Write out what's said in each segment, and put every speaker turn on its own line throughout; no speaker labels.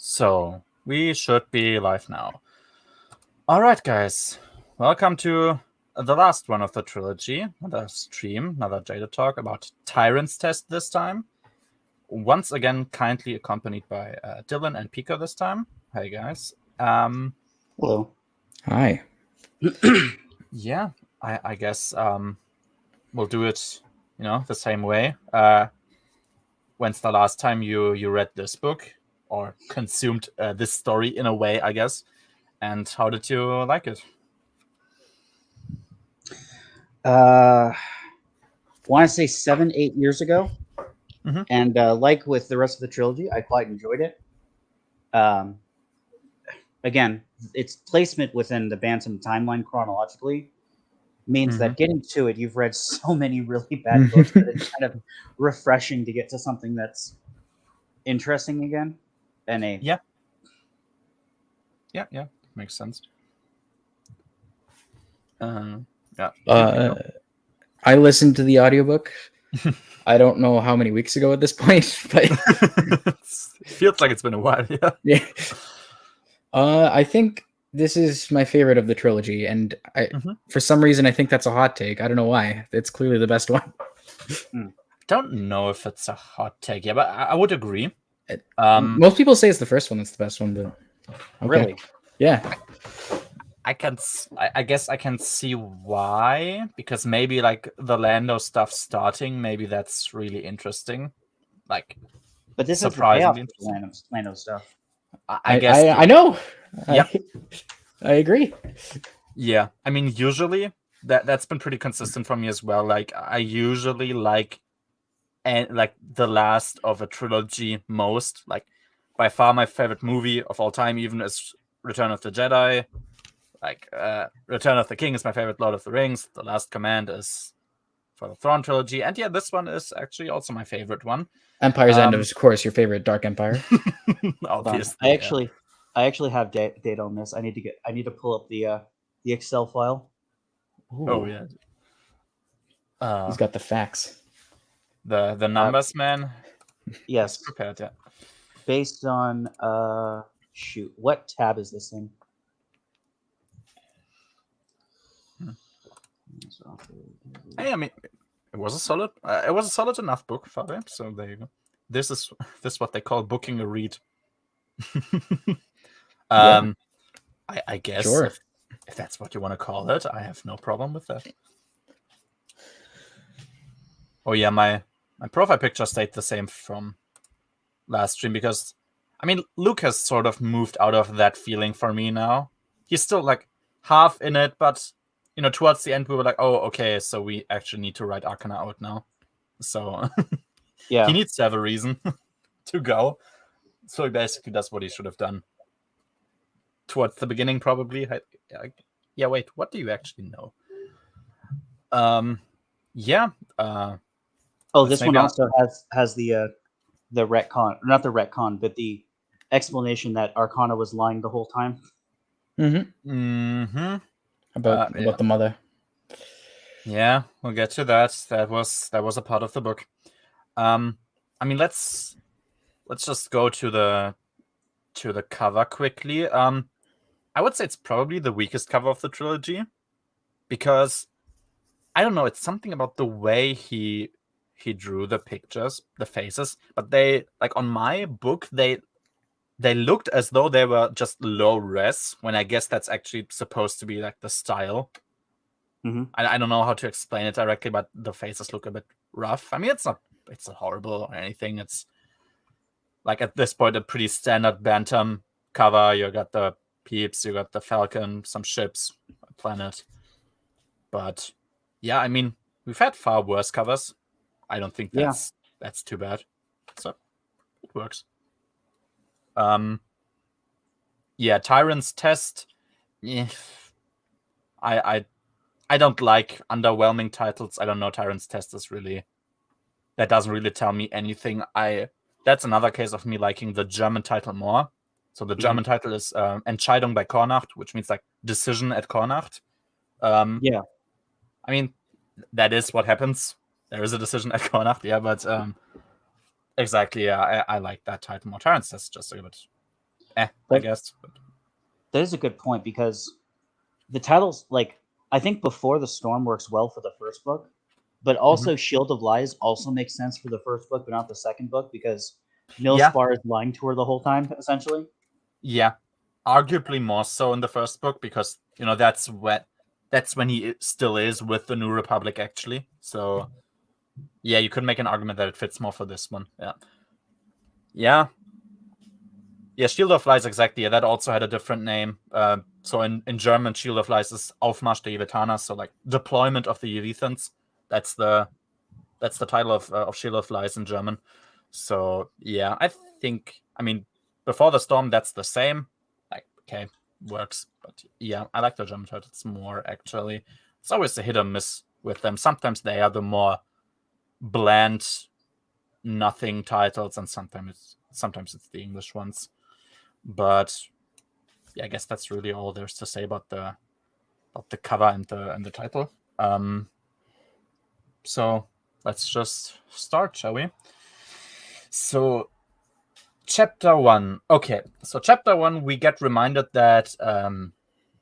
So, we should be live now. Alright, guys. Welcome to the last one of the trilogy. Another stream, another Jaded Talk about Tyrant's test this time. Once again, kindly accompanied by Dylan and Pico this time. Hey, guys.
Hello.
Hi.
Yeah, I guess we'll do it, the same way. When's the last time you read this book or consumed this story in a way, I guess? And how did you like it?
Want to say 7-8 years ago,
Mhm.
and like with the rest of the trilogy, I quite enjoyed it. Again, its placement within the Bantam timeline chronologically means that getting to it, you've read so many really bad books that it's kind of refreshing to get to something that's interesting again. And
Yeah, makes sense.
I listened to the audiobook. I don't know how many weeks ago at this point, but
it feels like it's been a while.
yeah. I think this is my favorite of the trilogy, and for some reason I think that's a hot take. I don't know why. It's clearly the best one.
Don't know if it's a hot take, but I would agree.
Most people say it's the first one that's the best one, but okay.
Really,
yeah.
I guess I can see why, because maybe like the Lando stuff starting, maybe that's really interesting. Like,
but this is
surprisingly
the Lando stuff.
I guess
I know.
Yep.
I agree.
Yeah, I mean, usually that's been pretty consistent for me as well. Like, I usually like the last of a trilogy most. Like, by far my favorite movie of all time, even is Return of the Jedi. Like, Return of the King is my favorite Lord of the Rings. The Last Command is for the Thrawn trilogy. And yeah, this one is actually also my favorite one.
Empire's End, of course, your favorite Dark Empire.
Obviously.
I actually have data on this. I need to pull up the Excel file.
Ooh.
Oh yeah.
He's got the facts.
The numbers, man.
Yes.
He's prepared, yeah.
Based on shoot, what tab is this in?
Hey, I mean, it was a solid enough book for them. So there you go. This is what they call booking a read. I guess
sure.
if that's what you want to call it, I have no problem with that. Oh yeah, my profile picture stayed the same from last stream because, I mean, Luke has sort of moved out of that feeling for me now. He's still like half in it, but towards the end we were like, oh, okay, so we actually need to write Arcana out now. So
yeah,
he needs to have a reason to go. So he basically does what he should have done towards the beginning, probably. Yeah, wait, what do you actually know? Yeah.
This one also has the retcon, not the retcon, but the explanation that Arcana was lying the whole time.
About the mother.
Yeah, we'll get to that. That was a part of the book. I mean, let's just go to the cover quickly. I would say it's probably the weakest cover of the trilogy because I don't know, it's something about the way he drew the pictures, the faces, but they, like, on my book, they looked as though they were just low res, when I guess that's actually supposed to be like the style. I don't know how to explain it directly, but the faces look a bit rough. I mean, it's not horrible or anything. It's like at this point a pretty standard Bantam cover. You got the peeps, you got the Falcon, some ships, a planet. But yeah, I mean, we've had far worse covers. I don't think that's too bad. So it works. Yeah, Tyrant's test. Yeah, I don't like underwhelming titles. I don't know. Tyrant's test is really, that doesn't really tell me anything. That's another case of me liking the German title more. So the German title is Entscheidung bei Kornacht, which means like decision at Kornacht.
Yeah.
I mean, that is what happens. There is a decision at Kornacht, but exactly, yeah, I like that title more. Tyrant's test is just a bit I
But-
guess.
That is a good point because the titles, like, I think Before the Storm works well for the first book, but also Shield of Lies also makes sense for the first book, but not the second book because Millspar is lying to her the whole time, essentially.
Yeah, arguably more so in the first book because that's when he still is with the New Republic actually. So yeah, you could make an argument that it fits more for this one. Yeah. Shield of Lies, exactly. Yeah, that also had a different name. So in German, Shield of Lies is Aufmarsch der Yevetaner, so like deployment of the Yevethans. That's the title of Shield of Lies in German. So yeah, I mean, Before the Storm, that's the same. Like, okay, works. But yeah, I like the German titles more actually. It's always a hit or miss with them. Sometimes they are the more bland, nothing titles, and sometimes it's the English ones. But yeah, I guess that's really all there's to say about the cover and the title. So let's just start, shall we? So chapter 1. Okay, so chapter 1, we get reminded that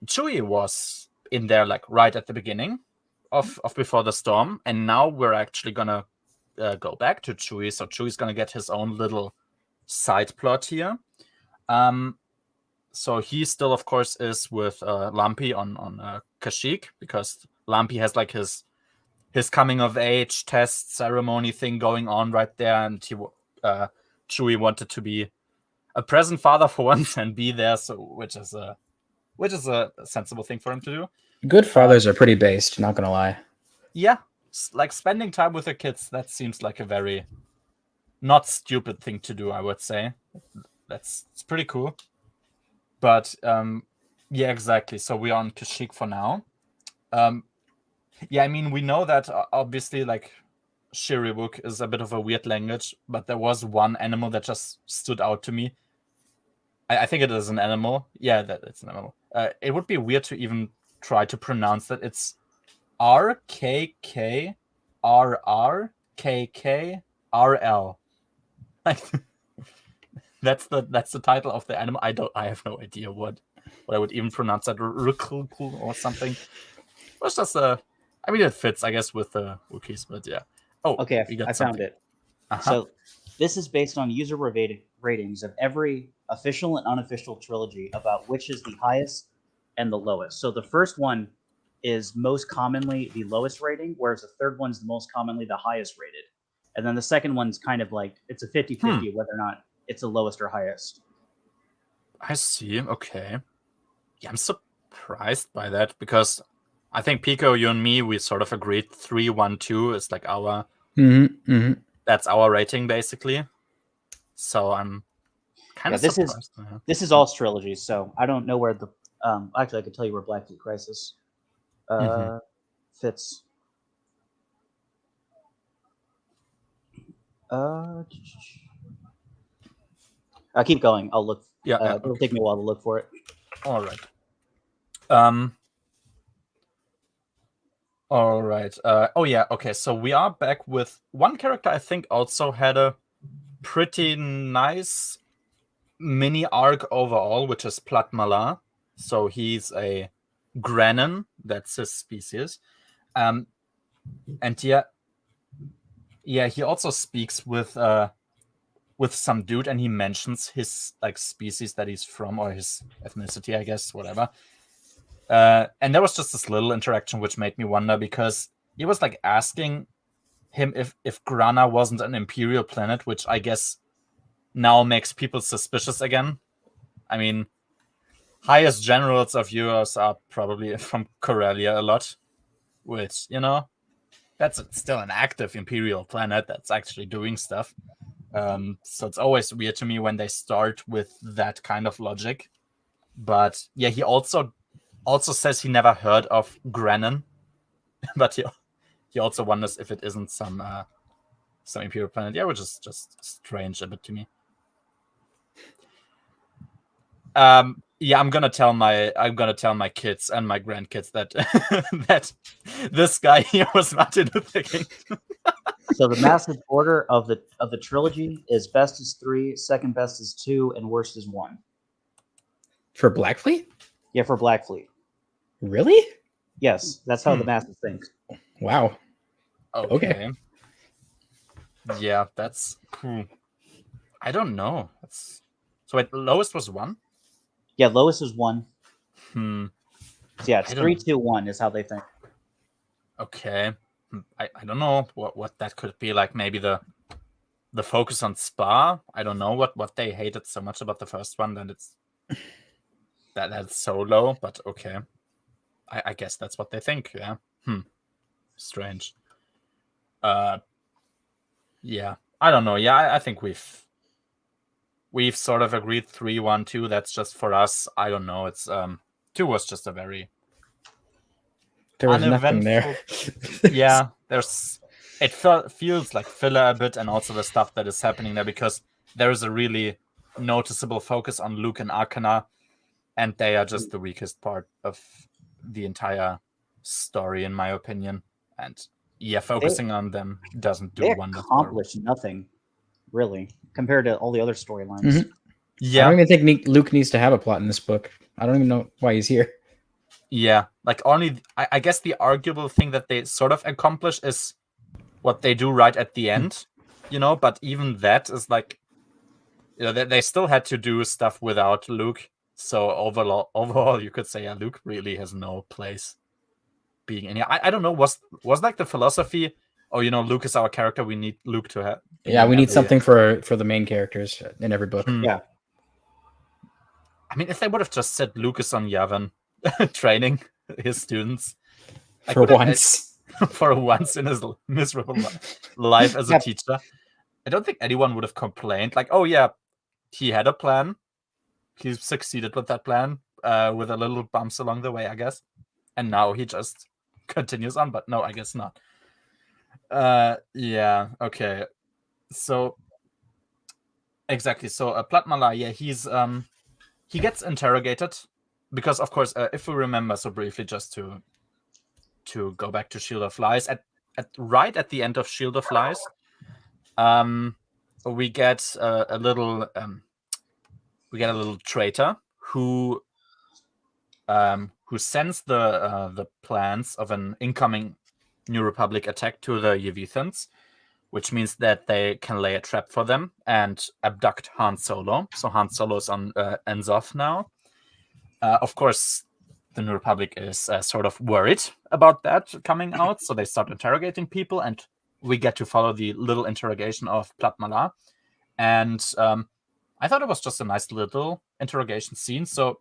Chewie was in there like right at the beginning of Before the Storm, and now we're actually gonna go back to Chewie. So Chewie's gonna get his own little side plot here. So he still, of course, is with Lumpy on Kashyyyk because Lumpy has like his coming of age test ceremony thing going on right there, and Chewie wanted to be a present father for once and be there, so which is a sensible thing for him to do.
Good fathers are pretty based, not gonna lie.
Yeah, like spending time with the kids, that seems like a very not stupid thing to do, I would say. It's pretty cool. But yeah, exactly. So we are on Kashyyyk for now. Yeah, I mean, we know that obviously, like, Shiriwook is a bit of a weird language, but there was one animal that just stood out to me. I think it is an animal. Yeah, it's an animal. It would be weird to even try to pronounce that. It's RKKRRKKRL. Like, that's the title of the animal. I have no idea what I would even pronounce that, or something. It's just I mean, it fits, I guess, with the Wookiees, but yeah. Oh,
Okay, I found it. So this is based on user ratings of every official and unofficial trilogy about which is the highest and the lowest. So the first one is most commonly the lowest rating, whereas the third one's the most commonly the highest rated. And then the second one's kind of like, it's a 50-50 whether or not it's the lowest or highest.
I see. Okay. Yeah, I'm surprised by that because I think Pico, you and me, we sort of agreed 3-1-2 is like our that's our rating basically. So I'm kind of surprised.
This is all trilogies, so I don't know where the actually I could tell you where Black Fleet Crisis fits. I'll keep going. I'll look.
Yeah,
it'll take me a while to look for it.
All right. All right. Oh yeah. Okay. So we are back with one character. I think also had a pretty nice mini arc overall, which is Plat Malar. So he's a Granin. That's his species. And yeah, he also speaks with some dude, and he mentions his like species that he's from or his ethnicity, I guess, whatever. And there was just this little interaction which made me wonder because he was like asking him if Grana wasn't an imperial planet, which I guess now makes people suspicious again. I mean, highest generals of yours are probably from Corellia a lot, which, that's still an active imperial planet that's actually doing stuff. So it's always weird to me when they start with that kind of logic. But yeah, he also says he never heard of Granin, but he also wonders if it isn't some imperial planet. Yeah, which is just strange a bit to me. Yeah, I'm gonna tell my kids and my grandkids that that this guy here was Martin Luther King.
So the massive order of the trilogy is best is 3, second best is 2, and worst is 1.
For Blackfleet?
Yeah, for Blackfleet.
Really?
Yes, that's how the masses think.
Wow.
Okay. Yeah, that's. I don't know. So wait, lowest was 1?
Yeah, lowest is 1.
Hmm.
So yeah, it's 3, 2, 1 is how they think.
Okay. I don't know what that could be. Like maybe the focus on Spa. I don't know what they hated so much about the first one. Then it's that's so low. But okay. I guess that's what they think. Yeah. Strange. Yeah. I don't know. Yeah, I think we've sort of agreed 3, 1, 2. That's just for us. I don't know. It's 2 was just a very
there was nothing there.
Yeah, it feels like filler a bit, and also the stuff that is happening there, because there is a really noticeable focus on Luke and Arcana, and they are just the weakest part of the entire story, in my opinion. And yeah, focusing on them doesn't do wonders.
They accomplish nothing, really, compared to all the other storylines.
Mm-hmm.
Yeah,
I don't even think Luke needs to have a plot in this book. I don't even know why he's here.
Yeah, like only I guess the arguable thing that they sort of accomplish is what they do right at the end, but even that is like, they still had to do stuff without Luke. So overall, you could say, yeah, Luke really has no place being in here. I don't know, was like the philosophy, Luke is our character, we need Luke to have.
Yeah, we need something for the main characters in every book.
Yeah.
I mean, if they would have just said Luke is on Yavin training his students.
For once.
For once in his miserable life as a teacher. I don't think anyone would have complained. Like, oh yeah, he had a plan. He succeeded with that plan, with a little bumps along the way, I guess. And now he just continues on, but no, I guess not. Yeah, okay. So, exactly. So, Platmala, yeah, he gets interrogated because, of course, if we remember so briefly, just to go back to Shield of Lies, right at the end of Shield of Lies, we get a little traitor who sends the plans of an incoming New Republic attack to the Yevithans, which means that they can lay a trap for them and abduct Han Solo. So Han Solo's on Enzoth now. Of course, the New Republic is sort of worried about that coming out, so they start interrogating people, and we get to follow the little interrogation of Platmala. And I thought it was just a nice little interrogation scene. So,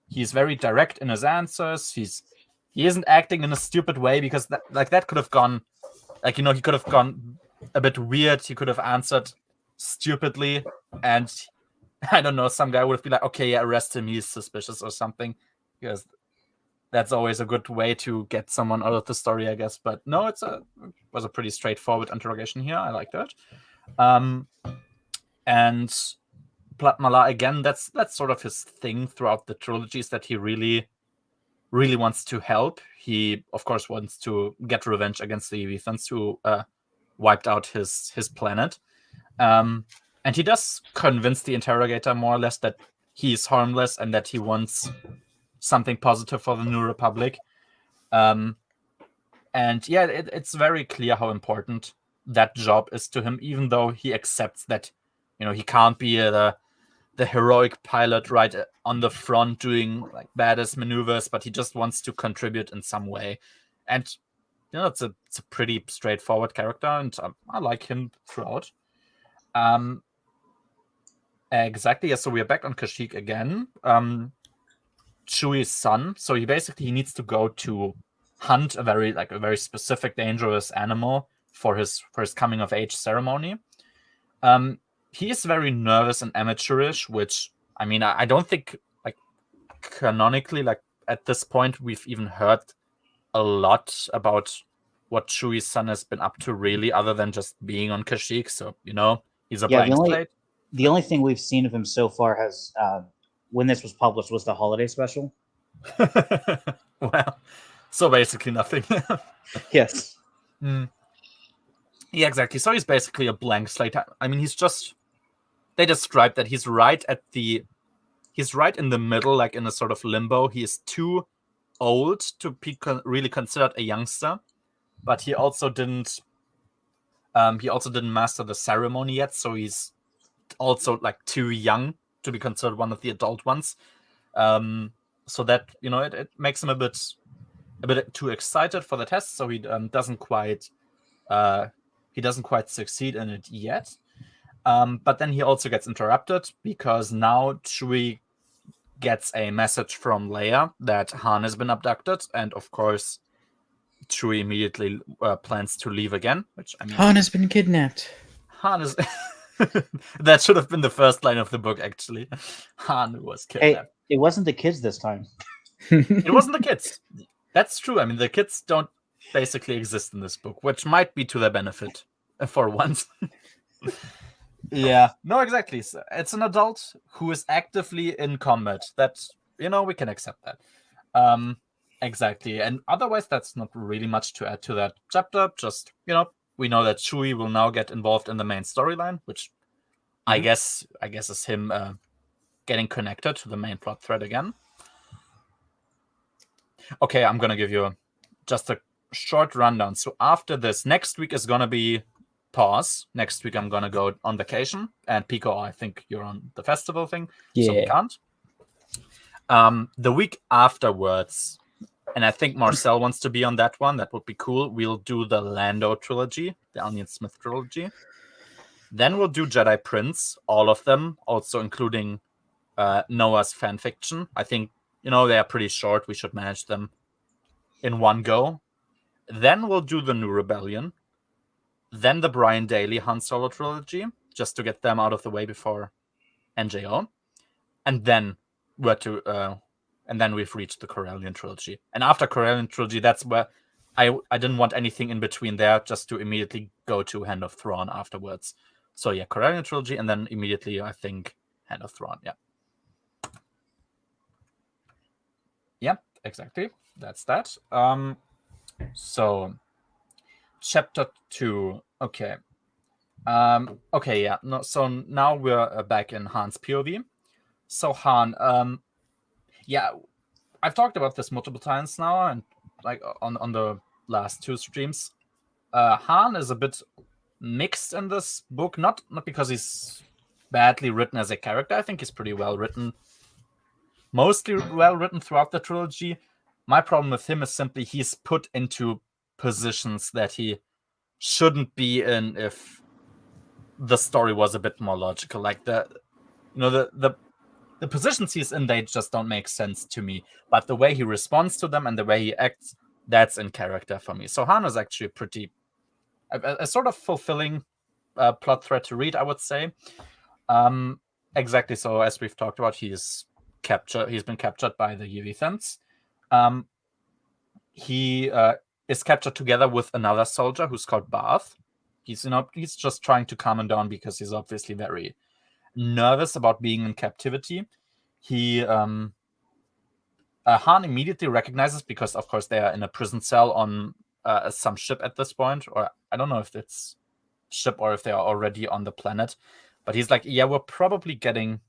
he's very direct in his answers. He isn't acting in a stupid way, because that could have gone, he could have gone a bit weird. He could have answered stupidly, and I don't know, some guy would have been like, okay, yeah, arrest him, he's suspicious or something, because that's always a good way to get someone out of the story, I guess. But no, it was a pretty straightforward interrogation here. I like that. And Platmala, again, that's sort of his thing throughout the trilogies, that he really, really wants to help. He, of course, wants to get revenge against the Yevithans, who wiped out his planet. And he does convince the interrogator more or less that he's harmless and that he wants something positive for the New Republic. And yeah, it's very clear how important that job is to him, even though he accepts that, he can't be the heroic pilot right on the front doing like badass maneuvers, but he just wants to contribute in some way. And it's a pretty straightforward character, and I like him throughout. Exactly. Yeah, so we are back on Kashyyyk again. Chewie's son. So he needs to go to hunt a very specific dangerous animal for his coming of age ceremony. He is very nervous and amateurish, which, I mean, I don't think, like, canonically, like, at this point, we've even heard a lot about what Chewie's son has been up to, really, other than just being on Kashyyyk. So, he's a blank slate.
The only thing we've seen of him so far has, when this was published, was the holiday special.
Well, so basically nothing.
Yes.
Yeah, exactly. So he's basically a blank slate. I mean, they describe that he's right at the he's right in the middle, like in a sort of limbo. He is too old to be really considered a youngster, but he also didn't master the ceremony yet, so he's also like too young to be considered one of the adult ones. So that it makes him a bit too excited for the test, so he doesn't quite succeed in it yet. But then he also gets interrupted because now Chewie gets a message from Leia that Han has been abducted, and of course Chewie immediately plans to leave again. Which
Han has been kidnapped.
Han is. That should have been the first line of the book, actually. Han was kidnapped.
Hey, it wasn't the kids this time.
It wasn't the kids. That's true. I mean, the kids don't basically exist in this book, which might be to their benefit for once. Yeah, no, exactly. It's an adult who is actively in combat. That, we can accept that. Exactly. And otherwise, that's not really much to add to that chapter. Just, we know that Chewie will now get involved in the main storyline, which I guess is him getting connected to the main plot thread again. Okay, I'm going to give you just a short rundown. So after this, next week is going to be pause. Next week, I'm going to go on vacation. And Pico, I think you're on the festival thing.
Yeah.
So we can't. The week afterwards, and I think Marcel wants to be on that one. That would be cool. We'll do the Lando trilogy, the Onion Smith trilogy. Then we'll do Jedi Prince, all of them, also including Noah's fanfiction. I think, they are pretty short. We should manage them in one go. Then we'll do the New Rebellion. Then the Brian Daley Han Solo trilogy, just to get them out of the way before NJO. And then we've reached the Corellian trilogy. And after Corellian trilogy, that's where I didn't want anything in between there, just to immediately go to Hand of Thrawn afterwards. So yeah, Corellian trilogy, and then immediately I think Hand of Thrawn. Yeah. Yeah, exactly. That's that. So chapter 2. Okay. Okay, yeah. No, so now we're back in Han's POV. So Han, yeah, I've talked about this multiple times now, and like on the last 2 streams. Han is a bit mixed in this book, not because he's badly written as a character. I think he's pretty well written, mostly well written throughout the trilogy. My problem with him is simply he's put into positions that he shouldn't be in if the story was a bit more logical. Like the positions he's in, they just don't make sense to me. But the way he responds to them and the way he acts, that's in character for me. So Han is actually pretty a sort of fulfilling plot thread to read, I would say. Exactly. So as we've talked about, he's been captured by the Yevithans. He is captured together with another soldier who's called Barth. He's just trying to calm him down because he's obviously very nervous about being in captivity. Han immediately recognizes, because of course they are in a prison cell on some ship at this point, or I don't know if it's ship or if they are already on the planet, but he's like, yeah, we're probably getting,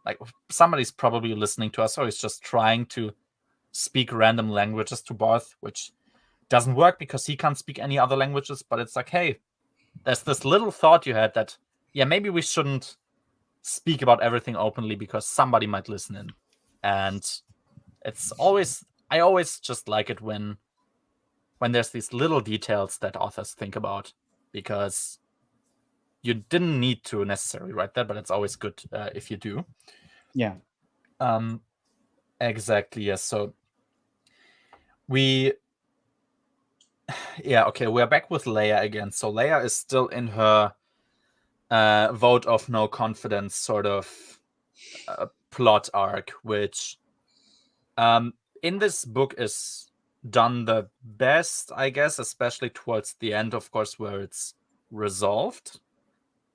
like, somebody's probably listening to us, or he's just trying to speak random languages to Barth, which doesn't work because he can't speak any other languages. But it's like, hey, there's this little thought you had that, yeah, maybe we shouldn't speak about everything openly because somebody might listen in. And I always just like it when there's these little details that authors think about, because you didn't need to necessarily write that, but it's always good if you do.
Yeah.
Exactly. Yes. So we're back with Leia again. So Leia is still in her vote of no confidence sort of plot arc, which in this book is done the best, I guess, especially towards the end, of course, where it's resolved.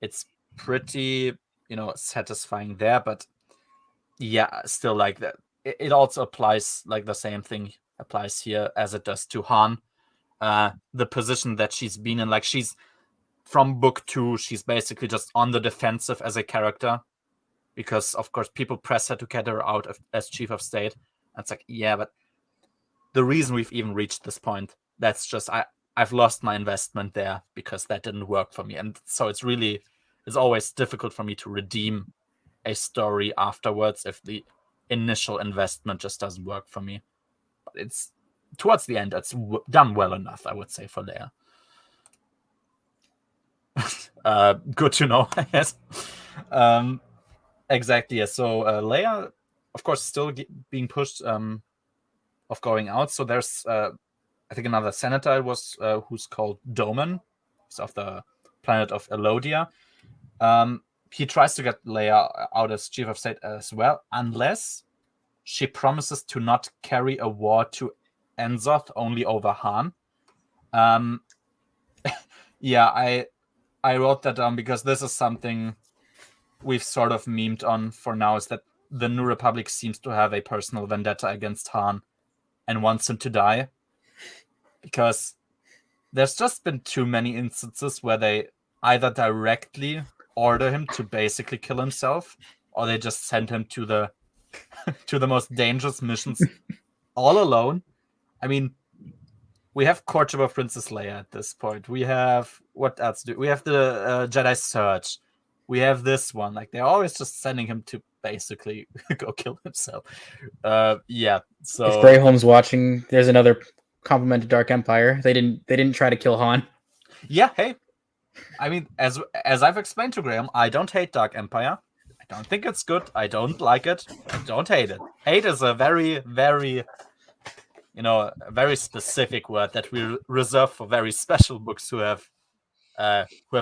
It's pretty, satisfying there, but yeah, still like that. It also applies, like the same thing applies here as it does to Han. The position that she's been in, like, she's from book 2, she's basically just on the defensive as a character. because, of course, people press her to get her out as chief of state. And it's like, yeah, but the reason we've even reached this point, that's just I've lost my investment there because that didn't work for me. And so it's always difficult for me to redeem a story afterwards if the initial investment just doesn't work for me. But it's towards the end, it's done well enough, I would say, for Leia. Good to know, I guess. Exactly. Yeah. So Leia, of course, still being pushed of going out. So there's, I think, another senator was who's called Doman. He's of the planet of Elodia. He tries to get Leia out as chief of state as well, unless she promises to not carry a war to Enzoth, only over Han. Yeah, I wrote that down because this is something we've sort of memed on for now, is that the New Republic seems to have a personal vendetta against Han and wants him to die. Because there's just been too many instances where they either directly order him to basically kill himself, or they just send him to the to the most dangerous missions all alone. I mean, we have Courtship of Princess Leia at this point. We have, what else do we have? The Jedi Search. We have this one. Like, they're always just sending him to basically go kill himself. Yeah. So
if Greyholm's watching, there's another compliment to Dark Empire. They didn't try to kill Han.
Yeah. Hey, I mean, as I've explained to Graham, I don't hate Dark Empire. I don't think it's good. I don't like it. I don't hate it. Hate is a very, very, a very specific word that we reserve for very special books who have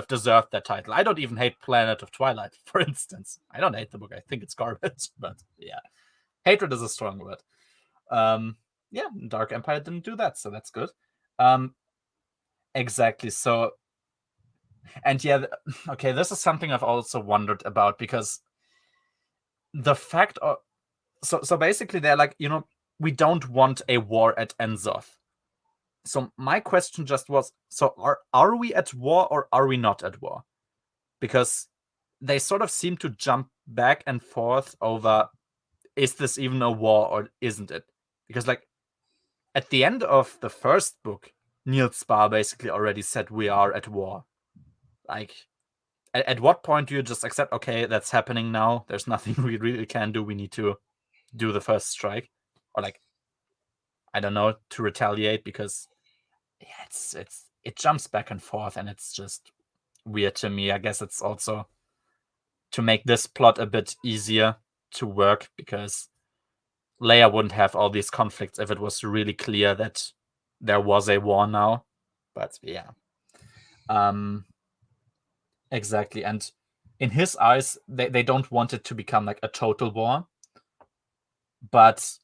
deserved that title. I don't even hate Planet of Twilight, for instance. I don't hate the book. I think it's garbage, but yeah, hatred is a strong word. Yeah, Dark Empire didn't do that, so that's good. Exactly. So, and yeah, okay, this is something I've also wondered about, because the fact of so basically they're like, we don't want a war at Enzoth. So my question just was, so are we at war or are we not at war? Because they sort of seem to jump back and forth over, is this even a war or isn't it? Because, like, at the end of the first book, Niels Spar basically already said we are at war. Like, at what point do you just accept, okay, that's happening now, there's nothing we really can do, we need to do the first strike? Or, like, I don't know, to retaliate, because yeah, it jumps back and forth and it's just weird to me. I guess it's also to make this plot a bit easier to work, because Leia wouldn't have all these conflicts if it was really clear that there was a war now. But yeah. Exactly. And in his eyes, they don't want it to become like a total war. But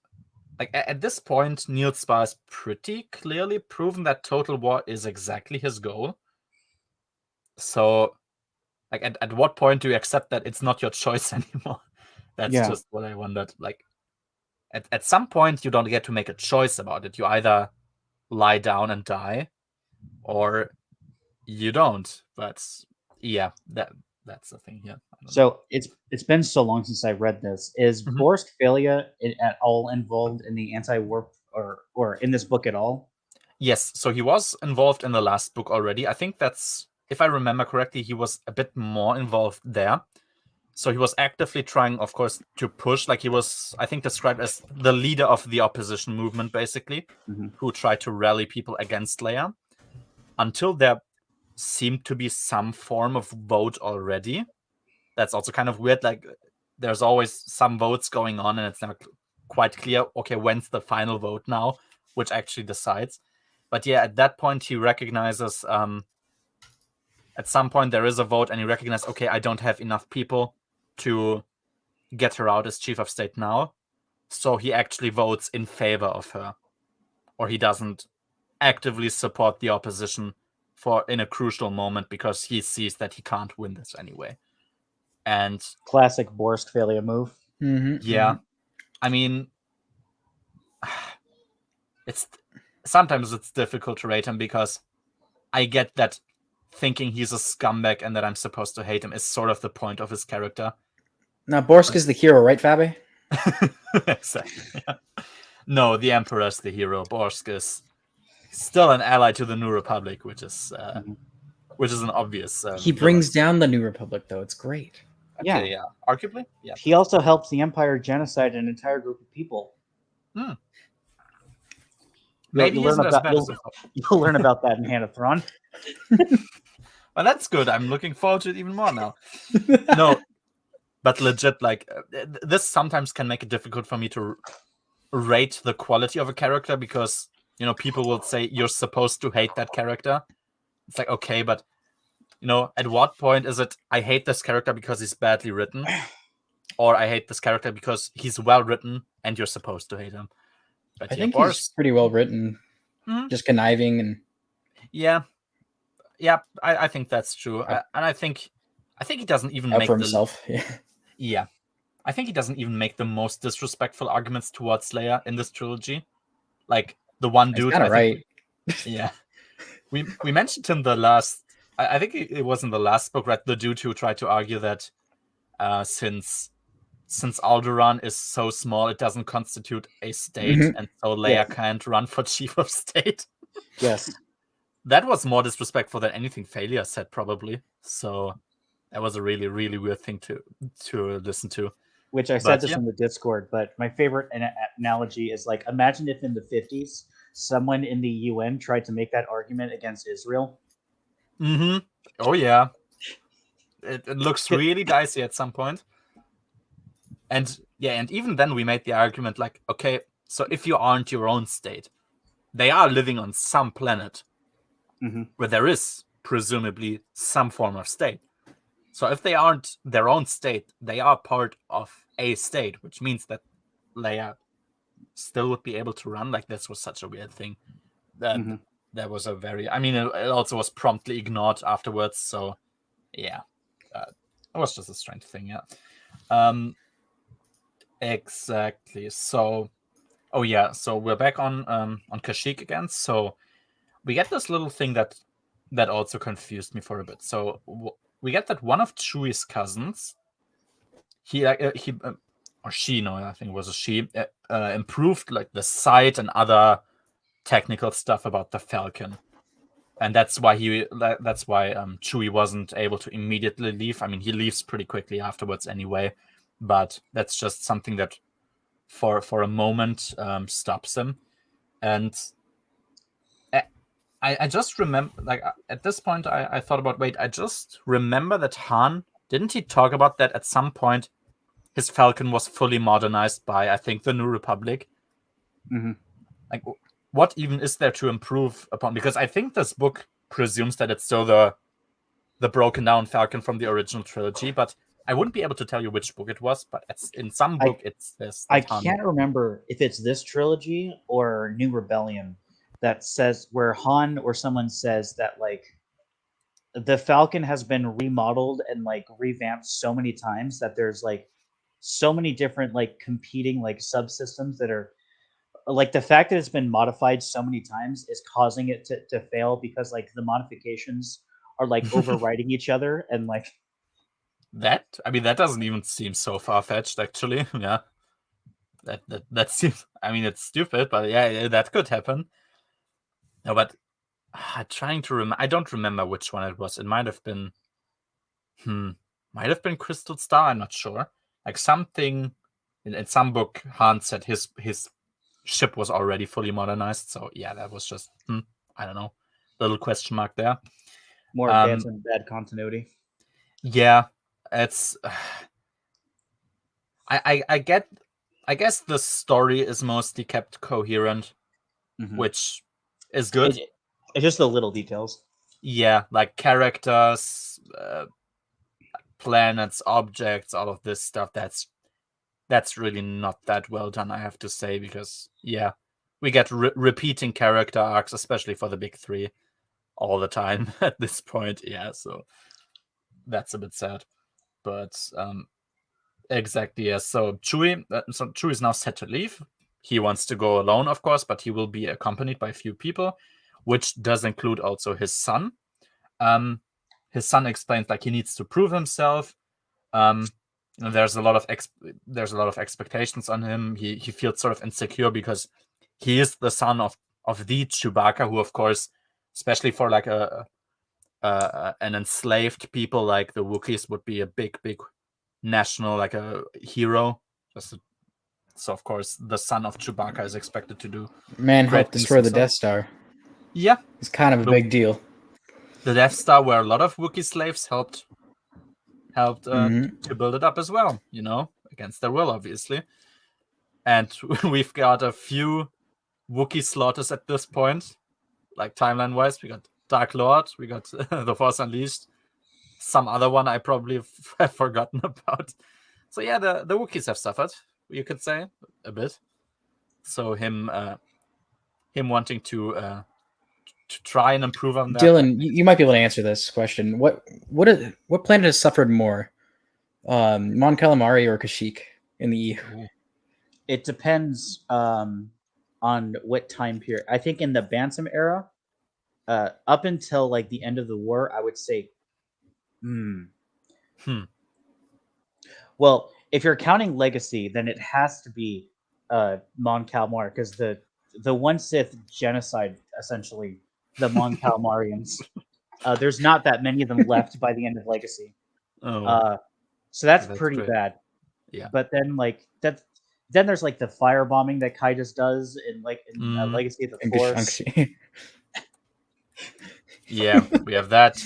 like at this point, Niels Spar has pretty clearly proven that total war is exactly his goal. So, like, at what point do you accept that it's not your choice anymore? That's just what I wondered. Like, at some point, you don't get to make a choice about it. You either lie down and die, or you don't. But yeah, that's the thing here.
So it's been so long since I read this. Is Borsk Phalia at all involved in the anti-warp or in this book at all?
Yes. So he was involved in the last book already. I think that's, if I remember correctly, he was a bit more involved there. So he was actively trying, of course, to push. Like, he was, I think, described as the leader of the opposition movement, basically, who tried to rally people against Leia, until there seemed to be some form of vote already. That's also kind of weird. Like, there's always some votes going on, and it's never quite clear, okay, when's the final vote now, which actually decides. But yeah, at that point, he recognizes, at some point there is a vote, and he recognizes, okay, I don't have enough people to get her out as chief of state now. So he actually votes in favor of her. Or he doesn't actively support the opposition in a crucial moment, because he sees that he can't win this anyway. And
classic Borsk Phalia move.
Yeah. I mean, sometimes it's difficult to rate him, because I get that thinking he's a scumbag and that I'm supposed to hate him is sort of the point of his character.
Now, Borsk is the hero, right, Fabi?
Exactly. Yeah. No, the Emperor's the hero. Borsk is still an ally to the New Republic, which is an obvious.
He brings down the New Republic, though. It's great.
Okay, yeah. Arguably, yeah.
He also helps the Empire genocide an entire group of people.
Maybe
you'll learn about that in Hand of Thrawn.
Well, that's good. I'm looking forward to it even more now. No, but legit, like this sometimes can make it difficult for me to rate the quality of a character because people will say you're supposed to hate that character. It's like, okay, but at what point is it I hate this character because he's badly written, or I hate this character because he's well written and you're supposed to hate him? But
I think he's pretty well written, just conniving and
yeah, I think that's true, and I think he doesn't even
out
make
for himself.
Yeah, I think he doesn't even make the most disrespectful arguments towards Leia in this trilogy. Like the one dude,
kind of right.
Yeah, we mentioned him the last. I think it was in the last book, right? The dude who tried to argue that since Alderaan is so small, it doesn't constitute a state, and so Leia can't run for chief of state.
Yes.
That was more disrespectful than anything Failure said, probably. So that was a really, really weird thing to listen to.
Which I said this in the Discord, but my favorite analogy is like, imagine if in the 50s, someone in the UN tried to make that argument against Israel.
Oh, yeah. It looks really dicey at some point. And even then we made the argument like, okay, so if you aren't your own state, they are living on some planet where there is presumably some form of state. So if they aren't their own state, they are part of a state, which means that Leia still would be able to run. Like, this was such a weird thing. That was a very... I mean, it also was promptly ignored afterwards. So, yeah. It was just a strange thing, yeah. Exactly. So... Oh, yeah. So we're back on Kashyyyk again. So we get this little thing that also confused me for a bit. So we get that one of Chewie's cousins, I think it was a she, improved like the sight and other technical stuff about the Falcon, and that's why Chewie wasn't able to immediately leave. I mean, he leaves pretty quickly afterwards anyway, but that's just something that for a moment stops him. And I just remember, like, at this point, I thought about, wait, I just remember that Han, didn't he talk about that at some point? His Falcon was fully modernized by, I think, the New Republic. Like, what even is there to improve upon? Because I think this book presumes that it's still the broken down Falcon from the original trilogy, but I wouldn't be able to tell you which book it was, but in some book it's this.
I can't remember if it's this trilogy or New Rebellion that says where Han or someone says that like the Falcon has been remodeled and like revamped so many times that there's like so many different like competing like subsystems that are like the fact that it's been modified so many times is causing it to fail because like the modifications are like overriding each other and like
that. I mean, that doesn't even seem so far-fetched, actually. Yeah. That seems, I mean, it's stupid, but yeah, that could happen. No, but trying to remember, I don't remember which one it was. It might have been Crystal Star, I'm not sure. Like something in some book, Han said his ship was already fully modernized. So yeah, that was just I don't know, little question mark there.
More bad and bad continuity.
Yeah, it's I guess the story is mostly kept coherent, which is good.
It's just the little details.
Yeah, like characters, planets, objects, all of this stuff. That's really not that well done, I have to say, because yeah, we get repeating character arcs, especially for the big three, all the time at this point. Yeah, so that's a bit sad, but exactly. Yeah. So Chewie is now set to leave. He wants to go alone, of course, but he will be accompanied by a few people, which does include also his son. His son explains like he needs to prove himself. there's a lot of expectations on him. He feels sort of insecure because he is the son of the Chewbacca, who, of course, especially for like an enslaved people like the Wookiees, would be a big national, like a hero. So of course the son of Chewbacca is expected to do.
Man helped destroy the Death Star.
Yeah,
it's kind of a big deal.
The Death Star, where a lot of Wookiee slaves helped to build it up as well, against their will, obviously. And we've got a few Wookiee slaughters at this point, like timeline-wise. We got Dark Lord, we got The Force Unleashed, some other one I probably have forgotten about. So yeah, the Wookiees have suffered, you could say, a bit. So him wanting to try and improve on that.
Dylan, you might be able to answer this question. What planet has suffered more, Mon Calamari or Kashyyyk in the EU?
It depends on what time period. I think in the Bantam era, up until like the end of the war, I would say, Well, if you're counting Legacy, then it has to be Mon Calamari, because the one Sith genocide, essentially, the Mon Calamarians. There's not that many of them left by the end of Legacy. So that's pretty bad.
Yeah.
But then then there's like the firebombing that Kai just does in Legacy of the Force.
Yeah, we have that.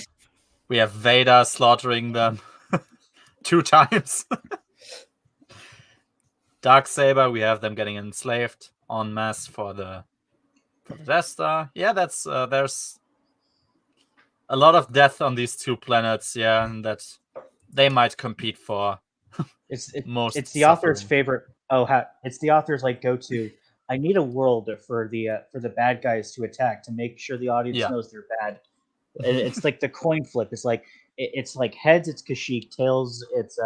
We have Vader slaughtering them 2 times. Darksaber, we have them getting enslaved en masse for the Death Star. Yeah, that's there's a lot of death on these 2 planets. Yeah, and that they might compete for.
It's the author's favorite. It's the author's go-to. I need a world for the bad guys to attack to make sure the audience knows they're bad. And it's like the coin flip. It's like heads, it's Kashyyyk. Tails, it's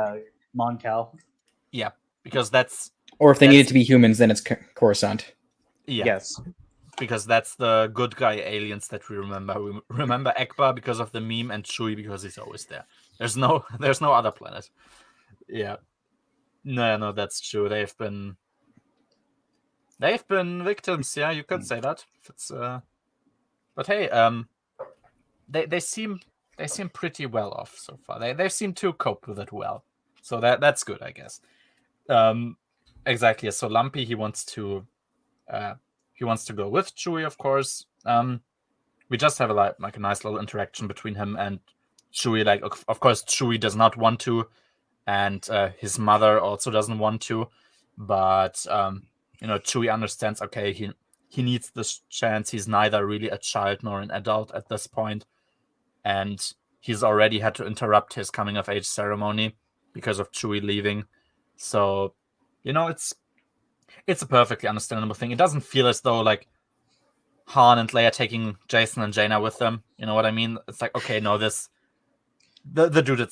Mon Cal.
Yeah, because that's.
Or if they need it to be humans, then it's Coruscant.
Yeah.
Yes.
Because that's the good guy aliens that we remember. We remember Ekbar because of the meme, and Chewie because he's always there. There's no other planet. Yeah. No, that's true. They've been victims. Yeah, you could say that. It's but hey, they seem pretty well off so far. They seem to cope with it well. So that's good, I guess. Exactly. So Lumpy, he wants to go with Chewie, of course. We just have a nice little interaction between him and Chewie. Like, of course, Chewie does not want to, and his mother also doesn't want to. But Chewie understands. Okay, he needs this chance. He's neither really a child nor an adult at this point, and he's already had to interrupt his coming of age ceremony because of Chewie leaving. So, it's a perfectly understandable thing. It doesn't feel as though like Han and Leia taking Jason and Jaina with them. You know what I mean? It's like, okay, no, the dude,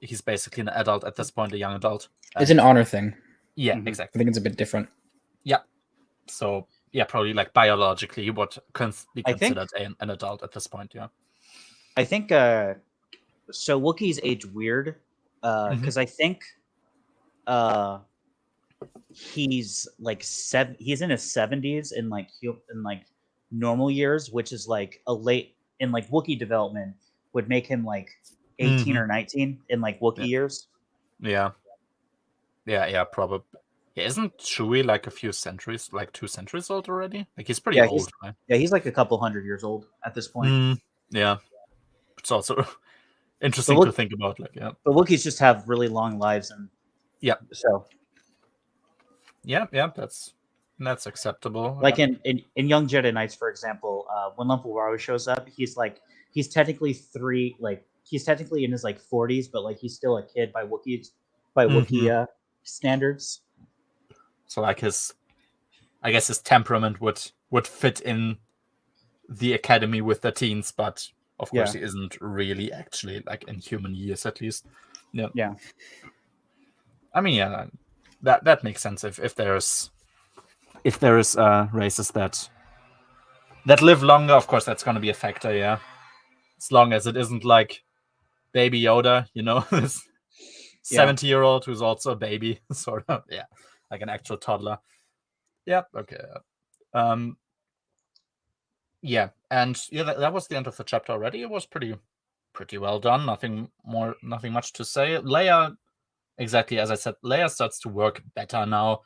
he's basically an adult at this point, a young adult.
It's an honor thing.
Yeah, exactly.
I think it's a bit different.
Yeah. So yeah, probably like biologically, what can be considered an adult at this point. Yeah.
I think so. Wookiees age weird because I think he's like he's in his 70s in normal years, which is like a late in like Wookiee development would make him like 18 or 19 in like Wookiee years.
Yeah, probably. Yeah, isn't Chewie like a few centuries, like 2 centuries old already? Like he's pretty old, right?
Yeah, he's like a couple hundred years old at this point.
Yeah, it's also interesting to think about. Like, yeah,
but Wookiees just have really long lives, and so
yeah, that's acceptable.
Like in Young Jedi Knights, for example, when Lumpa Waru shows up, he's technically he's technically in his like 40s, but like he's still a kid by Wookiee standards.
So like I guess his temperament would fit in the academy with the teens, but of course he isn't really actually like in human years at least. Yeah.
Yeah.
I mean, yeah, that makes sense if there's races that live longer. Of course, that's going to be a factor. Yeah, as long as it isn't like Baby Yoda, 70-year-old who's also a baby, sort of. Yeah, like an actual toddler. Yeah. Okay. Yeah, and yeah, that was the end of the chapter already. It was pretty well done. Nothing much to say. Leia, exactly as I said, Leia starts to work better now,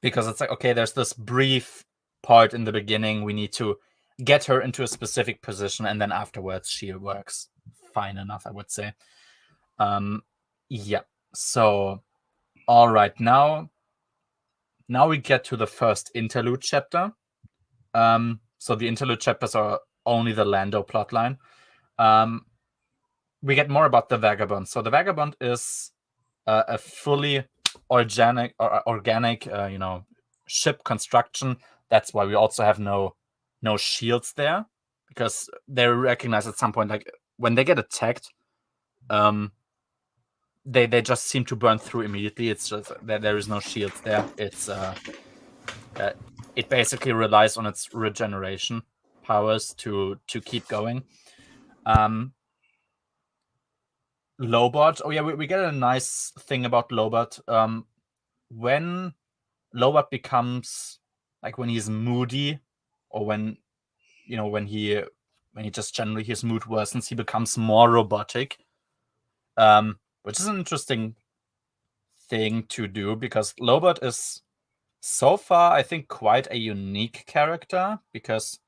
because it's like, okay, there's this brief part in the beginning. We need to get her into a specific position, and then afterwards she works fine enough, I would say. Yeah. So, all right, now we get to the first interlude chapter. So the interlude chapters are only the Lando plotline. We get more about the Vagabond. So the Vagabond is a fully organic, ship construction. That's why we also have no shields there, because they recognize at some point, like when they get attacked, they just seem to burn through immediately. It's just that there is no shields there. It's it basically relies on its regeneration powers to keep going. Lobot. Oh yeah, we get a nice thing about Lobot. When Lobot becomes, like, when he's moody, or when he just generally his mood worsens, he becomes more robotic. Which is an interesting thing to do, because Lobot is so far, I think, quite a unique character, because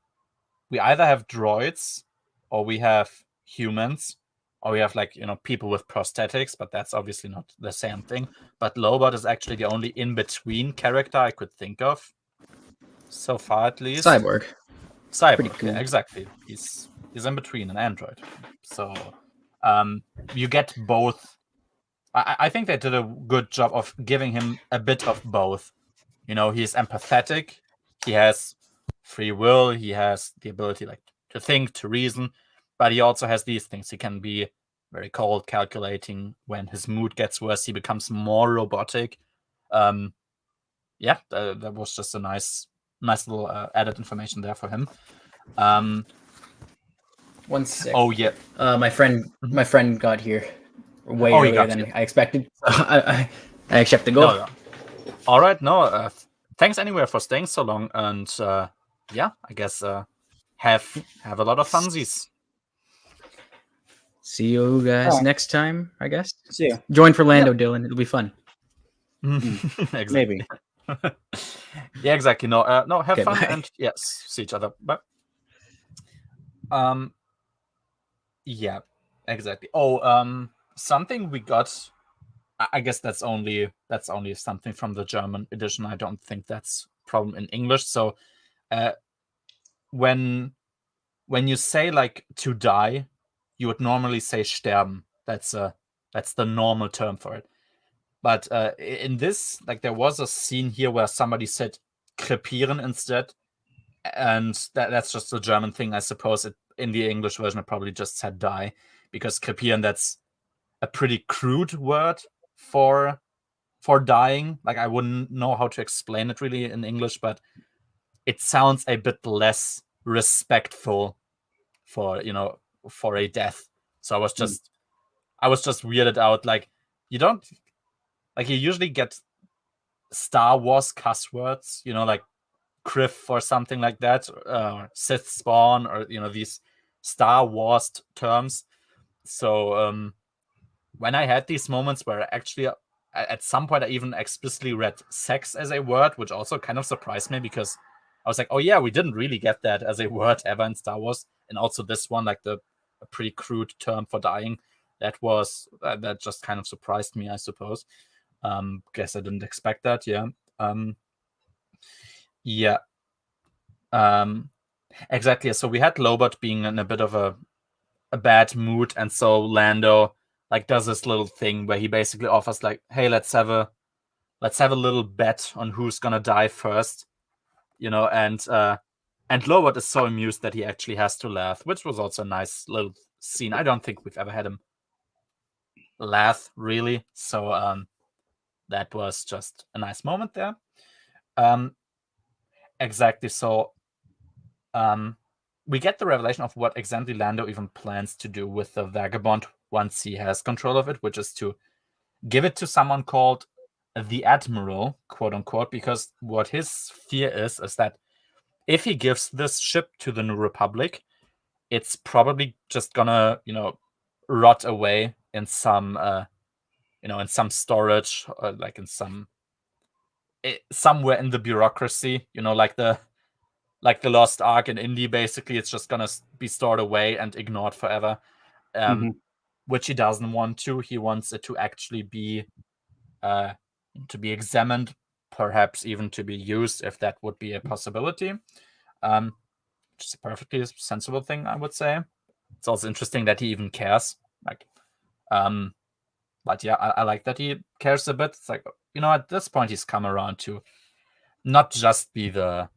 we either have droids, or we have humans, or we have, like, people with prosthetics, but that's obviously not the same thing. But Lobot is actually the only in-between character I could think of, so far at least.
Cyborg.
Pretty
cool.
Yeah, exactly. He's in between an android. So you get both. I think they did a good job of giving him a bit of both. He's empathetic, he has free will, he has the ability, like, to think, to reason, but he also has these things. He can be very cold, calculating. When his mood gets worse, he becomes more robotic. Yeah, that was just a nice little added information there for him.
1 sec.
Oh yeah.
My friend got here way earlier than I expected. I have to go.
No. All right. No. Thanks anyway for staying so long, and yeah, I guess have a lot of funsies.
See you guys next time, I guess.
See you.
Join for Lando, Dylan. It'll be fun.
Exactly.
Maybe.
Yeah, exactly. No, have
Okay,
fun,
bye.
and yes, see each other. Bye. Yeah, exactly. Oh, something we got. I guess that's only something from the German edition. I don't think that's a problem in English. So, when you say, like, to die, you would normally say sterben. That's the normal term for it. But in this, like, there was a scene here where somebody said krepieren instead, and that's just a German thing, I suppose. In the English version, it probably just said die, because krepieren, that's a pretty crude word for dying. Like, I wouldn't know how to explain it really in English, but it sounds a bit less respectful for a death. So I was just weirded out. Like, you don't, like, you usually get Star Wars cuss words, like Criff or something like that, Sith spawn, or these Star Wars terms. So when I had these moments where I actually, at some point, I even explicitly read sex as a word, which also kind of surprised me, because I was like, oh yeah, we didn't really get that as a word ever in Star Wars. And also this one, like a pretty crude term for dying, that just kind of surprised me, I suppose. Guess I didn't expect that. Yeah. Yeah. Exactly. So we had Lobot being in a bit of a bad mood, and so Lando, like, does this little thing where he basically offers, like, hey, let's have a little bet on who's gonna die first, and Lobot is so amused that he actually has to laugh, which was also a nice little scene. I don't think we've ever had him laugh, really, so that was just a nice moment there. Exactly. So we get the revelation of what exactly Lando even plans to do with the Vagabond once he has control of it, which is to give it to someone called the Admiral, quote unquote, because what his fear is that if he gives this ship to the New Republic, it's probably just gonna, rot away in some, in some storage, or like in somewhere in the bureaucracy, like the Lost Ark in Indy. Basically, it's just gonna be stored away and ignored forever, which he doesn't want to. He wants it to actually be examined, perhaps even to be used, if that would be a possibility. Which is a perfectly sensible thing, I would say. It's also interesting that he even cares. But yeah, I like that he cares a bit. It's like, at this point he's come around to not just be the,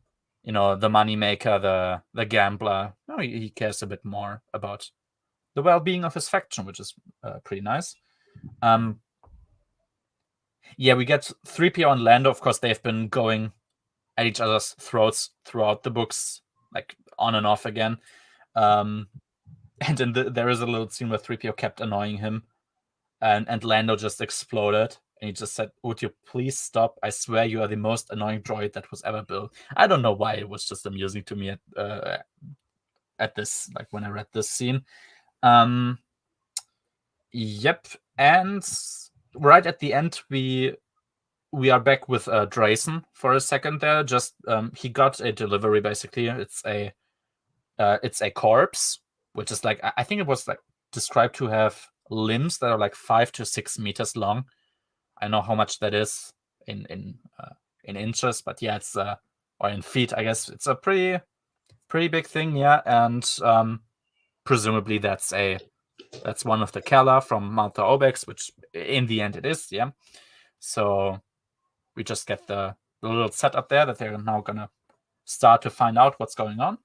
the money maker, the gambler. No, he cares a bit more about the well-being of his faction, which is pretty nice. Yeah, we get 3PO and Lando. Of course, they've been going at each other's throats throughout the books, like on and off again. And then there is a little scene where 3PO kept annoying him, and Lando just exploded. And he just said, "Would you please stop? I swear you are the most annoying droid that was ever built." I don't know why, it was just amusing to me at this, like when I read this scene. Yep, and right at the end we are back with Drayson for a second there. Just he got a delivery, basically. It's a corpse, which is like, I think it was like described to have limbs that are like 5 to 6 meters long. I don't know how much that is in inches, but yeah, it's or in feet, I guess. It's a pretty big thing, yeah. And presumably that's one of the Kella from Malta Obex, which in the end it is, yeah. So we just get the little setup there that they're now gonna start to find out what's going on.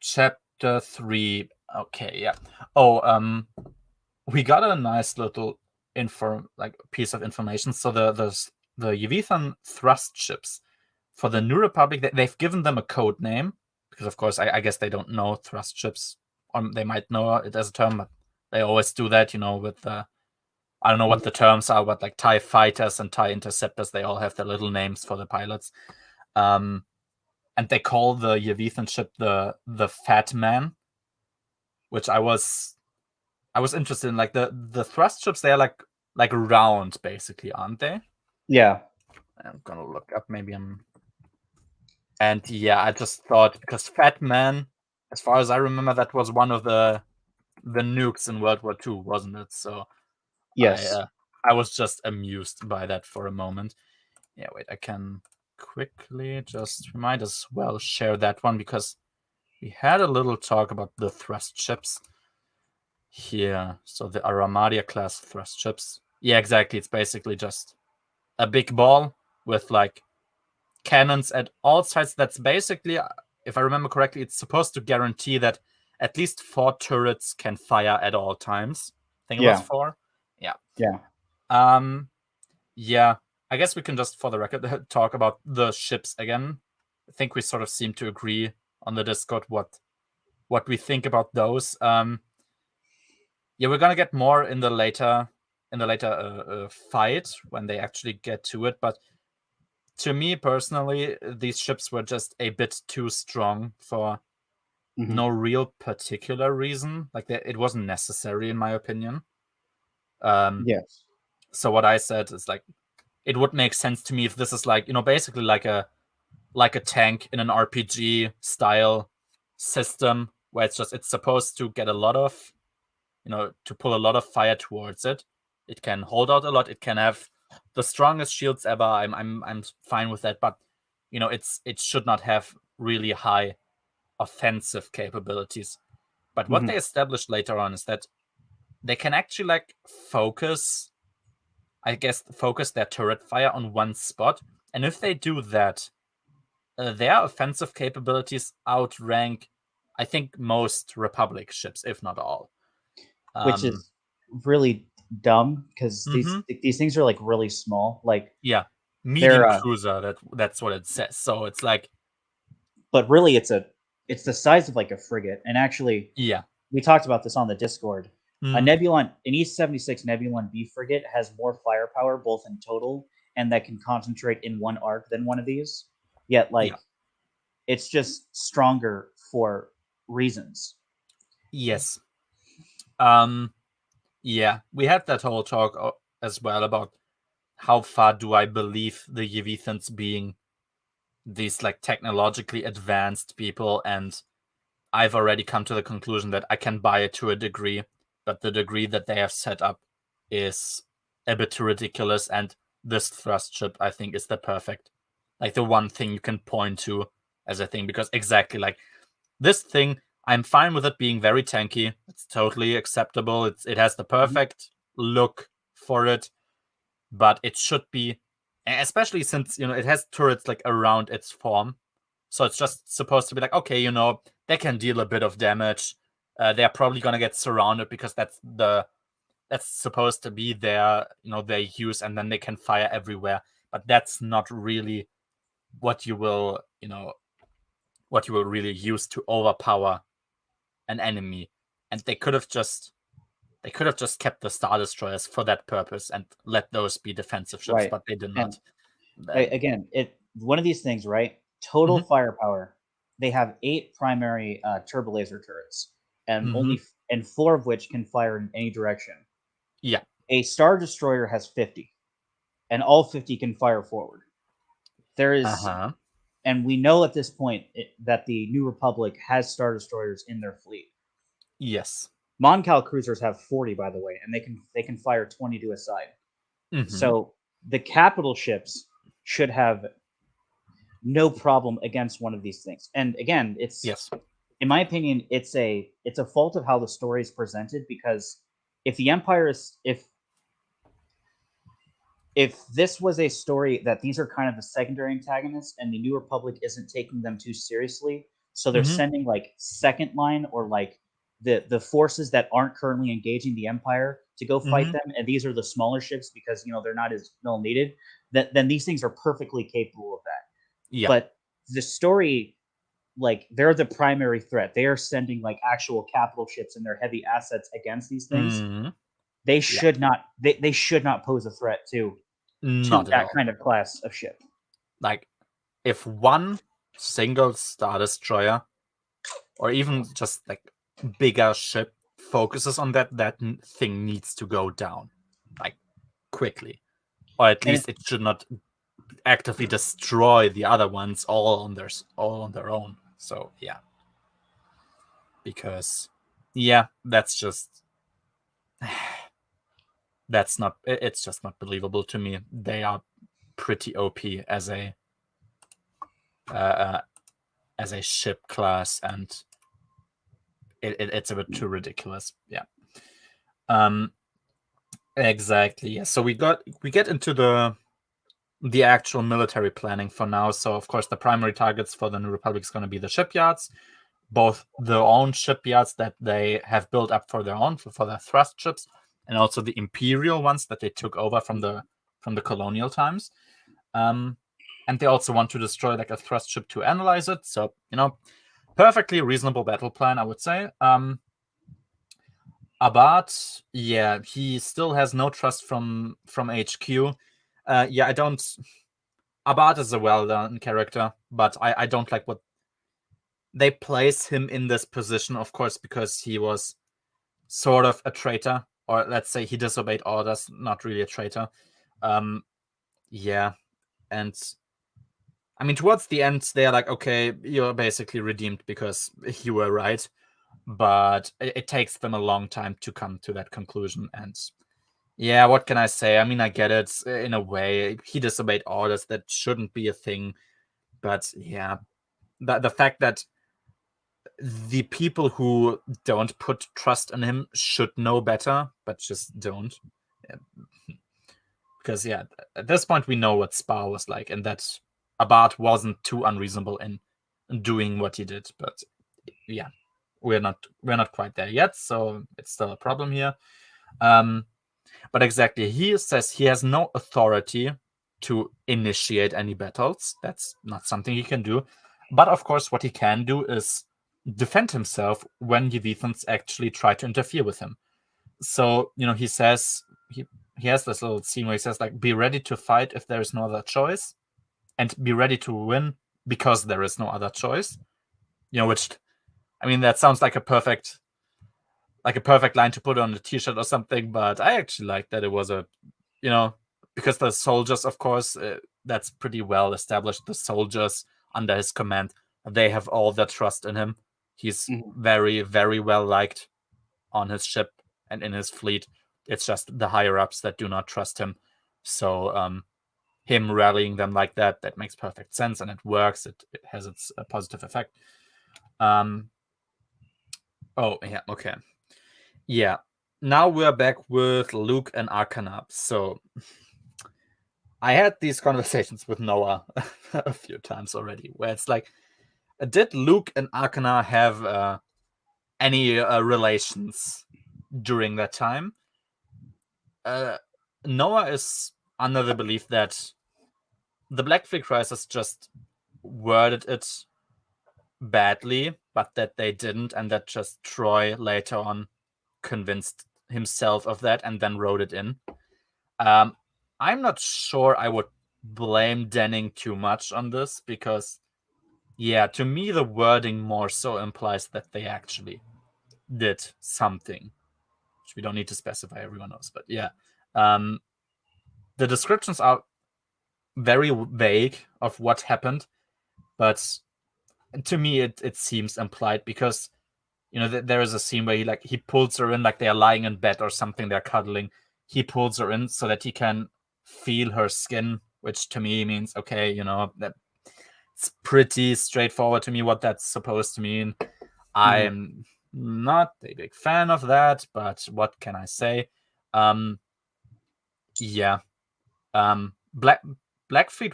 Chapter 3. Okay, yeah. We got a nice little piece of information. So the Yevithan thrust ships for the New Republic, they've given them a code name, because of course I guess they don't know thrust ships, or they might know it as a term, but they always do that, with the, I don't know what the terms are, but like TIE fighters and TIE interceptors, they all have their little names for the pilots. And they call the Yevithan ship the Fat Man, which I was interested in. Like the thrust ships, they are like round, basically, aren't they?
Yeah.
I'm gonna look up, maybe and yeah, I just thought, because Fat Man, as far as I remember, that was one of the nukes in World War II, wasn't it? So
yes,
I was just amused by that for a moment. Yeah, wait, I can quickly might as well share that one, because we had a little talk about the thrust ships here. So the Aramadia class thrust ships. Yeah, exactly. It's basically just a big ball with like cannons at all sides. That's basically, if I remember correctly, it's supposed to guarantee that at least 4 turrets can fire at all times. I think it was 4. Yeah. Yeah. I guess we can just, for the record, talk about the ships again. I think we sort of seem to agree on the Discord what we think about those. Yeah, we're gonna get more in the later fight when they actually get to it. But to me personally, these ships were just a bit too strong for no real particular reason. Like, it wasn't necessary, in my opinion.
Yes.
So what I said is, like, it would make sense to me if this is like, basically like a tank in an RPG style system, where it's supposed to get a lot of, to pull a lot of fire towards it. It can hold out a lot. It can have the strongest shields ever. I'm fine with that, but it should not have really high offensive capabilities. But what they established later on is that they can actually like focus their turret fire on one spot, and if they do that, their offensive capabilities outrank, I think, most Republic ships, if not all.
Which is really dumb, because these things are like really small. Like,
yeah, medium cruiser. That's what it says. So it's like,
but really, it's the size of like a frigate. And actually,
yeah,
we talked about this on the Discord. A
Mm,
Nebulon, an E-76 Nebulon B frigate has more firepower both in total and that can concentrate in one arc than one of these. Yet, like,
Yeah.
it's just stronger for reasons.
yes. Yeah, we had that whole talk as well about how far do I believe the Yevithans being these like technologically advanced people, and I've already come to the conclusion that I can buy it to a degree, but the degree that they have set up is a bit too ridiculous, and this thrust ship, I think, is the perfect, like the one thing you can point to as a thing, because exactly like this thing, I'm fine with it being very tanky. It's totally acceptable. It has the perfect look for it, but it should be, especially since it has turrets like around its form, so it's just supposed to be like, okay, they can deal a bit of damage. They're probably gonna get surrounded because that's supposed to be their use, and then they can fire everywhere. But that's not really what you will really use to overpower an enemy. And they could have just kept the Star Destroyers for that purpose and let those be defensive ships,
Right.
but they did not.
Again, one of these things, right? Total
Mhm.
firepower. They have 8 primary turbo laser turrets, and
Mhm.
4 of which can fire in any direction.
Yeah.
A Star Destroyer has 50, and all 50 can fire forward. There is,
Uh-huh.
and we know at this point that the New Republic has Star Destroyers in their fleet.
Yes.
Moncal cruisers have 40, by the way, and they can fire 20 to a side.
Mhm.
So the capital ships should have no problem against one of these things. And again,
Yes.
in my opinion, it's a fault of how the story is presented, because if the Empire is if this was a story that these are kind of the secondary antagonists and the New Republic isn't taking them too seriously, so they're
Mhm.
sending like second line or like the forces that aren't currently engaging the Empire to go fight
Mhm.
them, and these are the smaller ships because they're not as well needed, then these things are perfectly capable of that.
Yeah.
But the story, like, they're the primary threat. They are sending like actual capital ships and their heavy assets against these things.
Mhm.
They should not they should not pose a threat to
Not at
that
all.
kind of class of ship.
Like, if one single Star Destroyer, or even just like bigger ship, focuses on that thing needs to go down, like, quickly, or at
And
least it should not actively destroy the other ones all on their own. So yeah, because that's just it's just not believable to me. They are pretty OP as a ship class, and it's a bit too ridiculous. Yeah. Exactly. Yeah. So we get into the actual military planning for now. So of course the primary targets for the New Republic is going to be the shipyards, both their own shipyards that they have built up for their own for their thrust ships, and also the Imperial ones that they took over from the colonial times. And they also want to destroy like a thrust ship to analyze it. So perfectly reasonable battle plan, I would say. Abad, yeah, he still has no trust from HQ. I don't. Abad is a well-done character, but I don't like what they place him in this position, of course, because he was sort of a traitor, or let's say he disobeyed orders, not really a traitor. Yeah, and I mean, towards the end, they're like, okay, you're basically redeemed because you were right, but it takes them a long time to come to that conclusion. And yeah, what can I say? I mean, I get it in a way. He disobeyed orders. That shouldn't be a thing. But yeah, the fact that the people who don't put trust in him should know better, but just don't. Yeah. Because yeah, at this point we know what Spa was like, and that Abad wasn't too unreasonable in doing what he did. But yeah, we're not quite there yet, so it's still a problem here. But exactly, he says he has no authority to initiate any battles. That's not something he can do. But of course, what he can do is defend himself when the Ethans actually try to interfere with him. So, he says, he has this little scene where he says, like, be ready to fight if there is no other choice, and be ready to win because there is no other choice. Which, that sounds like a perfect line to put on a t-shirt or something, but I actually like that it was because the soldiers, of course, that's pretty well established. The soldiers under his command, they have all their trust in him. He's very, very well liked on his ship and in his fleet. It's just the higher-ups that do not trust him. So him rallying them like that makes perfect sense, and it works. It has its positive effect. Oh, yeah, okay. Yeah. Now we're back with Luke and Arcana. So I had these conversations with Noah a few times already, where it's like, did Luke and Arcana have any relations during that time? Noah is under the belief that the Black Fleet Crisis just worded it badly, but that they didn't, and that just Troy later on convinced himself of that and then wrote it in. I'm not sure I would blame Denning too much on this, because to me the wording more so implies that they actually did something, which we don't need to specify, everyone knows. But the descriptions are very vague of what happened, but to me it seems implied, because there is a scene where he pulls her in, like they are lying in bed or something, they're cuddling. He pulls her in so that he can feel her skin, which to me means, okay, that it's pretty straightforward to me what that's supposed to mean. I'm not a big fan of that, but what can I say? Blackfeet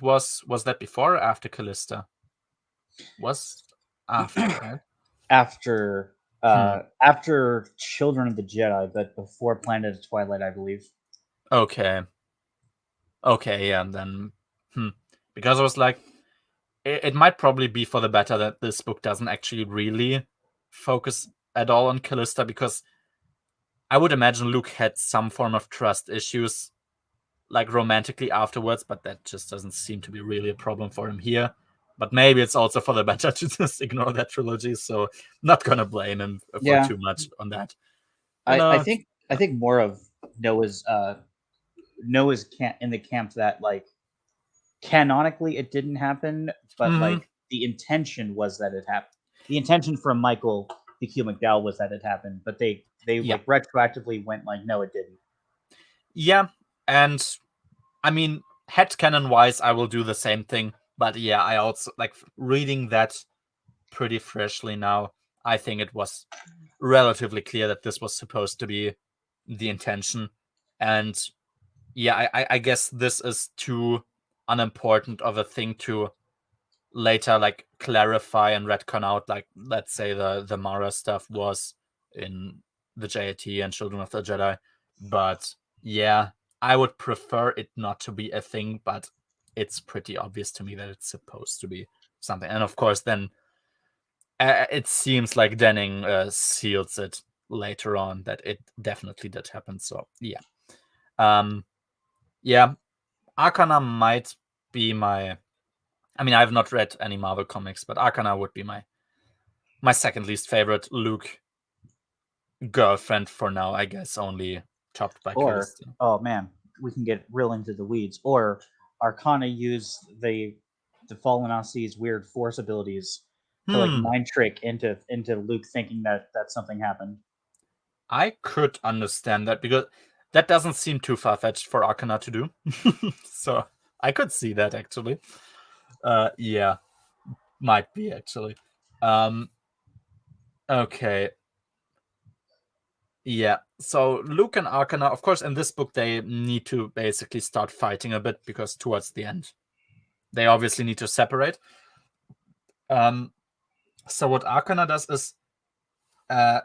was that before or after Callista? Was after, right?
After after Children of the Jedi, but before Planet of Twilight, I believe.
Okay, yeah, and then because I was like, it might probably be for the better that this book doesn't actually really focus at all on Callista, because I would imagine Luke had some form of trust issues, like romantically afterwards, but that just doesn't seem to be really a problem for him here. But maybe it's also for the better to just ignore that trilogy, so not gonna blame him for too much on that.
I think more of Noah's in the camp that, like, canonically it didn't happen, but like the intention was that it happened. The intention from Michael the Q McDowell was that it happened, but they like retroactively went like, no, it didn't.
Yeah, and headcanon wise, I will do the same thing. But I also like reading that pretty freshly now. I think it was relatively clear that this was supposed to be the intention. And I guess this is too unimportant of a thing to later like clarify and retcon out. Like, let's say the Mara stuff was in the JAT and Children of the Jedi. But I would prefer it not to be a thing, but it's pretty obvious to me that it's supposed to be something. And of course, then it seems like Denning seals it later on that it definitely did happen. So Arcana might be my. I have not read any Marvel comics, but Arcana would be my second least favorite Luke girlfriend for now, I guess, only topped by Callista.
Oh man, we can get real into the weeds. Or Arcana used the Fallen Aussie's weird force abilities to like mind trick into Luke thinking that something happened.
I could understand that, because that doesn't seem too far-fetched for Arcana to do. So I could see that, actually. Might be, actually. Okay. Yeah, so Luke and Arcana, of course, in this book, they need to basically start fighting a bit, because towards the end, they obviously need to separate. So what Arcana does is, that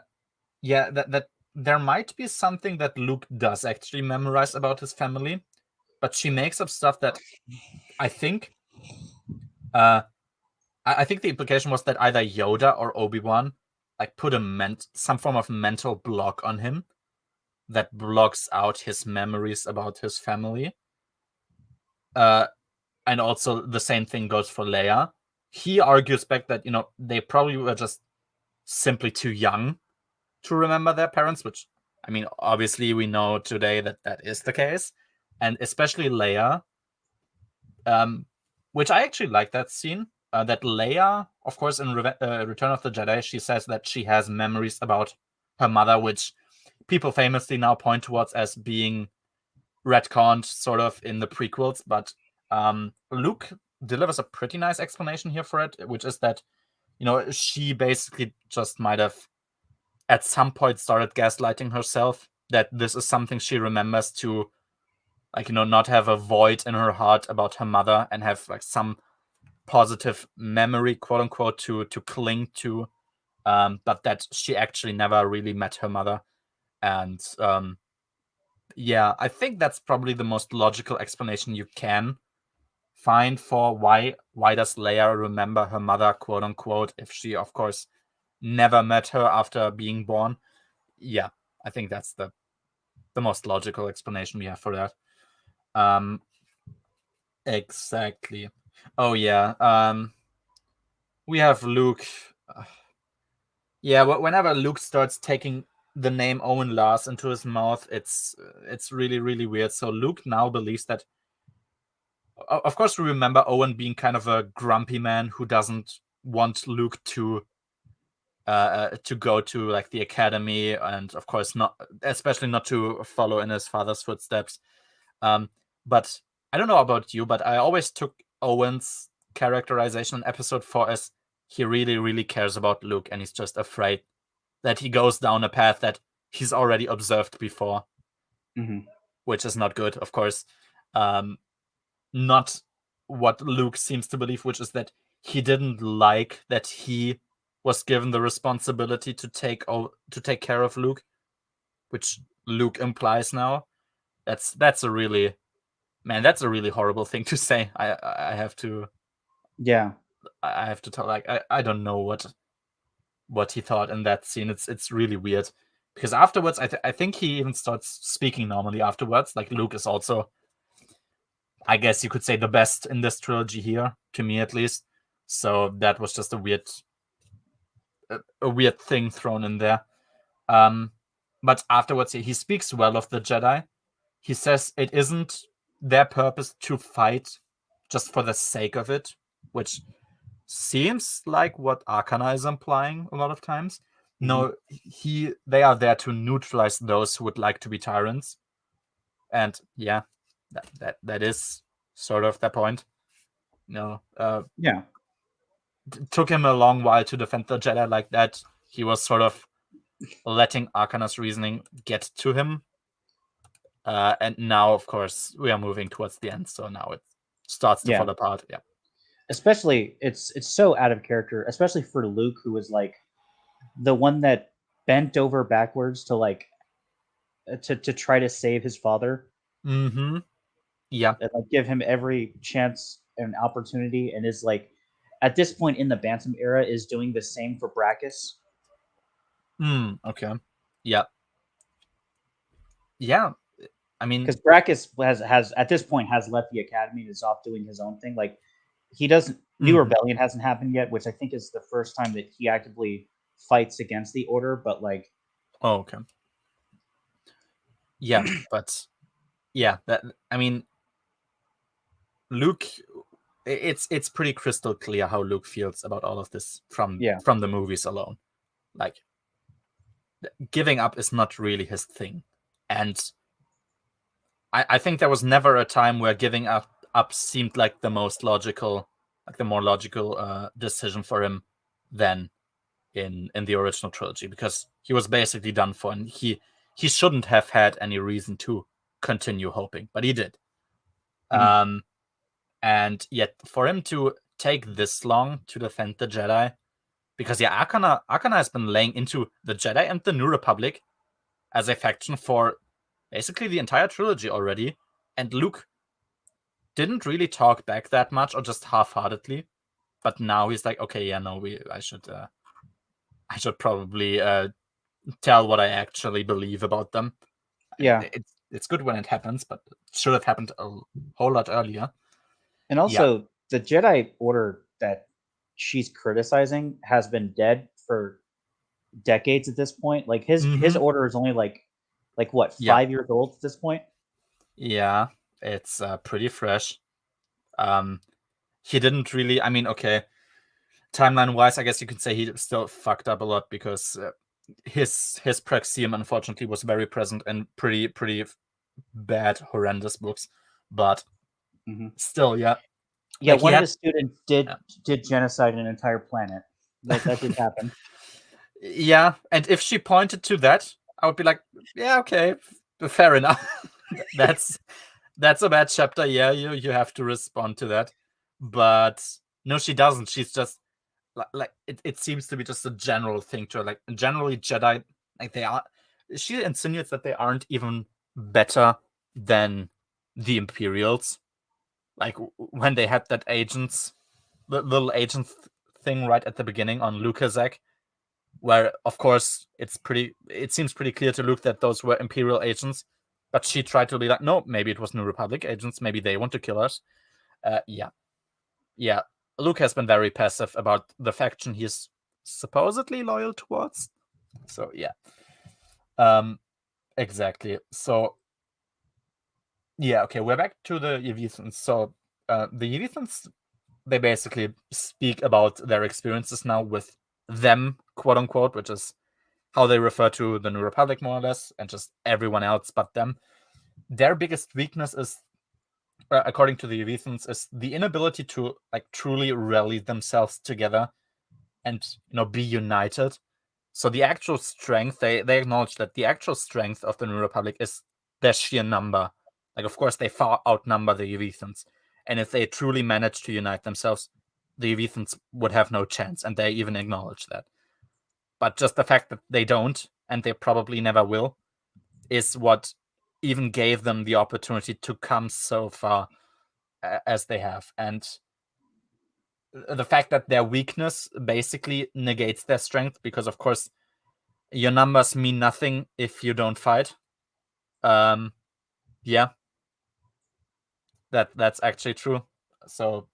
there might be something that Luke does actually memorize about his family, but she makes up stuff that I think I think the implication was that either Yoda or Obi-Wan like put some form of mental block on him that blocks out his memories about his family. And also the same thing goes for Leia. He argues back that, they probably were just simply too young to remember their parents, which, I mean, obviously we know today that that is the case. And especially Leia, which I actually like that scene, that Leia, of course, in Return of the Jedi, she says that she has memories about her mother, which people famously now point towards as being retconned sort of in the prequels, but Luke delivers a pretty nice explanation here for it, which is that, she basically just might have at some point started gaslighting herself that this is something she remembers to, like, not have a void in her heart about her mother and have like some positive memory, quote unquote, to cling to, but that she actually never really met her mother. And yeah, I think that's probably the most logical explanation you can find for why does Leia remember her mother, quote unquote, if she, of course, never met her after being born. Yeah, I think that's the most logical explanation we have for that. Exactly. Oh yeah. We have Luke. Yeah, whenever Luke starts taking the name Owen Lars into his mouth, it's really, really weird. So Luke now believes that. Of course, we remember Owen being kind of a grumpy man who doesn't want Luke to go to like the academy, and of course especially not to follow in his father's footsteps. But I don't know about you, but I always took Owen's characterization in episode 4 as he really, really cares about Luke, and he's just afraid that he goes down a path that he's already observed before, which is not good, of course. Not what Luke seems to believe, which is that he didn't like that he was given the responsibility to take care of Luke, which Luke implies now. That's a really horrible thing to say. I have to.
Yeah.
I have to tell. Like I don't know what he thought in that scene. It's really weird because afterwards I think he even starts speaking normally afterwards. Like Luke is also, I guess you could say, the best in this trilogy here, to me at least. So that was just a weird thing thrown in there. But afterwards, he speaks well of the Jedi. He says it isn't their purpose to fight just for the sake of it, which seems like what Arcana is implying a lot of times. No, they are there to neutralize those who would like to be tyrants. And yeah, that is sort of the point. Yeah. It took him a long while to defend the Jedi like that. He was sort of letting Arcana's reasoning get to him. And now, of course, we are moving towards the end, so now it starts to fall apart. Yeah.
Especially, it's so out of character, especially for Luke, who was like the one that bent over backwards to like to try to save his father.
Mm-hmm. Yeah.
And like give him every chance and opportunity, and is like at this point in the Bantam era is doing the same for Brackus.
Okay. Yeah. Yeah. I mean,
because Brackus has at this point has left the academy and is off doing his own thing. Like he doesn't. New Rebellion hasn't happened yet, which I think is the first time that he actively fights against the Order. But like,
oh, okay. Yeah, but yeah, that I mean, Luke. It's pretty crystal clear how Luke feels about all of this from the movies alone. Like, giving up is not really his thing, and I think there was never a time where giving up seemed like the most logical, like the more logical decision for him than in the original trilogy, because he was basically done for, and he shouldn't have had any reason to continue hoping, but he did. And yet for him to take this long to defend the Jedi, because Arcana has been laying into the Jedi and the New Republic as a faction for basically the entire trilogy already, and Luke didn't really talk back that much, or just half-heartedly. but now he's like, okay, yeah, no, I should probably tell what I actually believe about them.
Yeah.
It's good when it happens, but it should have happened a whole lot earlier.
And also, the Jedi Order that she's criticizing has been dead for decades at this point. Like his order is only like what, 5 years old at this point?
Yeah, it's pretty fresh. He didn't really. I mean, okay, timeline-wise, I guess you could say he still fucked up a lot because his Praxium, unfortunately, was very present in pretty bad, horrendous books. But still, yeah.
Yeah, like one of his students did genocide an entire planet. That did happen.
Yeah, and if she pointed to that, I would be like, yeah, okay, fair enough. that's a bad chapter. Yeah, you have to respond to that. But no, she doesn't. She's just like it seems to be just a general thing to her. Like generally Jedi, like they are. She insinuates that they aren't even better than the Imperials. Like when they had that little agent thing right at the beginning on Lukaszak, where of course it seems pretty clear to Luke that those were Imperial agents, but she tried to be like, no, maybe it was New Republic agents, maybe they want to kill us. Yeah. Luke has been very passive about the faction he's supposedly loyal towards. So yeah. Exactly. So yeah, okay, we're back to the Yevithans. So the Yevithans, they basically speak about their experiences now with them, quote unquote, which is how they refer to the New Republic more or less, and just everyone else but them. Their biggest weakness is, according to the Yevithans, is the inability to like truly rally themselves together and be united. So the actual strength, they acknowledge that the actual strength of the New Republic is their sheer number. Like, of course, they far outnumber the Yevithans. And if they truly manage to unite themselves, the Yevithans would have no chance, and they even acknowledge that. But just the fact that they don't, and they probably never will, is what even gave them the opportunity to come so far as they have. And the fact that their weakness basically negates their strength, because, of course, your numbers mean nothing if you don't fight. Yeah. That's actually true. So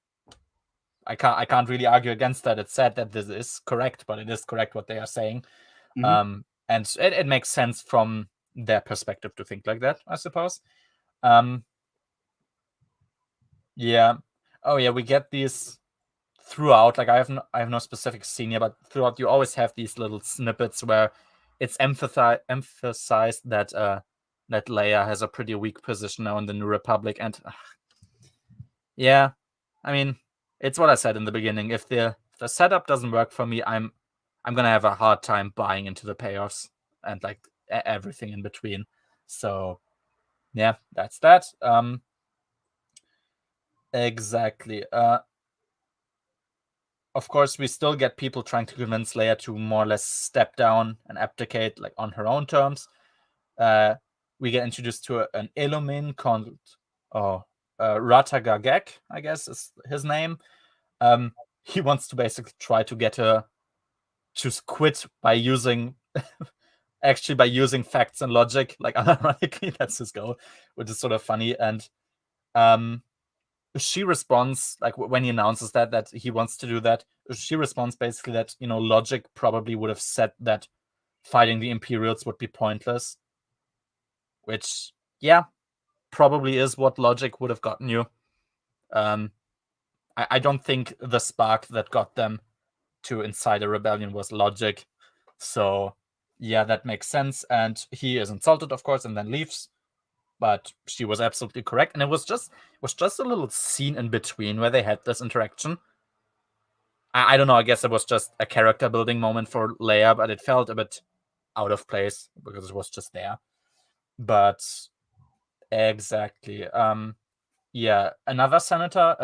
I can't really argue against that. It's sad that this is correct, but it is correct what they are saying. And it makes sense from their perspective to think like that, I suppose. Yeah. Oh yeah, we get these throughout. Like I have no specific scene here, but throughout you always have these little snippets where it's emphasized that that Leia has a pretty weak position now in the New Republic, and yeah, I mean, it's what I said in the beginning. If the setup doesn't work for me, I'm gonna have a hard time buying into the payoffs and like everything in between. So yeah, that's that. Exactly. Of course, we still get people trying to convince Leia to more or less step down and abdicate, like on her own terms. We get introduced to an Illumin called Ratagagek, I guess is his name. He wants to basically try to get her to quit by using facts and logic. Like ironically, that's his goal, which is sort of funny. And she responds, like when he announces that he wants to do that, she responds basically that logic probably would have said that fighting the Imperials would be pointless, which probably is what logic would have gotten you. I don't think the spark that got them to incite a rebellion was logic. So yeah, that makes sense. And he is insulted, of course, and then leaves. But she was absolutely correct. And it was just a little scene in between where they had this interaction. I don't know, I guess it was just a character building moment for Leia, but it felt a bit out of place because it was just there. But exactly. Yeah, another senator,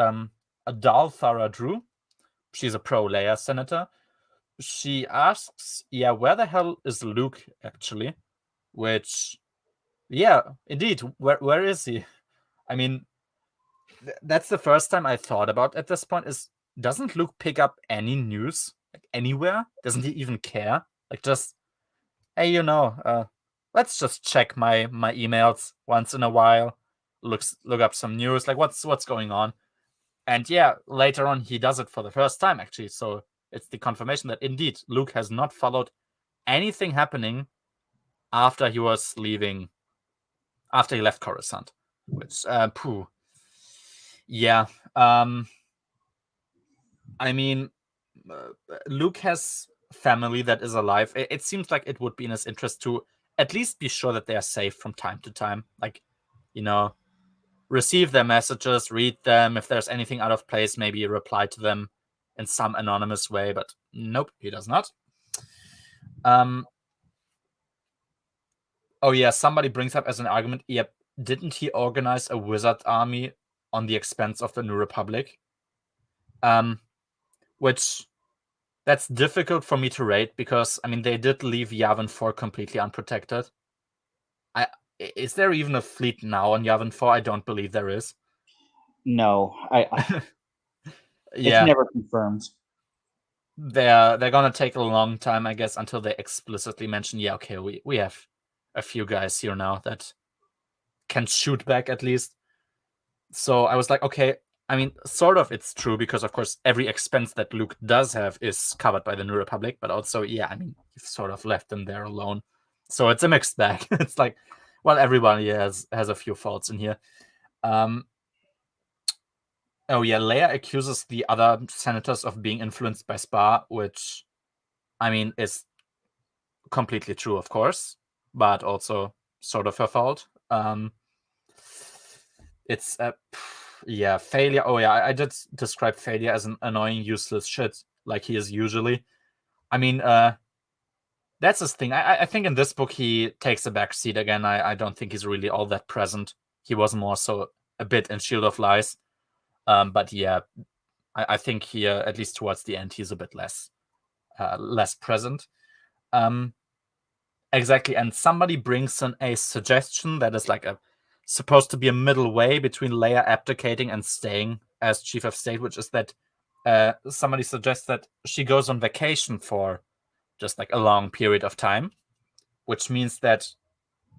Adal Thara Drew. She's a pro-Leia senator. She asks, where the hell is Luke, actually? Which, yeah, indeed, where is he? I mean, that's the first time I thought about at this point is, doesn't Luke pick up any news like anywhere? Doesn't he even care? Like, just, hey, let's just check my emails once in a while. Look up some news. Like, what's going on? And yeah, later on he does it for the first time, actually. So it's the confirmation that indeed Luke has not followed anything happening after he was leaving, after he left Coruscant. Which, yeah. I mean, Luke has family that is alive. It seems like it would be in his interest to at least be sure that they are safe from time to time. Like, receive their messages, read them. If there's anything out of place, maybe reply to them in some anonymous way. But nope, he does not. Oh yeah, somebody brings up as an argument, yep, didn't he organize a wizard army on the expense of the New Republic? Which, that's difficult for me to rate because, I mean, they did leave Yavin 4 completely unprotected. Is there even a fleet now on Yavin 4? I don't believe there is.
No,
Yeah.
It's never confirmed.
They're gonna take a long time, I guess, until they explicitly mention, yeah, okay, we have a few guys here now that can shoot back at least. So I was like, okay, I mean, sort of it's true because, of course, every expense that Luke does have is covered by the New Republic, but also, yeah, I mean, you've sort of left them there alone. So it's a mixed bag. It's like, well, everybody has a few faults in here. Oh yeah, Leia accuses the other senators of being influenced by Spa, which, I mean, is completely true, of course, but also sort of her fault. It's failure. Oh yeah, I did describe failure as an annoying, useless shit, like he is usually. I mean, that's his thing. I think in this book he takes a back seat again. I don't think he's really all that present. He was more so a bit in Shield of Lies. But yeah, I think here, at least towards the end, he's a bit less present. Exactly, and somebody brings in a suggestion that is like supposed to be a middle way between Leia abdicating and staying as Chief of State, which is that somebody suggests that she goes on vacation for just like a long period of time, which means that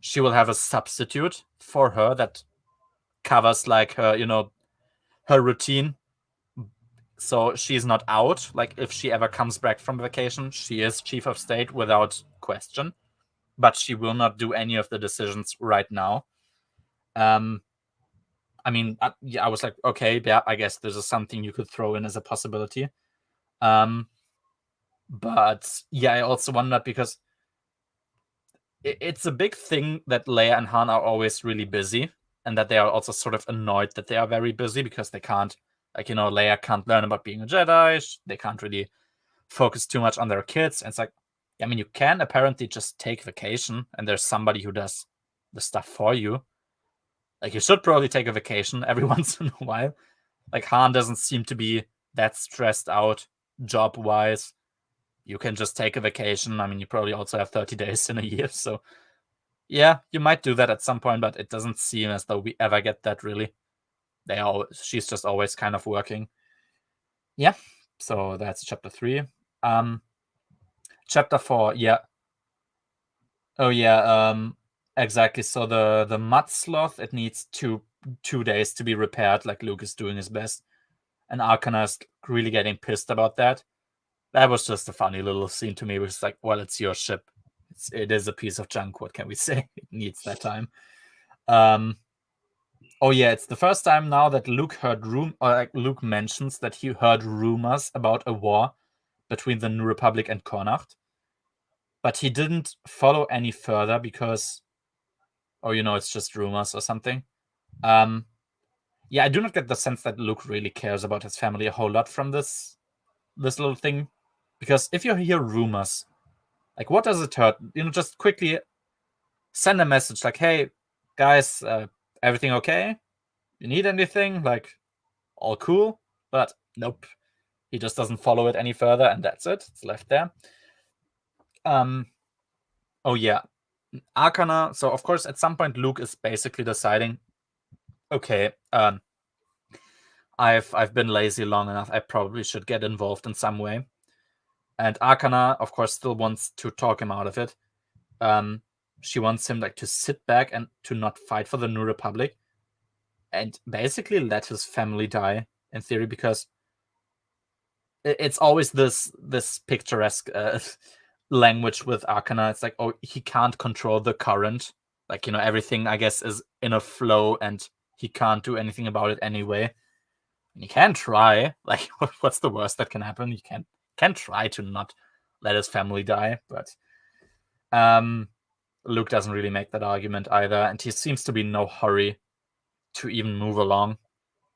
she will have a substitute for her that covers like her, her routine. So she's not out. Like, if she ever comes back from vacation, she is Chief of State without question. But she will not do any of the decisions right now. I mean, I was like, okay, yeah, I guess this is something you could throw in as a possibility. But yeah, I also wondered because it's a big thing that Leia and Han are always really busy, and that they are also sort of annoyed that they are very busy because they can't, like, Leia can't learn about being a Jedi. They can't really focus too much on their kids. And it's like, I mean, you can apparently just take vacation and there's somebody who does the stuff for you. Like, you should probably take a vacation every once in a while. Like, Han doesn't seem to be that stressed out job-wise. You can just take a vacation. I mean, you probably also have 30 days in a year. So, yeah, you might do that at some point, but it doesn't seem as though we ever get that, really. She's just always kind of working. Yeah, so that's chapter 3. Chapter 4, yeah. Oh, yeah, exactly. So the mud sloth, it needs two days to be repaired, like Luke is doing his best. And Arcana is really getting pissed about that. That was just a funny little scene to me. It was like, well, it's your ship. It is a piece of junk. What can we say? It needs that time. Oh yeah, it's the first time now that Luke Luke mentions that he heard rumors about a war between the New Republic and Connacht. But he didn't follow any further because, it's just rumors or something. Yeah, I do not get the sense that Luke really cares about his family a whole lot from this little thing. Because if you hear rumors, like, what does it hurt? Just quickly send a message like, hey, guys, everything okay? You need anything? Like, all cool? But nope. He just doesn't follow it any further, and that's it. It's left there. Oh yeah. Arcana. So of course, at some point, Luke is basically deciding, okay, I've been lazy long enough. I probably should get involved in some way. And Arcana, of course, still wants to talk him out of it. She wants him to sit back and to not fight for the New Republic, and basically let his family die in theory, because it's always this picturesque language with Arcana. It's oh, he can't control the current. Everything, I guess, is in a flow, and he can't do anything about it anyway. And you can try. What's the worst that can happen? You can try to not let his family die, but Luke doesn't really make that argument either, and he seems to be in no hurry to even move along,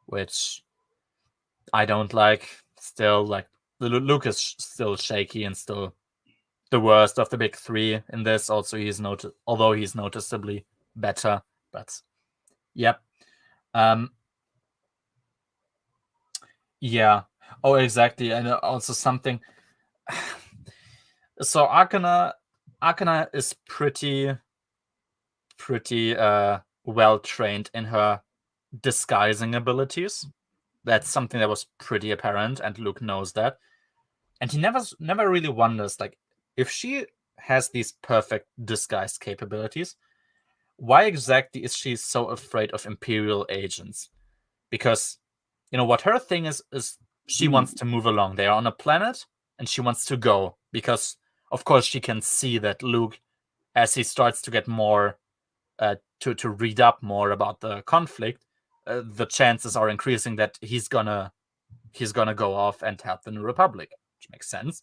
which I don't like. Still, Luke is still shaky and still the worst of the big three in this. Also, although he's noticeably better, but yep. Yeah. Oh, exactly. And also something. So Arcana is pretty well trained in her disguising abilities. That's something that was pretty apparent, and Luke knows that. And he never really wonders, if she has these perfect disguise capabilities, why exactly is she so afraid of Imperial agents? Because, what her thing is she wants to move along. They are on a planet, and she wants to go, because, of course, she can see that Luke, as he starts to get more, to read up more about the conflict, the chances are increasing that he's gonna go off and help the New Republic, which makes sense.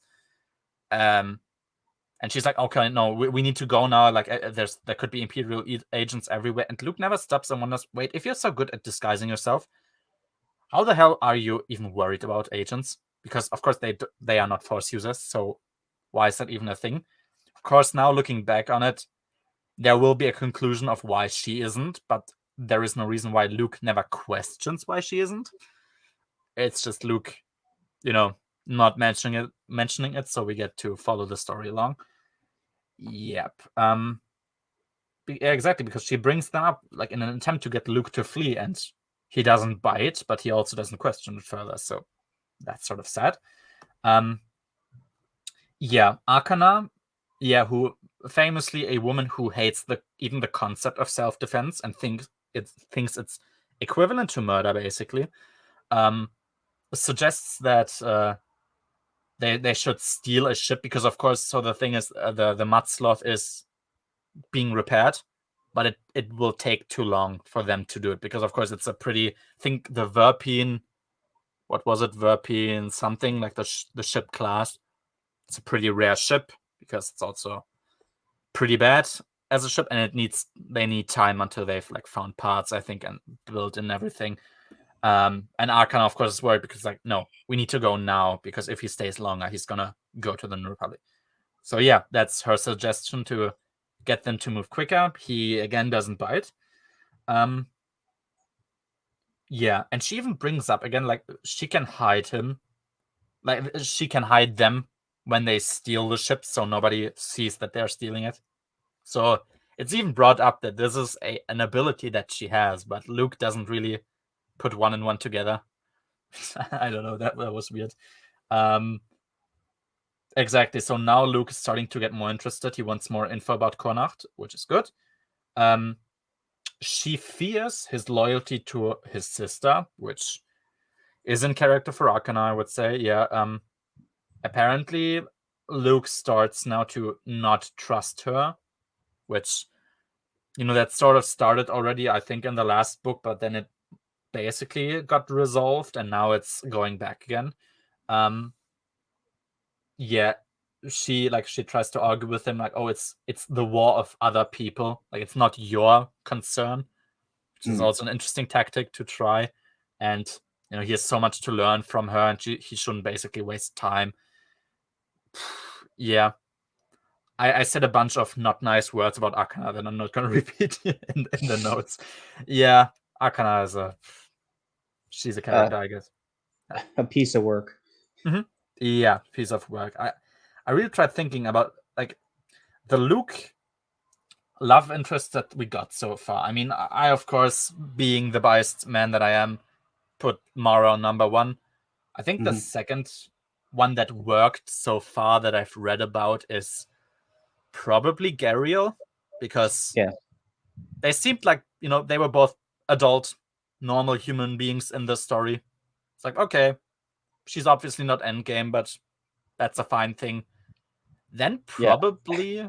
And she's like, okay, no, we need to go now. There could be Imperial agents everywhere. And Luke never stops and wonders, wait, if you're so good at disguising yourself, how the hell are you even worried about agents? Because, of course, they are not Force users, so why is that even a thing? Of course, now looking back on it, there will be a conclusion of why she isn't, but there is no reason why Luke never questions why she isn't. It's just Luke, not mentioning it, so we get to follow the story along. Yep. Exactly, because she brings them up in an attempt to get Luke to flee, and he doesn't buy it, but he also doesn't question it further, so that's sort of sad. Yeah, Arcana, who famously a woman who hates even the concept of self-defense and thinks it's equivalent to murder, basically, suggests that they should steal a ship, because, of course, so the thing is, the Mudsloth is being repaired, but it will take too long for them to do it, because, of course, it's a pretty, think the Verpine, what was it, Verpine something, the ship class. It's a pretty rare ship, because it's also pretty bad as a ship, and they need time until they've found parts, I think, and built and everything. And Arcana, of course, is worried because no, we need to go now, because if he stays longer, he's gonna go to the New Republic. So yeah, that's her suggestion to get them to move quicker. He again doesn't buy it. Yeah, and she even brings up again she can hide him, she can hide them when they steal the ship, so nobody sees that they're stealing it. So it's even brought up that this is an ability that she has, but Luke doesn't really put one and one together. I don't know, that was weird. Exactly, so now Luke is starting to get more interested. He wants more info about Connacht, which is good. She fears his loyalty to his sister, which is in character for Arcana, I would say. Yeah. Apparently, Luke starts now to not trust her, which, that sort of started already, I think, in the last book, but then it basically got resolved, and now it's going back again. Yeah, she tries to argue with him, oh, it's the war of other people, it's not your concern, which is also an interesting tactic to try. And he has so much to learn from her, and he shouldn't basically waste time. Yeah, I said a bunch of not nice words about Arcana that I'm not going to repeat in the notes. Yeah, Arcana she's a character, I guess.
A piece of work.
Mm-hmm. Yeah, piece of work. I really tried thinking about the Luke love interest that we got so far. I mean, I of course, being the biased man that I am, put Mara on number 1. I think the second one that worked so far that I've read about is probably Gariel, because they seemed like, they were both adult, normal human beings in the story. It's like, okay, she's obviously not endgame, but that's a fine thing. Then probably,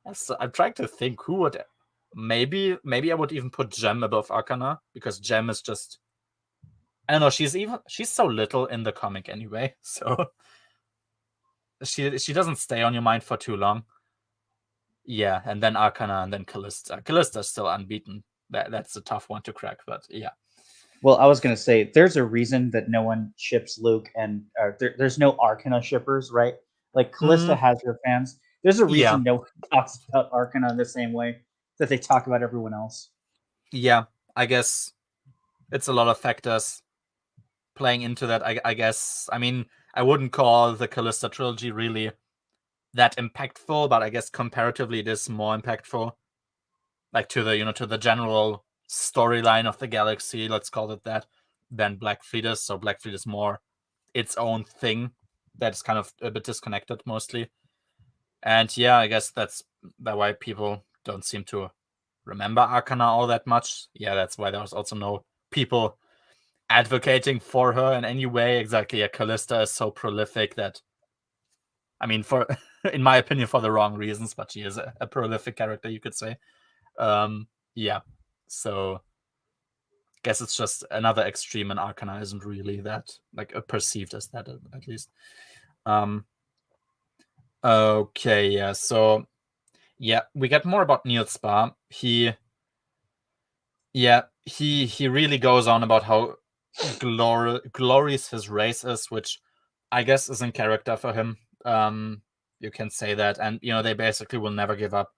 I'm trying to think who would. Maybe I would even put Gem above Arcana, because Gem is just, I don't know, she's so little in the comic anyway, so she doesn't stay on your mind for too long. Yeah, and then Arcana, and then Callista. Callista's still unbeaten. That's a tough one to crack, but yeah.
Well, I was going to say, there's a reason that no one ships Luke, and there's no Arcana shippers, right? Like, Callista has her fans. There's a reason no one talks about Arcana the same way that they talk about everyone else.
Yeah, I guess it's a lot of factors playing into that, I guess. I mean, I wouldn't call the Callista trilogy really that impactful, but I guess comparatively it is more impactful. Like to the general storyline of the galaxy, let's call it that, than Black Fleet is. So Black Fleet is more its own thing that's kind of a bit disconnected mostly. And yeah, I guess that's why people don't seem to remember Arcana all that much. Yeah, that's why there's also no people advocating for her in any way. Exactly, yeah, Callista is so prolific that, I mean, for in my opinion, for the wrong reasons, but she is a prolific character, you could say. Yeah, so guess it's just another extreme, and Arcana isn't really that, like, perceived as that, at least. Okay, yeah, so yeah, we get more about Neil Spa. He really goes on about how glorious his race is, which I guess is in character for him. You can say that, and they basically will never give up.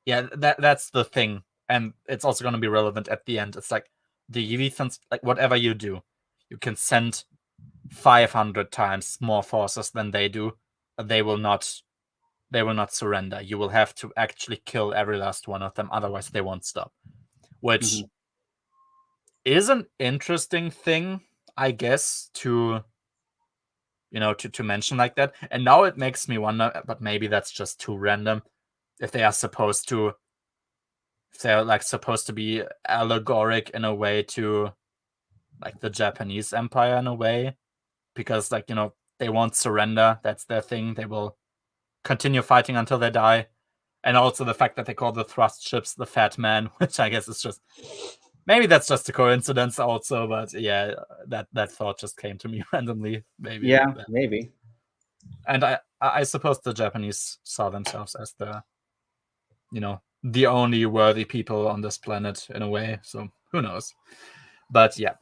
Yeah, that's the thing, and it's also going to be relevant at the end. It's like the Evethans, like whatever you do, you can send 500 times more forces than they do. They will not surrender. You will have to actually kill every last one of them, otherwise they won't stop. Which is an interesting thing, I guess, to mention like that. And now it makes me wonder, but maybe that's just too random, if they're supposed to be allegoric in a way to, like, the Japanese Empire in a way, because, like, they won't surrender. That's their thing. They will continue fighting until they die. And also the fact that they call the thrust ships the Fat Man, which I guess is just, maybe that's just a coincidence also, but yeah, that thought just came to me randomly. Maybe.
Yeah, maybe.
And I suppose the Japanese saw themselves as the only worthy people on this planet in a way. So who knows? But yeah.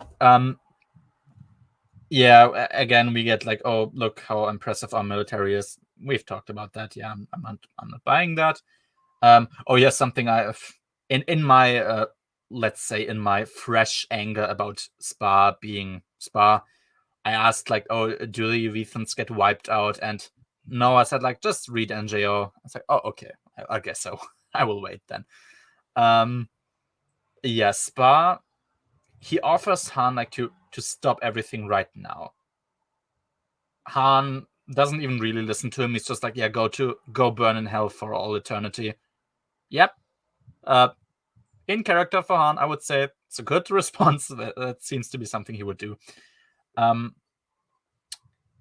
Yeah, again, we get like, oh, look how impressive our military is. We've talked about that. Yeah, I'm not buying that. Oh yeah, something I in my let's say in my fresh anger about Spa being Spa, I asked, like, oh, do the Evethans get wiped out? And no, I said, like, just read NJO. I was like, oh, okay, I guess so. I will wait then. Yeah, Spa, he offers Han, like, to stop everything right now. Han doesn't even really listen to him. He's just like, yeah, go burn in hell for all eternity. Yep. In character for Han, I would say it's a good response. That seems to be something he would do.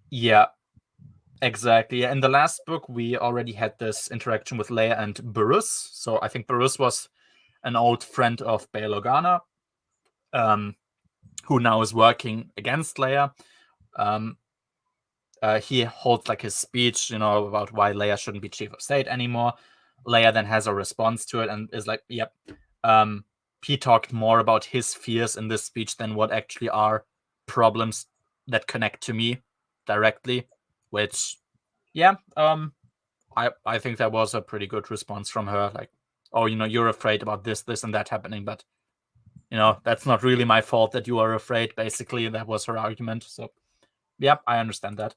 Yeah, exactly. In the last book, we already had this interaction with Leia and Barriss. So I think Barriss was an old friend of Bail Organa, who now is working against Leia. He holds, like, his speech, about why Leia shouldn't be chief of state anymore. Leia then has a response to it and is like, yep. He talked more about his fears in this speech than what actually are problems that connect to me directly, which, yeah, I think that was a pretty good response from her. Like, oh, you're afraid about this and that happening, but that's not really my fault that you are afraid. Basically, that was her argument. So, yeah, I understand that.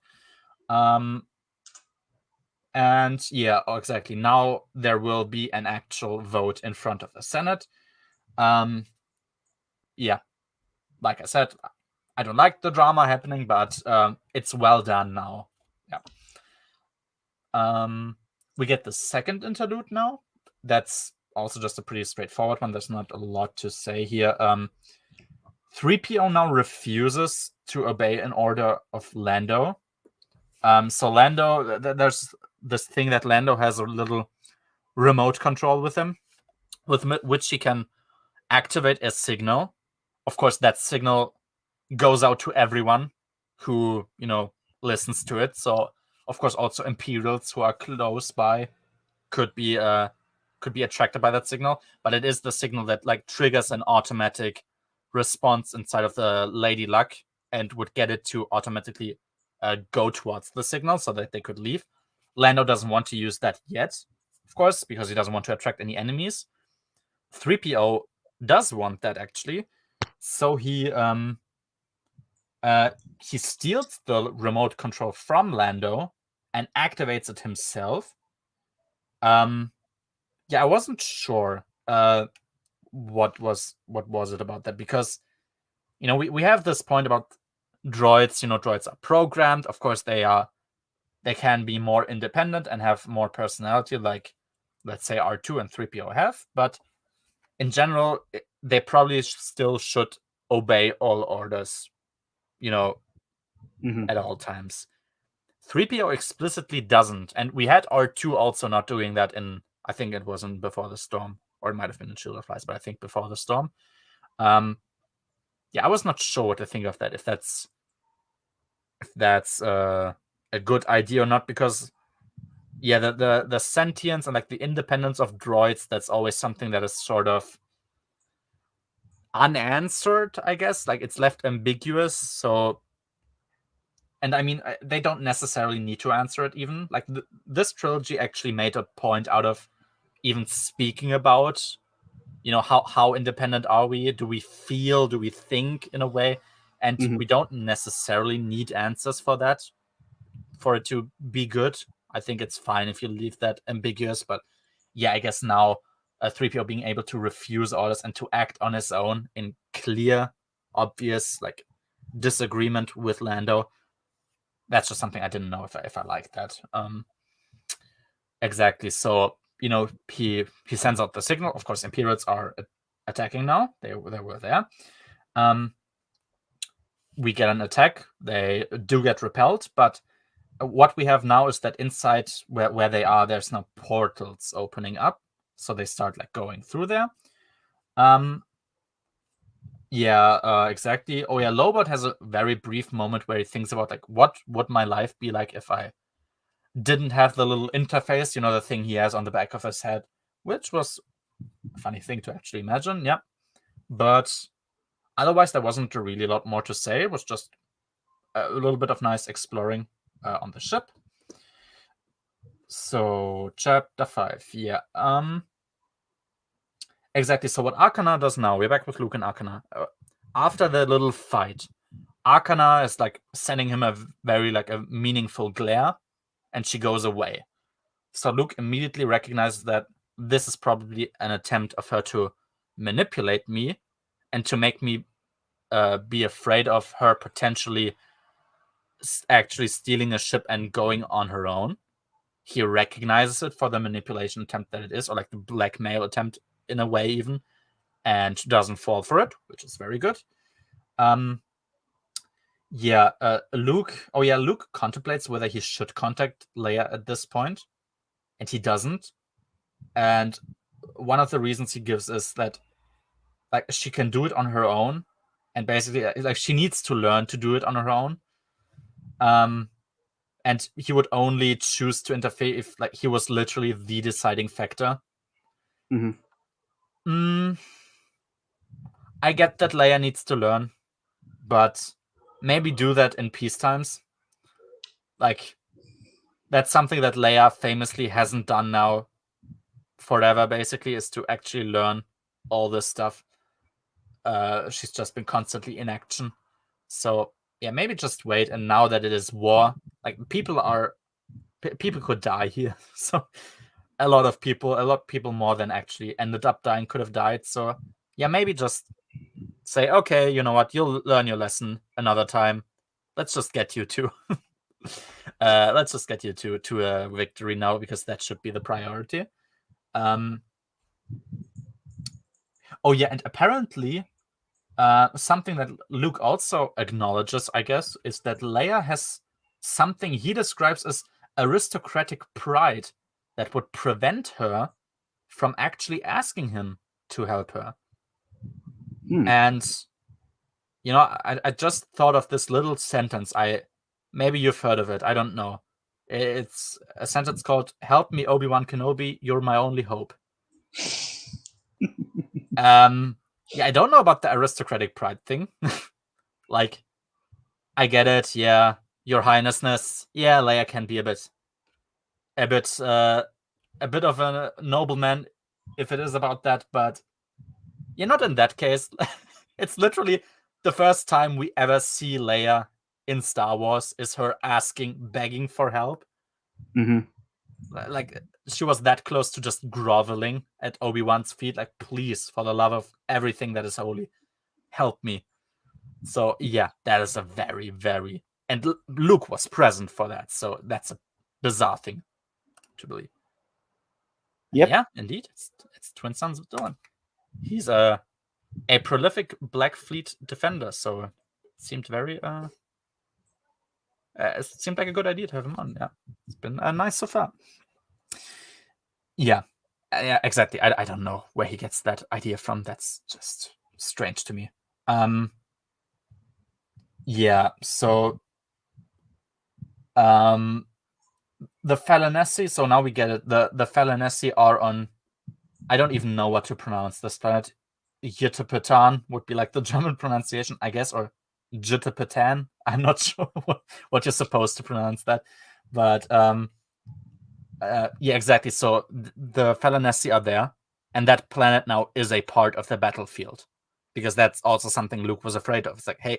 And yeah, exactly. Now there will be an actual vote in front of the Senate. yeah, like I said, I don't like the drama happening, but it's well done now. Yeah. We get the second interlude now. That's also just a pretty straightforward one. There's not a lot to say here. 3PO now refuses to obey an order of Lando. So Lando, there's this thing that Lando has a little remote control with him, with which he can activate a signal. Of course, that signal goes out to everyone who, listens to it. So, of course, also Imperials who are close by could be attracted by that signal. But it is the signal that triggers an automatic response inside of the Lady Luck and would get it to automatically go towards the signal so that they could leave. Lando doesn't want to use that yet, of course, because he doesn't want to attract any enemies. 3PO does want that, actually. So he steals the remote control from Lando and activates it himself. Yeah, I wasn't sure what was it about that, because we have this point about droids. Droids are programmed. Of course, they can be more independent and have more personality, like let's say R2 and 3PO have, but in general, they probably still should obey all orders, at all times. 3PO explicitly doesn't, and we had R2 also not doing that in, I think it was in Before the Storm, or it might have been in Shield of Flies, but I think Before the Storm. Yeah, I was not sure what to think of that, if that's a good idea or not, because yeah, the sentience and the independence of droids, that's always something that is sort of unanswered, I guess. It's left ambiguous. So, and I mean, they don't necessarily need to answer it even. This trilogy actually made a point out of even speaking about, how independent are we? Do we feel? Do we think in a way? And we don't necessarily need answers for that, for it to be good. I think it's fine if you leave that ambiguous, but yeah, I guess now 3PO being able to refuse orders and to act on his own in clear, obvious, disagreement with Lando, that's just something I didn't know if I liked that. Exactly. So, he sends out the signal. Of course, Imperials are attacking now. They were there. We get an attack. They do get repelled, but what we have now is that inside where they are, there's now portals opening up. So they start going through there. Yeah, exactly. Oh yeah, Lobot has a very brief moment where he thinks about what would my life be like if I didn't have the little interface, the thing he has on the back of his head, which was a funny thing to actually imagine. Yeah, but otherwise there wasn't really a lot more to say. It was just a little bit of nice exploring on the ship. So chapter 5, yeah. Exactly. So what Arcana does now, we're back with Luke and Arcana. After the little fight, Arcana is sending him a very a meaningful glare, and she goes away. So Luke immediately recognizes that this is probably an attempt of her to manipulate me and to make me be afraid of her potentially actually stealing a ship and going on her own. He recognizes it for the manipulation attempt that it is, or the blackmail attempt in a way even, and doesn't fall for it, which is very good. Yeah, Luke contemplates whether he should contact Leia at this point, and he doesn't. And one of the reasons he gives is that she can do it on her own, and basically she needs to learn to do it on her own. And he would only choose to interfere if he was literally the deciding factor. I get that Leia needs to learn, but maybe do that in peacetimes. That's something that Leia famously hasn't done now forever, basically, is to actually learn all this stuff. She's just been constantly in action. So yeah, maybe just wait. And now that it is war, people could die here. So a lot of people more than actually ended up dying could have died. So yeah, maybe just say, okay, you know what, you'll learn your lesson another time. Let's just get you to to a victory now, because that should be the priority. Oh yeah, and apparently something that Luke also acknowledges, I guess, is that Leia has something he describes as aristocratic pride that would prevent her from actually asking him to help her. And you know, I just thought of this little sentence. Maybe you've heard of it. I don't know. It's a sentence called "Help me, Obi-Wan Kenobi. You're my only hope." Yeah, I don't know about the aristocratic pride thing. Like, I get it. Yeah, Your Highnessness. Yeah, Leia can be a bit of a nobleman if it is about that, but yeah, not in that case. It's literally the first time we ever see Leia in Star Wars is her begging for help. Like, she was that close to just groveling at Obi-Wan's feet, like, please, for the love of everything that is holy, help me. So yeah, that is a very, very... And Luke was present for that, so that's a bizarre thing to believe.
Yep.
Yeah, indeed, it's Twin Sons of Dawn. He's a prolific Black Fleet defender, so it seemed very it seemed like a good idea to have him on. Yeah, it's been nice so far. Yeah, exactly. I don't know where he gets that idea from. That's just strange to me. Yeah, so the Falanessi, so now we get it. The Falanessi are on, I don't even know what to pronounce this planet. Yucatan would be like the German pronunciation, I guess, or Yucatan. I'm not sure what you're supposed to pronounce that. But yeah, exactly. So the Falanessi are there, and that planet now is a part of the battlefield, because that's also something Luke was afraid of. It's like, hey,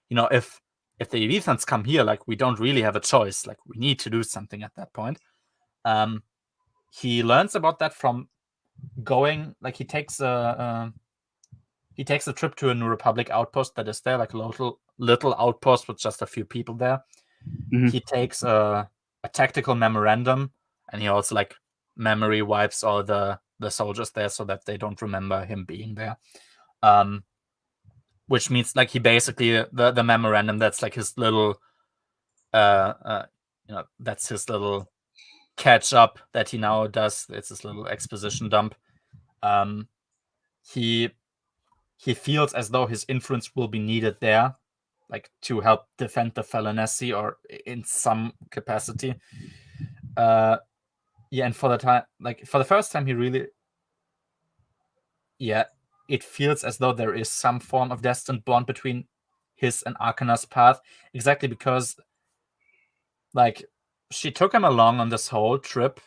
you know, if the Evithans come here, like, we don't really have a choice. Like, we need to do something at that point. He learns about that from going, like, he takes a trip to a New Republic outpost that is there, like a little outpost with just a few people there. He takes a tactical memorandum, and he also, like, memory wipes all the soldiers there so that they don't remember him being there. Which means, like, he basically, the memorandum, that's like his little you know, that's his little catch up that he now does. It's his little exposition dump. He feels as though his influence will be needed there, like, to help defend the Falanessi, or in some capacity. Yeah, and for the first time, he really, yeah, it feels as though there is some form of destined bond between his and Arcana's path, exactly because, like, she took him along on this whole trip.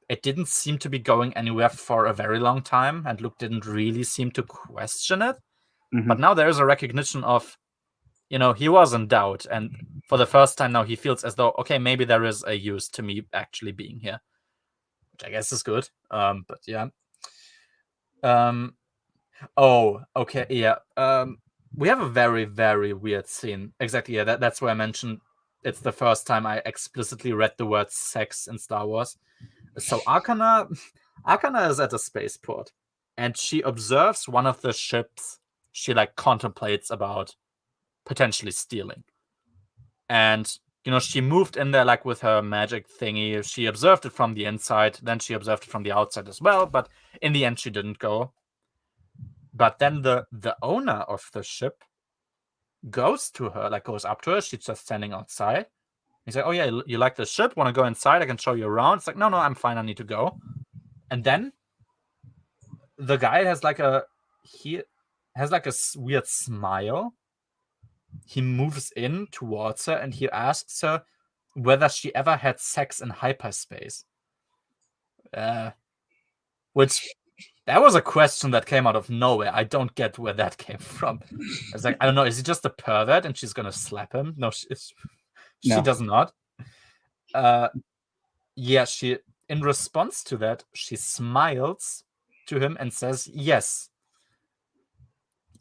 It didn't seem to be going anywhere for a very long time, and Luke didn't really seem to question it. But now there is a recognition of, you know, he was in doubt, and for the first time now he feels as though, okay, maybe there is a use to me actually being here, which I guess is good. But yeah. Oh, okay, yeah. We have a very, very weird scene. Exactly, yeah. That's where I mentioned it's the first time I explicitly read the word sex in Star Wars. So Arcana is at a spaceport, and she observes one of the ships she, like, contemplates about potentially stealing. And, you know, she moved in there, like, with her magic thingy. She observed it from the inside, then she observed it from the outside as well, but in the end she didn't go. But then the owner of the ship goes to her, like, goes up to her. She's just standing outside. He's like, oh yeah, you like the ship? Want to go inside? I can show you around. It's like, no, I'm fine. I need to go. And then the guy has like a weird smile. He moves in towards her and he asks her whether she ever had sex in hyperspace. Which, that was a question that came out of nowhere. I don't get where that came from. I was like, I don't know, is he just a pervert and she's gonna slap him? No, she does not. Yeah, she, in response to that, she smiles to him and says yes.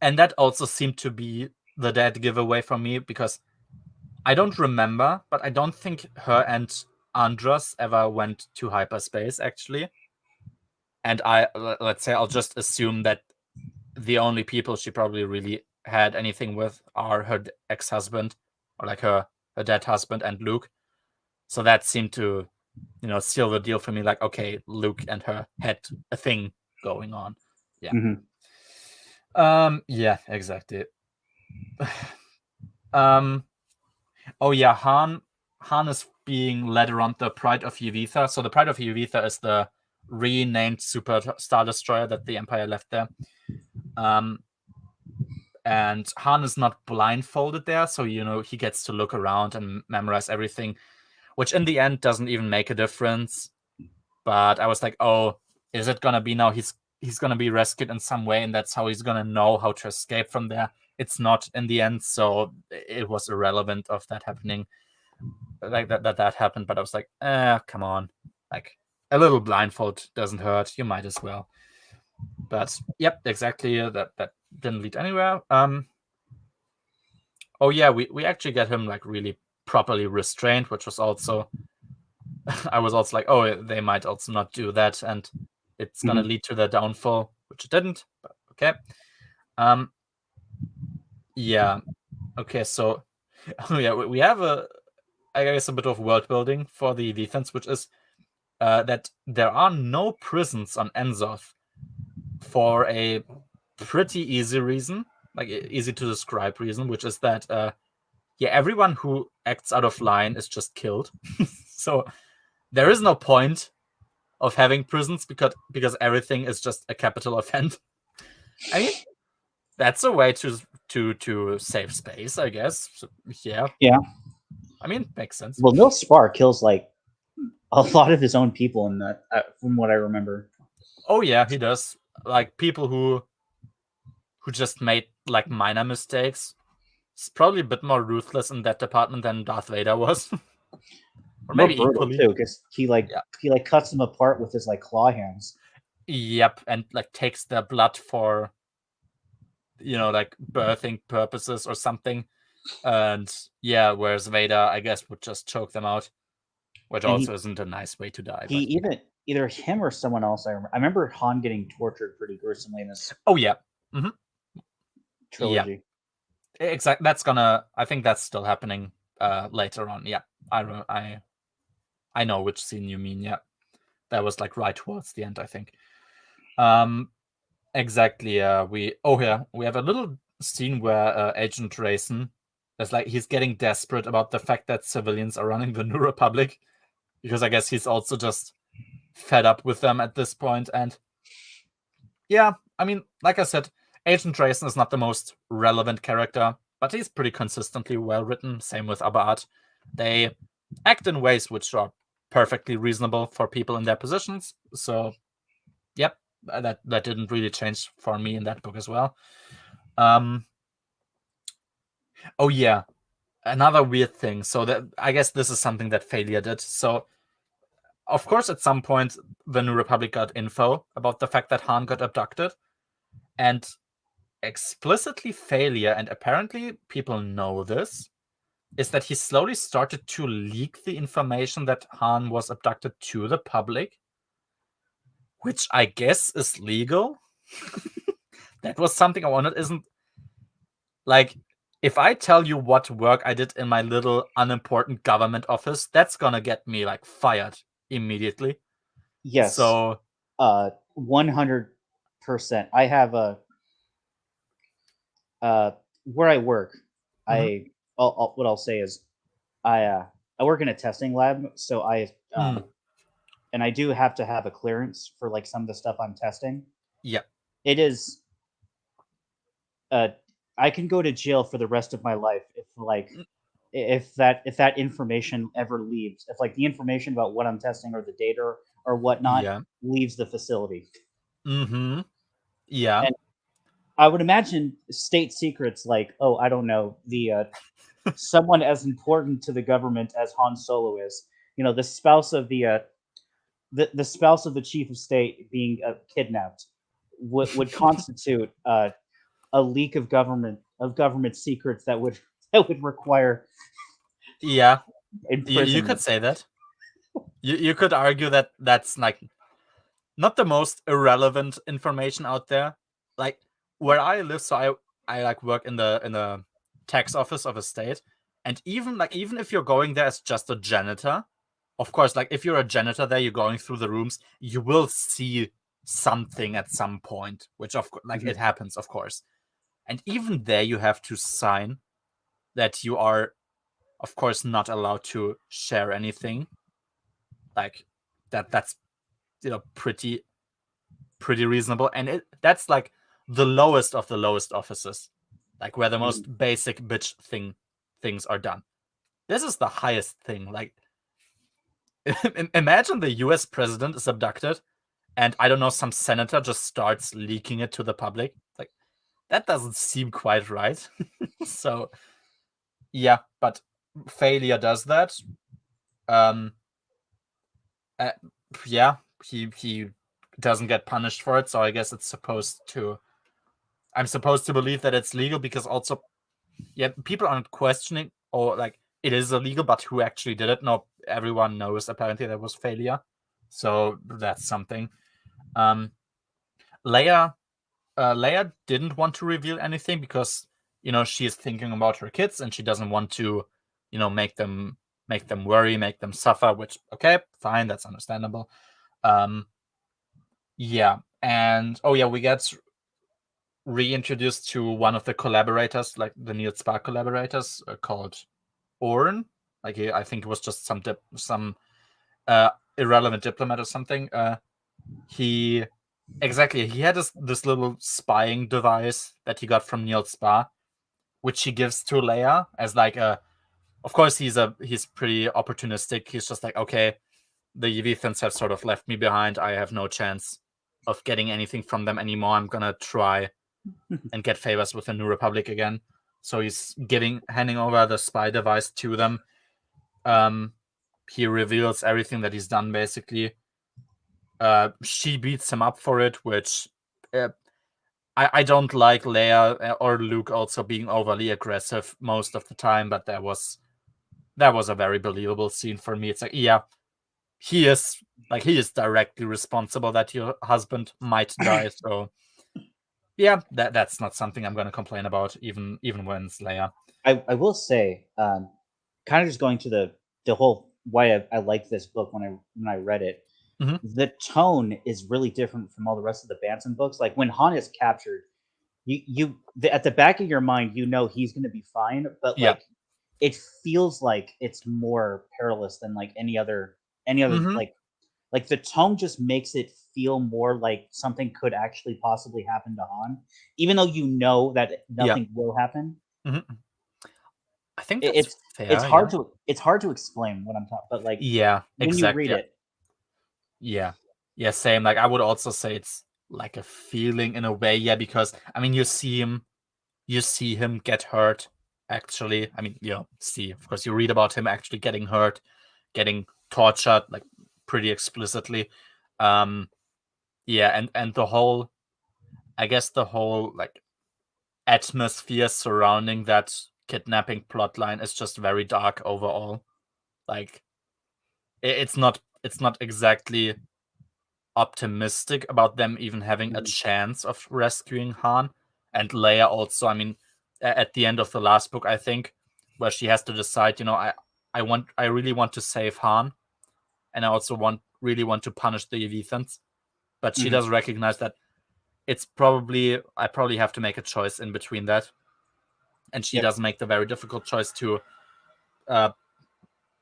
And that also seemed to be the dead giveaway for me, because I don't remember, but I don't think her and Andros ever went to hyperspace, actually. And let's say I'll just assume that the only people she probably really had anything with are her ex-husband, or like her dead husband, and Luke. So that seemed to, seal the deal for me. Like, okay, Luke and her had a thing going on. Yeah. Yeah, exactly. Oh yeah, Han is being led around the Pride of Yevitha. So the Pride of Yevitha is the renamed Super Star Destroyer that the Empire left there. And Han is not blindfolded there, so he gets to look around and memorize everything, which in the end doesn't even make a difference. But I was like, oh, is it gonna be now he's gonna be rescued in some way, and that's how he's gonna know how to escape from there? It's not in the end, so it was irrelevant of that happening. Like that happened, but I was like, come on. Like, a little blindfold doesn't hurt. You might as well. But yep, exactly. That didn't lead anywhere. Oh yeah, we actually get him like really properly restrained, which was also I was also like, oh, they might also not do that, and it's gonna lead to their downfall, which it didn't, but okay. Yeah. Okay, so yeah, we have I guess a bit of world building for the defense, which is that there are no prisons on Enzoth for a pretty easy reason, like easy to describe reason, which is that everyone who acts out of line is just killed. So there is no point of having prisons because everything is just a capital offense. I mean, that's a way to save space, I guess. So, yeah. I mean, makes sense.
Well, Nil Spar kills like a lot of his own people in that, from what I remember.
Oh yeah, he does. Like, people who just made like minor mistakes. It's probably a bit more ruthless in that department than Darth Vader was. Or maybe
more brutal
equally
too, because he cuts them apart with his like claw hands.
Yep, and like takes their blood for like birthing purposes or something. And yeah, whereas Vader, I guess, would just choke them out, which
And
also isn't a nice way to die.
He even either him or someone else. I remember Han getting tortured pretty gruesomely in this.
Oh yeah,
trilogy.
Yeah, exactly. I think that's still happening later on. Yeah, I know which scene you mean. Yeah, that was like right towards the end, I think. Exactly. We have a little scene where Agent Rayson is like, he's getting desperate about the fact that civilians are running the New Republic, because I guess he's also just fed up with them at this point. And yeah, I mean, like I said, Agent Rayson is not the most relevant character, but he's pretty consistently well written. Same with Abad. They act in ways which are perfectly reasonable for people in their positions. So, yep, that didn't really change for me in that book as well. Oh yeah, another weird thing. So that, I guess this is something that Failure did. So, of course, at some point, the New Republic got info about the fact that Han got abducted, and explicitly Failure, and apparently people know this, is that he slowly started to leak the information that Han was abducted to the public, which I guess is legal. That was something I wanted. Isn't like, if I tell you what work I did in my little unimportant government office, that's gonna get me like fired immediately.
Yes.
So
100%. I have where I work. What I'll say is I work in a testing lab, so and I do have to have a clearance for like some of the stuff I'm testing.
Yeah.
It is I can go to jail for the rest of my life if that information ever leaves. If like the information about what I'm testing or the data or whatnot leaves the facility.
Yeah.
And I would imagine state secrets like, oh, I don't know, the someone as important to the government as Han Solo is, the spouse of the spouse of the chief of state being kidnapped would constitute a leak of government secrets that would require
Yeah, you
imprisonment.
could say that. You could argue that that's like not the most irrelevant information out there. Like where I live, so I like work in the tax office of a state, and even if you're going there as just a janitor, of course, like if you're a janitor there, you're going through the rooms, you will see something at some point, which of course, like it happens, of course. And even there, you have to sign that you are, of course, not allowed to share anything. Like that's pretty reasonable, and that's like the lowest of the lowest offices, like where the most basic bitch things are done. This is the highest thing. Like imagine the US president is abducted and I don't know, some senator just starts leaking it to the public. Like that doesn't seem quite right. So yeah, but failure does that. Yeah, he doesn't get punished for it, so I guess I'm supposed to believe that it's legal, because also, yeah, people aren't questioning, or like it is illegal, but who actually did it? No, everyone knows apparently there was failure, so that's something. Leia didn't want to reveal anything because she is thinking about her kids and she doesn't want to make them worry, make them suffer, which, okay, fine, that's understandable. Yeah, and we get reintroduced to one of the collaborators, like the Niels Spark collaborators, called Orn. Like I think it was just some irrelevant diplomat or something. He had this little spying device that he got from Niels Spark, which he gives to Leia as like of course he's pretty opportunistic. He's just like, okay, the Yevithans have sort of left me behind. I have no chance of getting anything from them anymore. I'm gonna try and get favors with the New Republic again. So he's handing over the spy device to them. He reveals everything that he's done, basically. She beats him up for it, which I don't like Leia or Luke also being overly aggressive most of the time, but that was a very believable scene for me. It's like, yeah, he is directly responsible that your husband might die. So yeah, that's not something I'm going to complain about, even when it's Leia.
I will say, kind of just going to the whole why I liked this book when I read it. The tone is really different from all the rest of the Bantam books. Like when Han is captured, you at the back of your mind, he's going to be fine, but like it feels like it's more perilous than like any other like the tone just makes it feel more like something could actually possibly happen to Han, even though that nothing will happen.
I think that's fair.
It's hard to explain what I'm talking, but like when you read it.
Yeah, same. Like I would also say it's like a feeling in a way, because I mean you see him get hurt. Actually, I mean, of course, you read about him actually getting hurt, getting tortured, like pretty explicitly. And the whole, I guess the whole like atmosphere surrounding that kidnapping plotline is just very dark overall. Like it's not exactly optimistic about them even having a chance of rescuing Han. And Leia also, I mean, at the end of the last book, I think, where she has to decide, I really want to save Han, and I also really want to punish the Yevithans, but she does recognize that I probably have to make a choice in between that, and she does make the very difficult choice to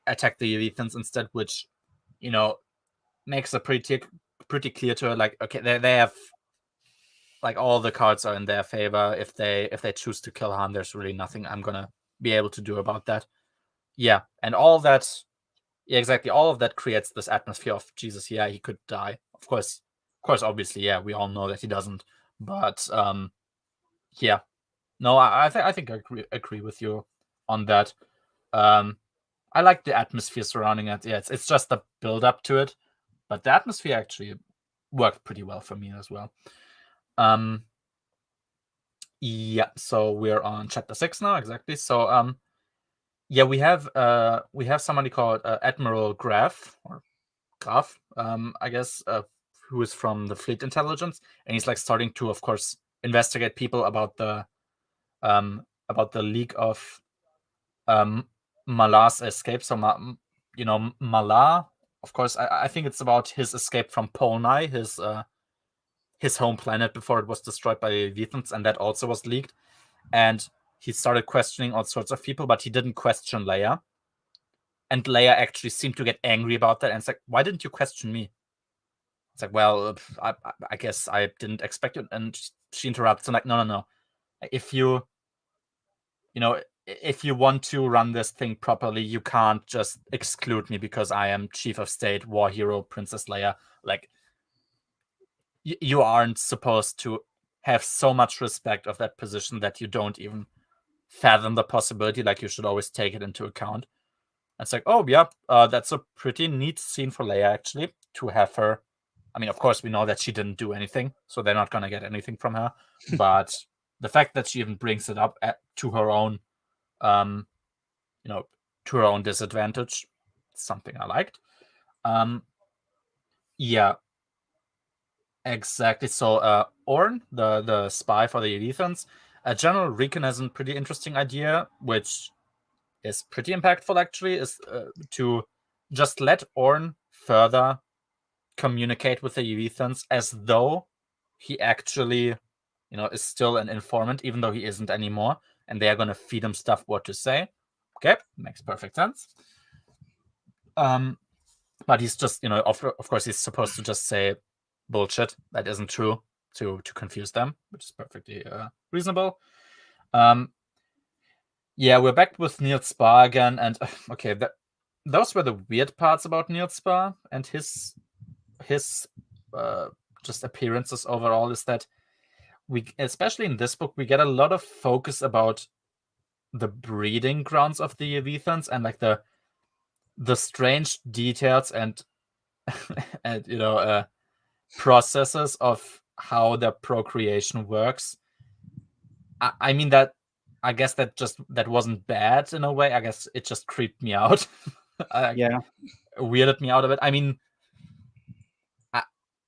attack the Yevithans instead, which makes it pretty clear to her, like, okay, they have, like, all the cards are in their favor. If they choose to kill Han, there's really nothing I'm gonna be able to do about that. Yeah, and all that, exactly, all of that creates this atmosphere of Jesus. Yeah, he could die. Of course, obviously, yeah, we all know that he doesn't. But yeah, no, I think I agree with you on that. I like the atmosphere surrounding it. Yeah, it's just the build up to it, but the atmosphere actually worked pretty well for me as well. Yeah, so we're on chapter 6 now, exactly. So yeah, we have somebody called Admiral Graf, or Graf, I guess, who is from the Fleet Intelligence, and he's like starting to, of course, investigate people about the leak of Malah's escape. So Malah, of course, I think it's about his escape from Polnai, his home planet before it was destroyed by the Leviathans, and that also was leaked. And he started questioning all sorts of people, but he didn't question Leia. And Leia actually seemed to get angry about that, and it's like, why didn't you question me? It's like, well, I guess I didn't expect it. And she interrupts and like, no. If you want to run this thing properly, you can't just exclude me because I am Chief of State, War Hero, Princess Leia. Like, you aren't supposed to have so much respect of that position that you don't even fathom the possibility. Like, you should always take it into account. And it's like, oh yeah, that's a pretty neat scene for Leia, actually, to have her. I mean, of course, we know that she didn't do anything, so they're not gonna get anything from her. But the fact that she even brings it up to her own, to her own disadvantage, something I liked. Yeah, exactly. So Orn, the spy for the Elethans, General Recon has a pretty interesting idea, which is pretty impactful, actually, is to just let Orn further communicate with the Elethans as though he actually, is still an informant, even though he isn't anymore, and they are going to feed him stuff what to say. Okay, makes perfect sense. But he's just, of course, he's supposed to just say bullshit that isn't true to confuse them, which is perfectly reasonable. Yeah, we're back with Neil Spar again, and okay, those were the weird parts about Neil Spar and his just appearances overall, is that we, especially in this book, we get a lot of focus about the breeding grounds of the Elethans and like the strange details and and processes of how their procreation works. I mean that. I guess that wasn't bad in a way. I guess it just creeped me out.
Yeah.
Weirded me out a bit. I mean,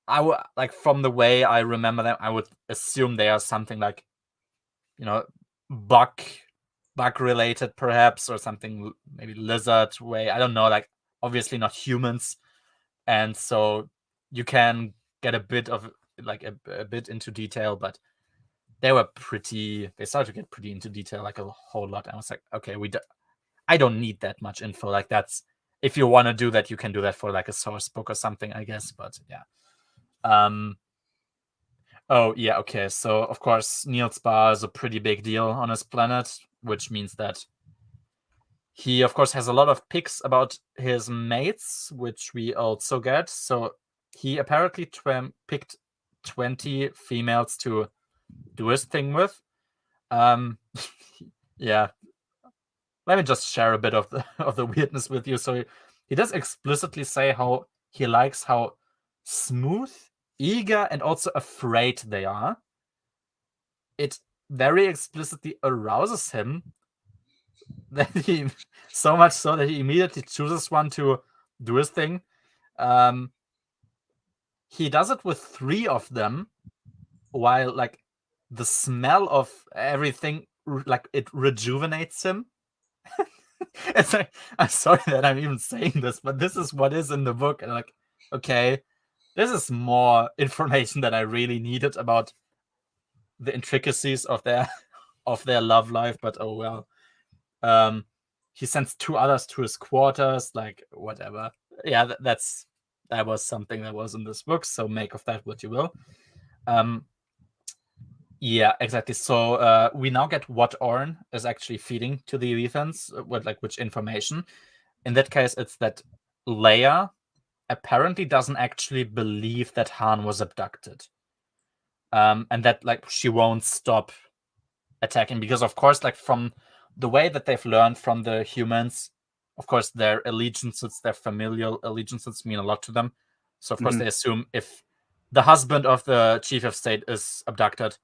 I would, like, from the way I remember them, I would assume they are something like, bug related perhaps, or something maybe lizard way. I don't know. Like, obviously not humans, and so you can get a bit of like a bit into detail, but they started to get pretty into detail, like a whole lot. I was like, okay, I don't need that much info. Like, that's, if you want to do that, you can do that for like a source book or something, I guess. But yeah. Oh yeah, okay. So of course Neil Spar is a pretty big deal on his planet, which means that he of course has a lot of picks about his mates, which we also get. So he apparently picked 20 females to do his thing with. Yeah. Let me just share a bit of the weirdness with you. So he does explicitly say how he likes how smooth, eager, and also afraid they are. It very explicitly arouses him that he, so much so that he immediately chooses one to do his thing. He does it with 3 of them, while like the smell of everything, like, it rejuvenates him. It's like, I'm sorry that I'm even saying this, but this is what is in the book, and like, okay, this is more information that I really needed about the intricacies of their love life, but oh well. He sends 2 others to his quarters, like, whatever. Yeah, that was something that was in this book, so make of that what you will. Yeah, exactly. So we now get what Orn is actually feeding to the Elethans, which information. In that case, it's that Leia apparently doesn't actually believe that Han was abducted. And that, like, she won't stop attacking because, of course, like, from the way that they've learned from the humans, of course, their allegiances, their familial allegiances mean a lot to them. So, of course, they assume if the husband of the chief of state is abducted,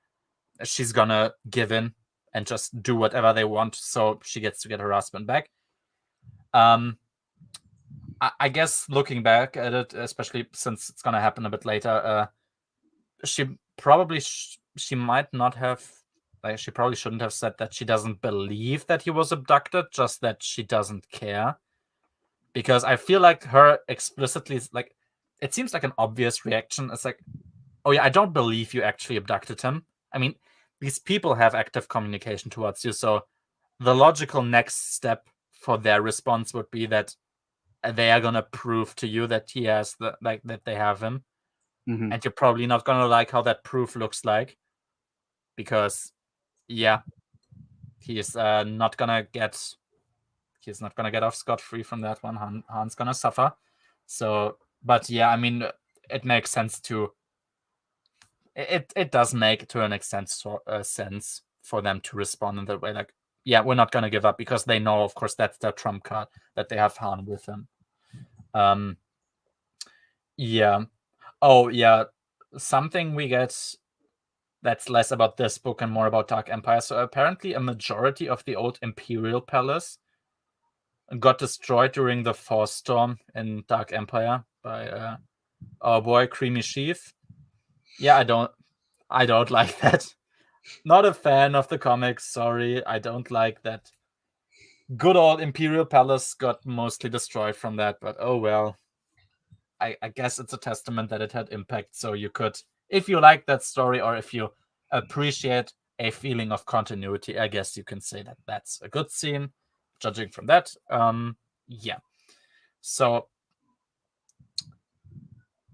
she's gonna give in and just do whatever they want, so she gets to get her husband back. I guess looking back at it, especially since it's gonna happen a bit later, she probably she might not have, like, she probably shouldn't have said that she doesn't believe that he was abducted, just that she doesn't care. Because I feel like her explicitly, like, it seems like an obvious reaction. It's like, oh yeah, I don't believe you actually abducted him. I mean, these people have active communication towards you, so the logical next step for their response would be that they are gonna prove to you that he has that they have him, and you're probably not gonna like how that proof looks like, because yeah, he's not gonna get off scot-free from that one. Han's gonna suffer. So, but yeah, I mean, it makes sense to. It does make to an extent sense for them to respond in that way, like, yeah, we're not gonna give up, because they know, of course, that's their trump card, that they have Han with them. Yeah. Oh yeah, something we get that's less about this book and more about Dark Empire. So apparently a majority of the old Imperial Palace got destroyed during the Force Storm in Dark Empire by our boy Creamy Sheath. Yeah, I don't like that. Not a fan of the comics, sorry. I don't like that. Good old Imperial Palace got mostly destroyed from that, but oh well. I guess it's a testament that it had impact, so you could, if you like that story, or if you appreciate a feeling of continuity, I guess you can say that that's a good scene, judging from that. Yeah. So,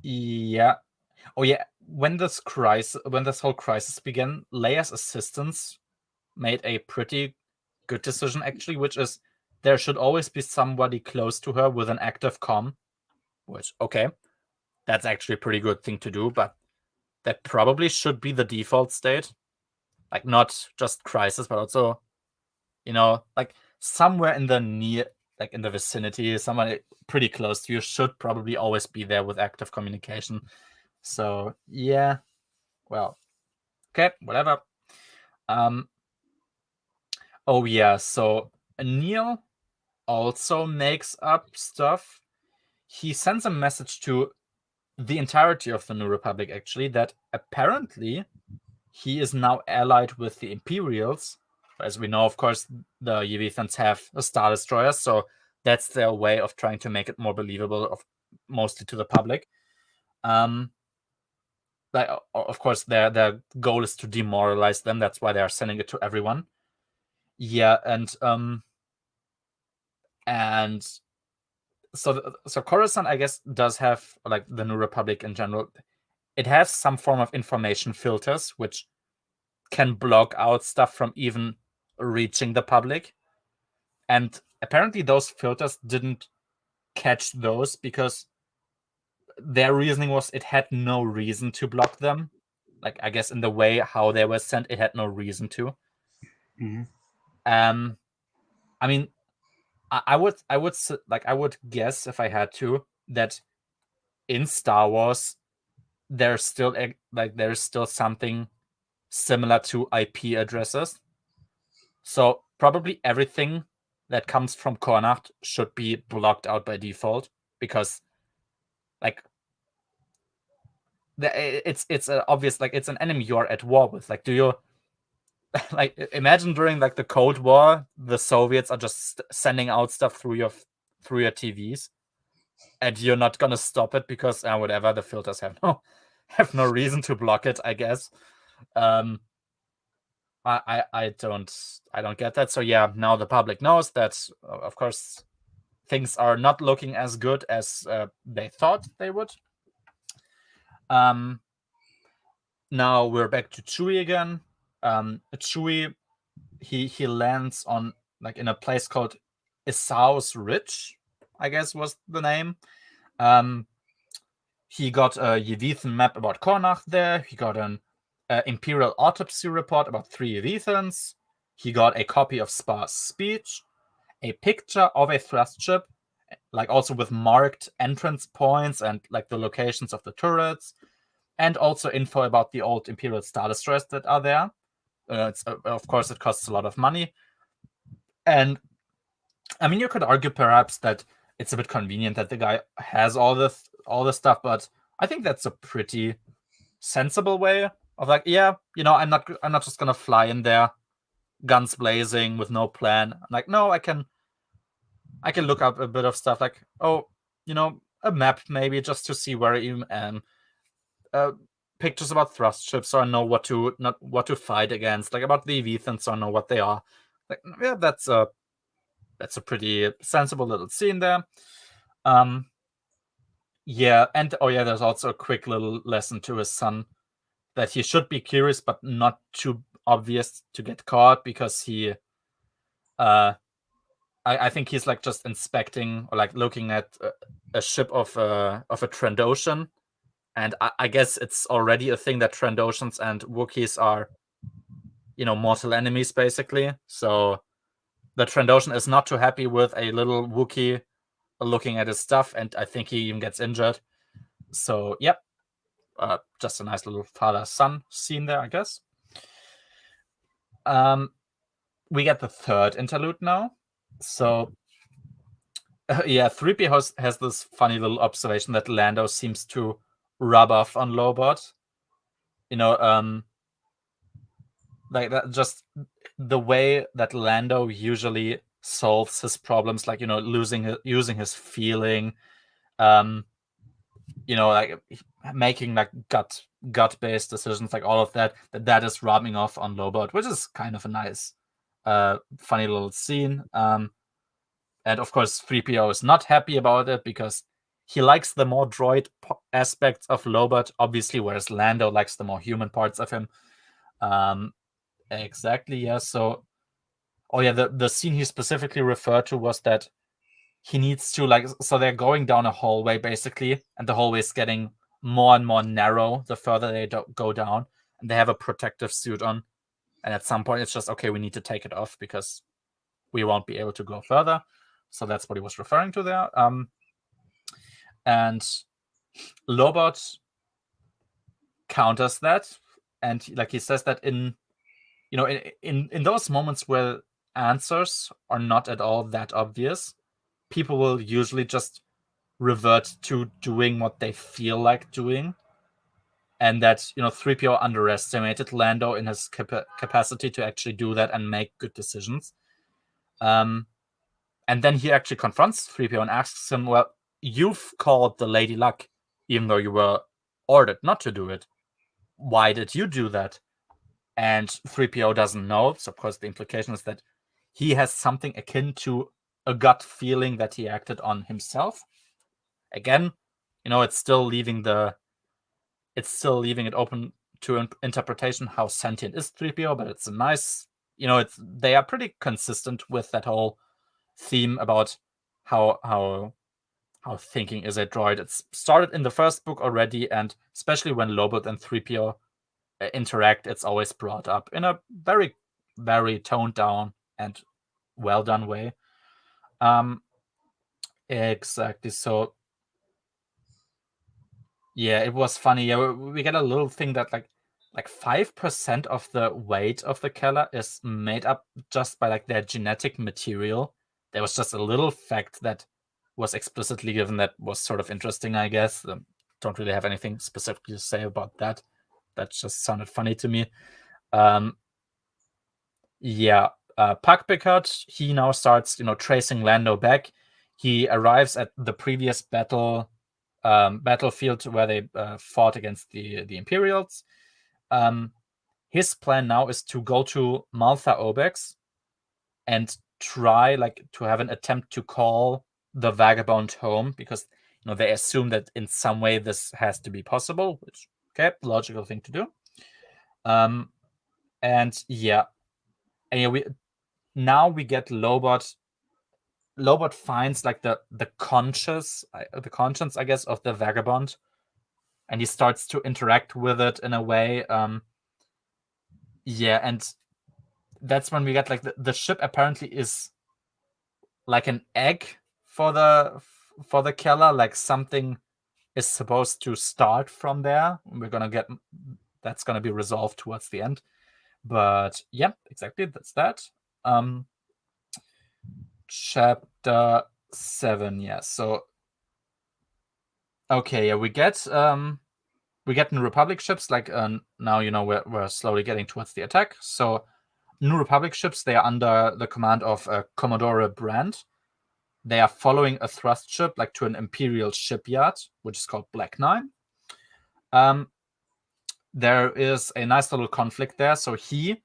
yeah. Oh yeah, when this whole crisis began, Leia's assistants made a pretty good decision, actually, which is there should always be somebody close to her with an active comm, which, okay, that's actually a pretty good thing to do, but that probably should be the default state. Like, not just crisis, but also, like, somewhere in the in the vicinity, someone pretty close to you should probably always be there with active communication. So, yeah. Well, okay, whatever. Oh, yeah, so Neil also makes up stuff. He sends a message to the entirety of the New Republic, actually, that apparently he is now allied with the Imperials. As we know, of course, the Yevithans have a Star Destroyer, so that's their way of trying to make it more believable, mostly to the public. Of course, their goal is to demoralize them. That's why they are sending it to everyone. Yeah, and so Coruscant, I guess, does have, like, the New Republic in general. It has some form of information filters, which can block out stuff from even reaching the public. And apparently those filters didn't catch those, because their reasoning was it had no reason to block them. Like, I guess in the way how they were sent, it had no reason to. I mean, I would guess, if I had to, that in Star Wars there's still something similar to IP addresses. So probably everything that comes from Cornacht should be blocked out by default, because, like, it's obvious, like, it's an enemy you're at war with. Like, do you like, imagine during, like, the Cold War, the Soviets are just sending out stuff through your TVs, and you're not gonna stop it because whatever, the filters have no reason to block it, I guess. I don't get that. So yeah, now the public knows that, of course, things are not looking as good as they thought they would. Now we're back to Chewie again. Chewie, he lands on, like, in a place called Esau's Ridge, I guess was the name. He got a Yevithan map about Cornacht there. He got an Imperial autopsy report about 3 Yevithans. He got a copy of Spar's speech, a picture of a thrust ship, like, also with marked entrance points and, like, the locations of the turrets, and also info about the old Imperial Star Destroyers that are there. Of course, it costs a lot of money. And I mean, you could argue perhaps that it's a bit convenient that the guy has all this stuff, but I think that's a pretty sensible way of like, yeah, I'm not just gonna fly in there, guns blazing with no plan. I'm like, no, I can look up a bit of stuff like, a map maybe just to see where I am, pictures about thrust ships so I know what to fight against, like about the Evethans so I know what they are. Like, yeah, that's a pretty sensible little scene there. Yeah, and there's also a quick little lesson to his son that he should be curious but not too obvious to get caught, because he I think he's like just inspecting or like looking at a ship of a Trandoshan, and I guess it's already a thing that Trandoshans and Wookiees are, mortal enemies basically. So the Trandoshan is not too happy with a little Wookiee looking at his stuff, and I think he even gets injured. So yep, just a nice little father-son scene there, I guess. We get the third interlude now. So 3PO has this funny little observation that Lando seems to rub off on Lobot. Like that, just the way that Lando usually solves his problems, like using his feeling, like making like gut-based decisions, like all of that is rubbing off on Lobot, which is kind of a nice, funny little scene. And of course, 3PO is not happy about it because he likes the more droid aspects of Lobot, obviously, whereas Lando likes the more human parts of him. Exactly, yeah. So, the scene he specifically referred to was that he needs to so they're going down a hallway basically, and the hallway is getting more and more narrow the further they go down, and they have a protective suit on, and at some point it's just, okay, we need to take it off because we won't be able to go further. So that's what he was referring to there. And Lobot counters that, and like he says that in those moments where answers are not at all that obvious, people will usually just revert to doing what they feel like doing, and that 3PO underestimated Lando in his capacity to actually do that and make good decisions. And then he actually confronts 3PO and asks him, well, you've called the Lady Luck, even though you were ordered not to do it. Why did you do that? And 3PO doesn't know. So, of course, the implication is that he has something akin to a gut feeling that he acted on himself. Again, it's still leaving it open to interpretation how sentient is 3PO, but it's a nice, they are pretty consistent with that whole theme about how thinking is a droid. It's started in the first book already, and especially when Lobot and 3PO interact, it's always brought up in a very, very toned down and well done way. Exactly. So yeah, it was funny. Yeah, we get a little thing that like 5% of the weight of the Keller is made up just by like their genetic material. There was just a little fact that was explicitly given that was sort of interesting, I guess. Don't really have anything specifically to say about that. That just sounded funny to me. Puck Picard, he now starts, tracing Lando back. He arrives at the previous battlefield where they fought against the Imperials. His plan now is to go to Maltha Obex and try to have an attempt to call the Vagabond home, because they assume that in some way this has to be possible, which, okay, logical thing to do. Now we get Lobot. Lobot finds like the conscience, I guess, of the Vagabond, and he starts to interact with it in a way. And that's when we get like the ship apparently is like an egg for the Keller, like something is supposed to start from there. That's gonna be resolved towards the end. But yeah, exactly, that's that. Chapter 7, yeah. So okay, yeah, we get New Republic ships, like now we're slowly getting towards the attack. So New Republic ships, they are under the command of Commodore Brandt. They are following a thrust ship like to an Imperial shipyard, which is called Black 9. There is a nice little conflict there. So he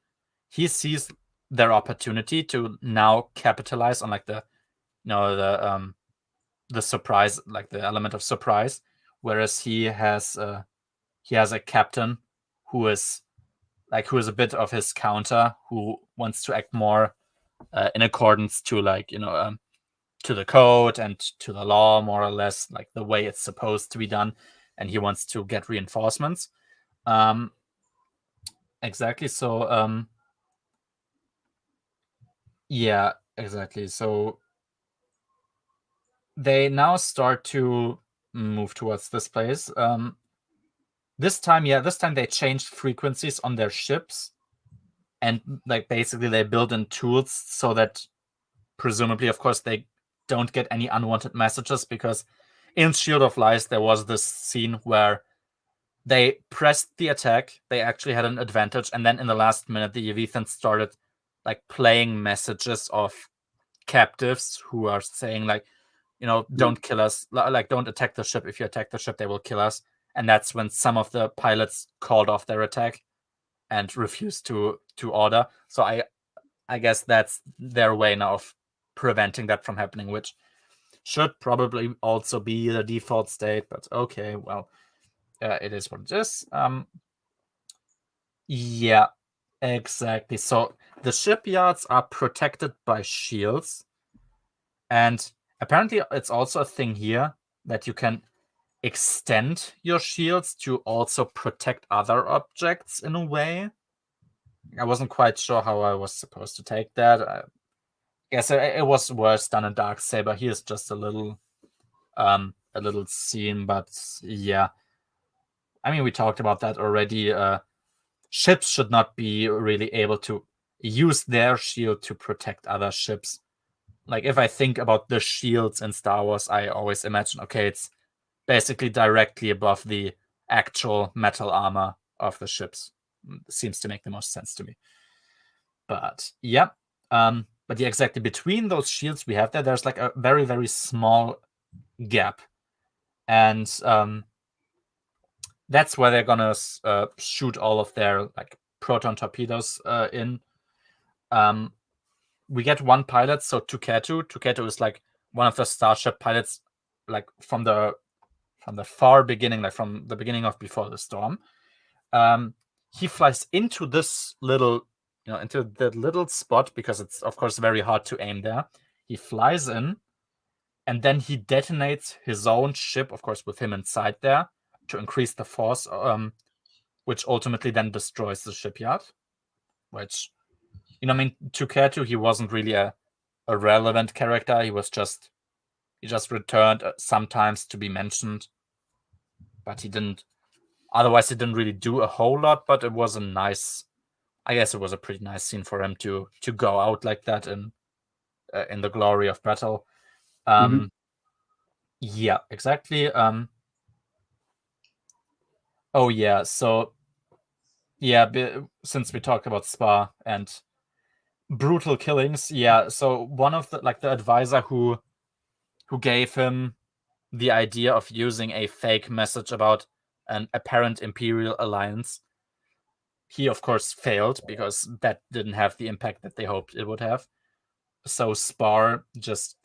sees their opportunity to now capitalize on like the surprise, like the element of surprise, whereas he has a captain who is a bit of his counter, who wants to act more in accordance to to the code and to the law, more or less, like the way it's supposed to be done, and he wants to get reinforcements. Exactly. So yeah, exactly. So they now start to move towards this place. This time they changed frequencies on their ships, and like basically they build in tools so that presumably, of course, they don't get any unwanted messages, because in Shield of Lies there was this scene where they pressed the attack, they actually had an advantage, and then in the last minute the Yevithans started like playing messages of captives who are saying like, don't kill us, like don't attack the ship. If you attack the ship, they will kill us. And that's when some of the pilots called off their attack and refused to order. So I guess that's their way now of preventing that from happening, which should probably also be the default state, but okay, well, it is what it is. Yeah, exactly. So the shipyards are protected by shields, and apparently it's also a thing here that you can extend your shields to also protect other objects in a way. I wasn't quite sure how I was supposed to take that. I guess it was worse than a Darksaber. Here's just a little scene, but yeah. I mean, we talked about that already. Ships should not be really able to use their shield to protect other ships. Like, if I think about the shields in Star Wars, I always imagine, okay, it's basically directly above the actual metal armor of the ships. Seems to make the most sense to me. But yeah. But yeah, exactly. Between those shields we have there's like a very, very small gap. And that's where they're gonna shoot all of their like proton torpedoes in. We get one pilot, so Tuketu. Tuketu is like one of the Starship pilots, like from the far beginning, like from the beginning of Before the Storm. He flies into this little, into the little spot, because it's of course very hard to aim there. He flies in, and then he detonates his own ship, of course, with him inside there, to increase the force, which ultimately then destroys the shipyard. Which, I mean, Tuketu, he wasn't really a relevant character. He just returned sometimes to be mentioned, but he didn't really do a whole lot. But it was I guess it was a pretty nice scene for him to go out like that in the glory of battle. Yeah, exactly. Oh yeah, so yeah, since we talked about Spa and brutal killings, yeah, so one of the advisor who gave him the idea of using a fake message about an apparent Imperial alliance, he of course failed, because that didn't have the impact that they hoped it would have. So Spar just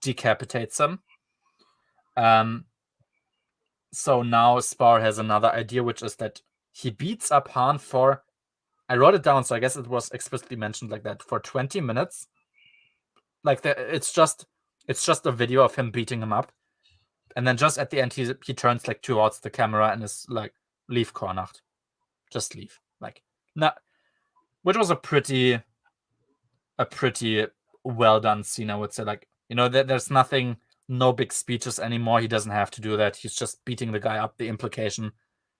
decapitates him. So now Spar has another idea, which is that he beats up Han for, I wrote it down, so I guess it was explicitly mentioned like that, for 20 minutes. Like it's just a video of him beating him up, and then just at the end he turns like towards the camera and is like, "Leave, Kornacht, just leave." Like, which was a pretty well done scene, I would say. Like, there's nothing, no big speeches anymore. He doesn't have to do that. He's just beating the guy up. The implication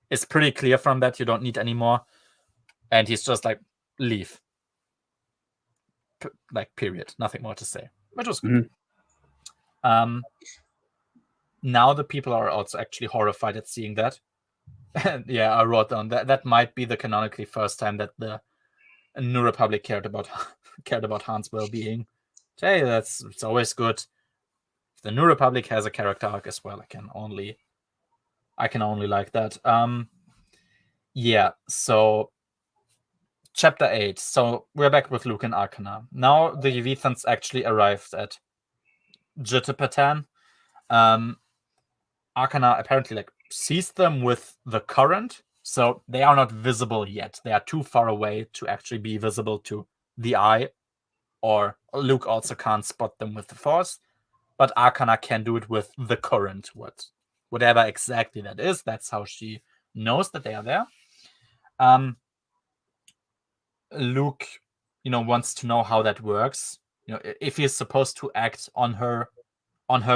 is pretty clear from that. You don't need any more. And he's just like, leave. Like, period. Nothing more to say. Which was good. Now the people are also actually horrified at seeing that. And yeah, I wrote down that might be the canonically first time that the New Republic cared about Han's well-being. Hey, it's always good. If the New Republic has a character arc as well, I can only like that. Yeah, so Chapter 8. So we're back with Luke and Arcana. Now the Yevithans actually arrived at Jittapatan. Arcana apparently sees them with the current, so they are not visible yet. They are too far away to actually be visible to the eye, or Luke also can't spot them with the Force, but Arcana can do it with the current. Whatever exactly that is, that's how she knows that they are there. Luke, wants to know how that works. If he's supposed to act on her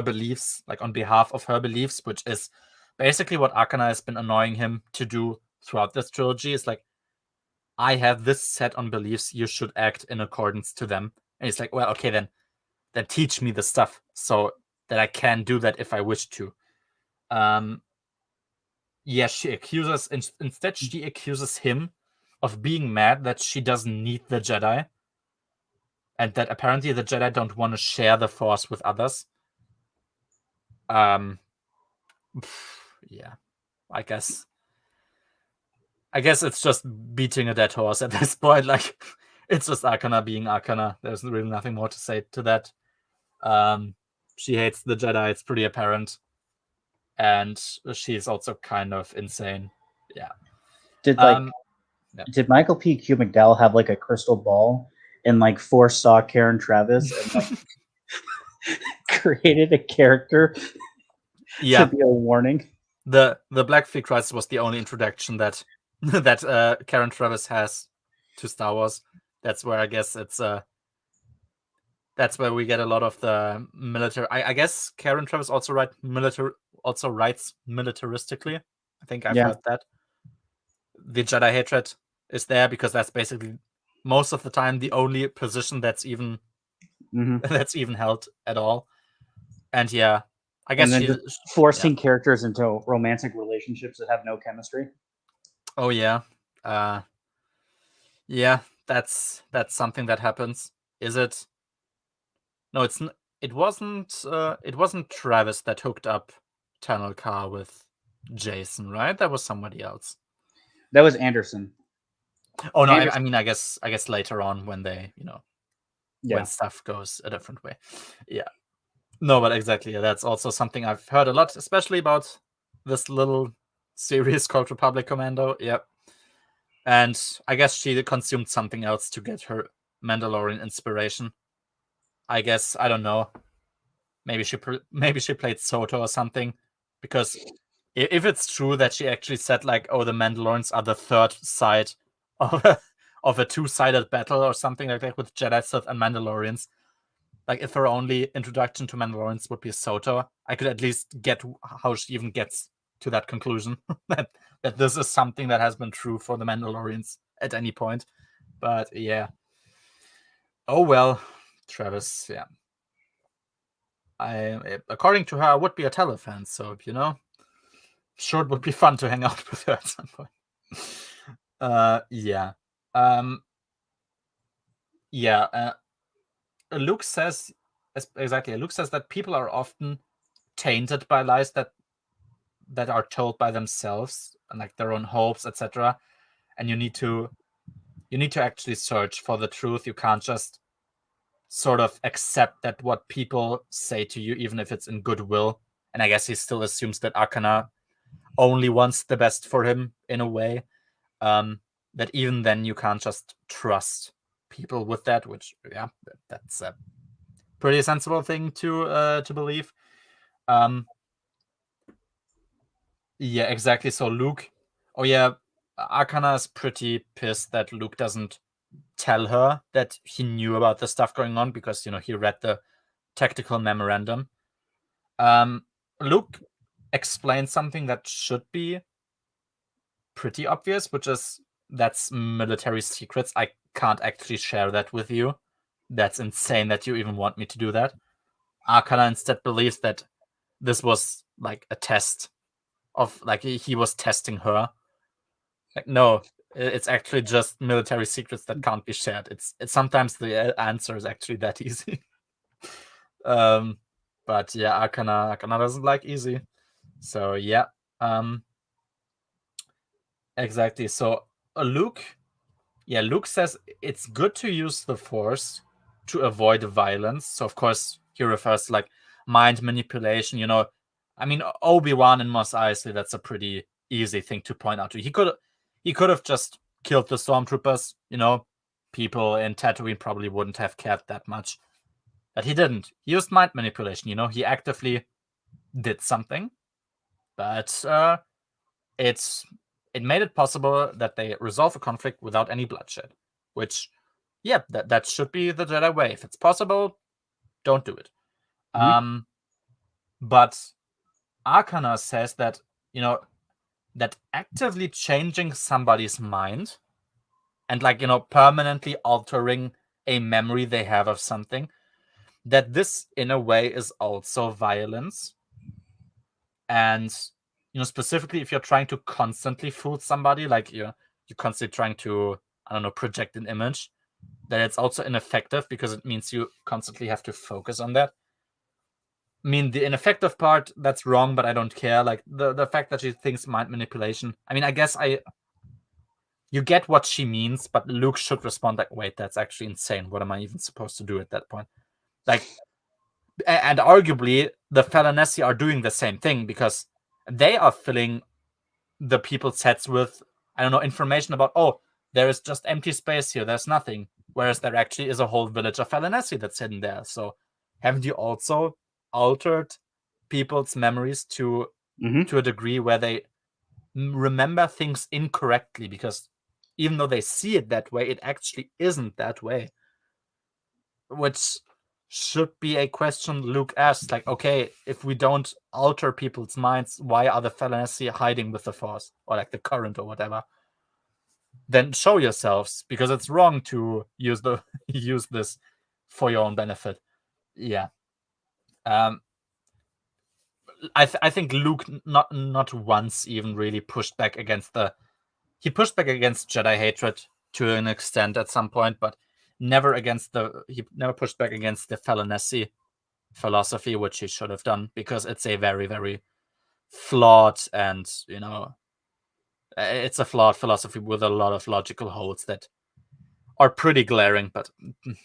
beliefs, like on behalf of her beliefs, which is basically what Arcana has been annoying him to do throughout this trilogy. Is like, I have this set on beliefs, you should act in accordance to them. And he's like, well, okay, then teach me the stuff so that I can do that if I wish to. Yeah, she accuses him of being mad that she doesn't need the Jedi, and that apparently the Jedi don't want to share the Force with others. Yeah, I guess it's just beating a dead horse at this point. Like, it's just Arcana being Arcana. There's really nothing more to say to that. She hates the Jedi, it's pretty apparent. And she's also kind of insane. Yeah.
Did Michael P. Q. McDowell have a crystal ball and foresaw Karen Travis and created a character to be a warning?
The Blackfeet Crisis was the only introduction that Karen Travis has to Star Wars. That's where I guess it's that's where we get a lot of the military. I guess Karen Travis also writes militaristically. I think I've heard that. The Jedi hatred is there because that's basically most of the time the only position that's even held at all. And yeah, I guess
just forcing characters into romantic relationships that have no chemistry.
Oh yeah. Yeah, that's something that happens. Is it? No, it wasn't Travis that hooked up Tunnel Car with Jason, right? That was somebody else.
That was Anderson.
Oh no, I mean I guess later on when they, when stuff goes a different way. Yeah. No, but exactly. Yeah, that's also something I've heard a lot, especially about this little series called Republic Commando. Yep. And I guess she consumed something else to get her Mandalorian inspiration. I guess, I don't know. Maybe she played Soto or something. Because if it's true that she actually said oh, the Mandalorians are the third side of a two-sided battle or something like that with Jedi, Sith, and Mandalorians. If her only introduction to Mandalorians would be Soto, I could at least get how she even gets to that conclusion that this is something that has been true for the Mandalorians at any point. But yeah. Oh well, Travis, yeah. According to her, I would be a Telefan, so sure, it would be fun to hang out with her at some point. Yeah. Yeah. Luke says that people are often tainted by lies that are told by themselves and their own hopes, etc. And you need to actually search for the truth. You can't just sort of accept that what people say to you, even if it's in goodwill. And I guess he still assumes that Arcana only wants the best for him in a way. That even then you can't just trust people with that, which that's a pretty sensible thing to believe. Yeah, exactly. So Luke, Arcana is pretty pissed that Luke doesn't tell her that he knew about the stuff going on because he read the tactical memorandum. Luke explains something that should be pretty obvious, which is that's military secrets. I can't actually share that with you. That's insane that you even want me to do that. Arcana instead believes that this was like a test of like he was testing her. Like, no, it's actually just military secrets that can't be shared. It's sometimes the answer is actually that easy. But yeah, Arcana doesn't like easy. So yeah, exactly. So Luke says it's good to use the Force to avoid violence. So of course he refers to like mind manipulation. I mean, Obi-Wan and Mos Eisley, that's a pretty easy thing to point out to. He could have just killed the stormtroopers. People in Tatooine probably wouldn't have cared that much. But he didn't. He used mind manipulation. He actively did something. But it made it possible that they resolve a conflict without any bloodshed. Which, yeah, that should be the Jedi way. If it's possible, don't do it.
Mhm.
But Arcana says that, that actively changing somebody's mind and permanently altering a memory they have of something, that this in a way is also violence. And specifically if you're trying to constantly fool somebody, like you're constantly trying to, I don't know, project an image, that it's also ineffective because it means you constantly have to focus on that. I mean, the ineffective part, that's wrong, but I don't care. Like the fact that she thinks mind manipulation, I mean, I guess you get what she means, but Luke should respond like, wait, that's actually insane. What am I even supposed to do at that point? Like, and arguably the Falanesi are doing the same thing because they are filling the people's heads with, I don't know, information about, oh, there is just empty space here, there's nothing. Whereas there actually is a whole village of Falanesi that's hidden there. So haven't you also altered people's memories to a degree where they remember things incorrectly? Because even though they see it that way, it actually isn't that way. Which should be a question Luke asks. Like, okay, if we don't alter people's minds, why are the Falanesi hiding with the Force? Or like the current or whatever? Then show yourselves, because it's wrong to use this for your own benefit. Yeah. I think Luke not once even really pushed back against he pushed back against Jedi hatred to an extent at some point, but he never pushed back against the Falanesi philosophy, which he should have done, because it's a very, very flawed and it's a flawed philosophy with a lot of logical holes that are pretty glaring. But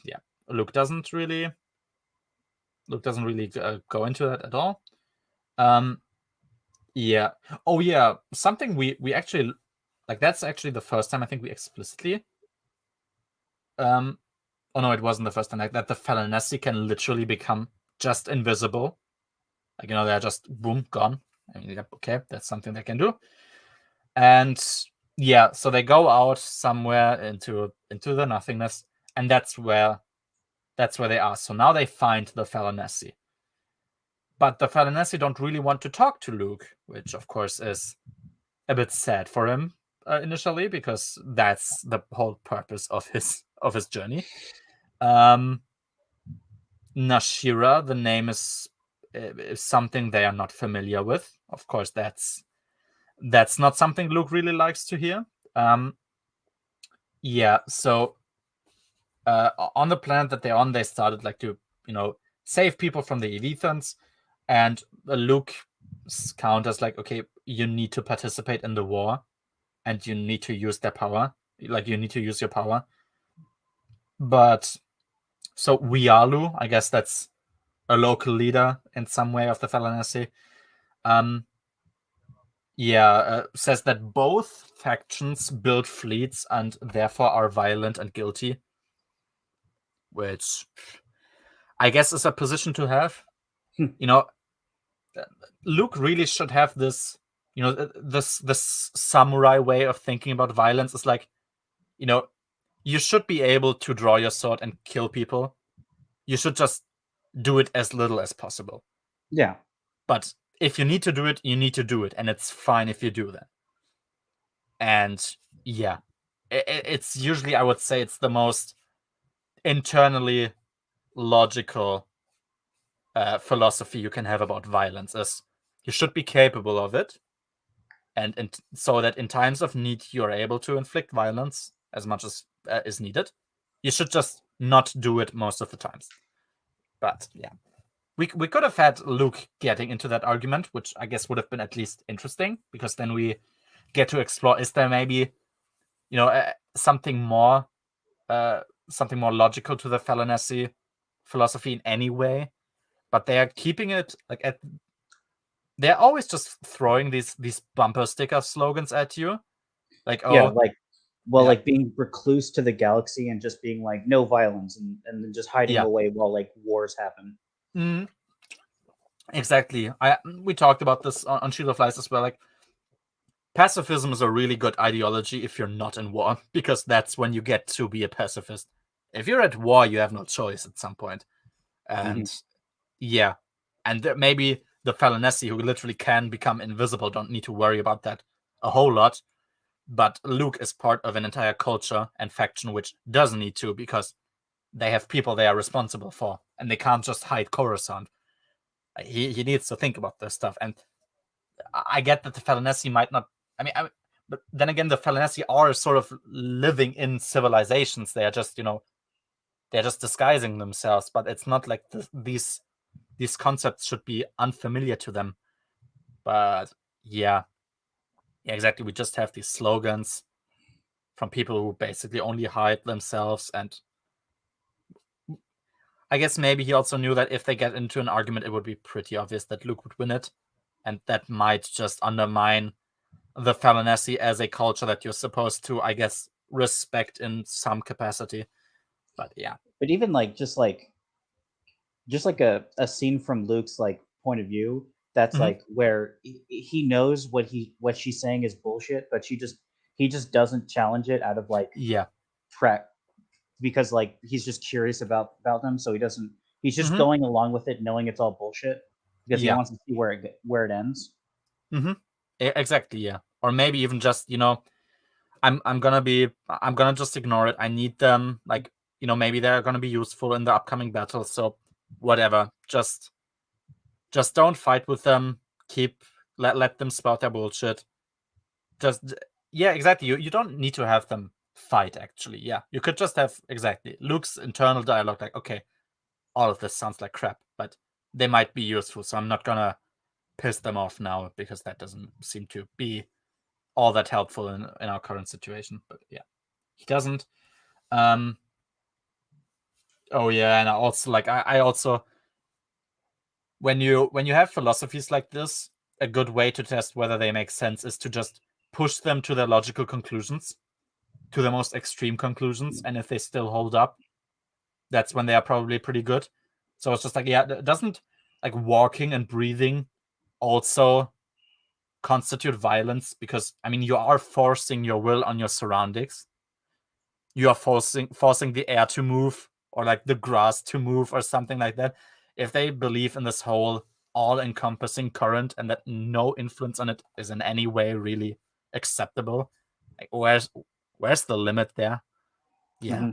yeah, Luke doesn't really go into that at all. Yeah. Oh yeah, something we actually like, that's actually the first time I think we explicitly oh no, it wasn't the first time, like that the Falanesi can literally become just invisible. Like, they're just boom, gone. I mean, yep, okay, that's something they can do. And yeah, so they go out somewhere into the nothingness, and that's where they are. So now they find the Falanesi. But the Falanesi don't really want to talk to Luke, which of course is a bit sad for him initially, because that's the whole purpose of his journey. Nashira, the name is something they are not familiar with. Of course, that's not something Luke really likes to hear. Yeah, so on the planet that they're on, they started like to save people from the Evethans, and Luke counters like, okay, you need to participate in the war, and you need to use their power. Like, you need to use your power. But so Wialu, I guess that's a local leader in some way of the Falanesi, says that both factions build fleets and therefore are violent and guilty, which I guess is a position to have. Luke really should have this, this samurai way of thinking about violence. Is like, you should be able to draw your sword and kill people. You should just do it as little as possible.
Yeah.
But if you need to do it, you need to do it, and it's fine if you do that. And yeah, it's usually, I would say, it's the most internally logical philosophy you can have about violence. Is you should be capable of it, and so that in times of need you are able to inflict violence as much as is needed. You should just not do it most of the times. But yeah, we could have had Luke getting into that argument, which I guess would have been at least interesting, because then we get to explore, is there maybe, something more logical to the Falanesi philosophy in any way? But they are keeping it like they're always just throwing these bumper sticker slogans at you, like, oh
Yeah,
yeah.
like being recluse to the galaxy and just being like no violence, and then just hiding
Yeah.
away while like wars happen.
Exactly. We talked about this on Shield of Lies as well. Like, pacifism is a really good ideology if you're not in war, because that's when you get to be a pacifist. If you're at war, you have no choice at some point. And yeah, and maybe the Falanesi, who literally can become invisible, don't need to worry about that a whole lot. But Luke is part of an entire culture and faction which doesn't need to, because they have people they are responsible for, and they can't just hide Coruscant. He needs to think about this stuff. And I get that the Falanesi might not. But then again, the Falanesi are sort of living in civilizations. They are just, they're just disguising themselves. But it's not like these concepts should be unfamiliar to them. But yeah, exactly. We just have these slogans from people who basically only hide themselves. And I guess maybe he also knew that if they get into an argument, it would be pretty obvious that Luke would win it. And that might just undermine the Falanesi as a culture that you're supposed to, I guess, respect in some capacity. But yeah.
But even just like a scene from Luke's like point of view, that's like where he knows what she's saying is bullshit, but he just doesn't challenge it out of like prep, because like he's just curious about them, so he's just going along with it knowing it's all bullshit, because he wants to see where it ends.
Exactly, yeah. Or maybe even just, I'm gonna just ignore it. I need them, like, maybe they're gonna be useful in the upcoming battles, so whatever. Just don't fight with them. Let them spout their bullshit. Yeah, exactly. You don't need to have them fight, actually. Yeah, you could just have exactly Luke's internal dialogue, like, okay, all of this sounds like crap, but they might be useful, so I'm not gonna piss them off now, because that doesn't seem to be all that helpful in our current situation. But yeah, he doesn't. Oh yeah, and I also I also, when you have philosophies like this, a good way to test whether they make sense is to just push them to their logical conclusions, to the most extreme conclusions, and if they still hold up, that's when they are probably pretty good. So it's just like, yeah, doesn't like walking and breathing also constitute violence? Because you are forcing your will on your surroundings. You are forcing the air to move, or like the grass to move, or something like that. If they believe in this whole all-encompassing current and that no influence on it is in any way really acceptable, like, where's the limit there? Yeah.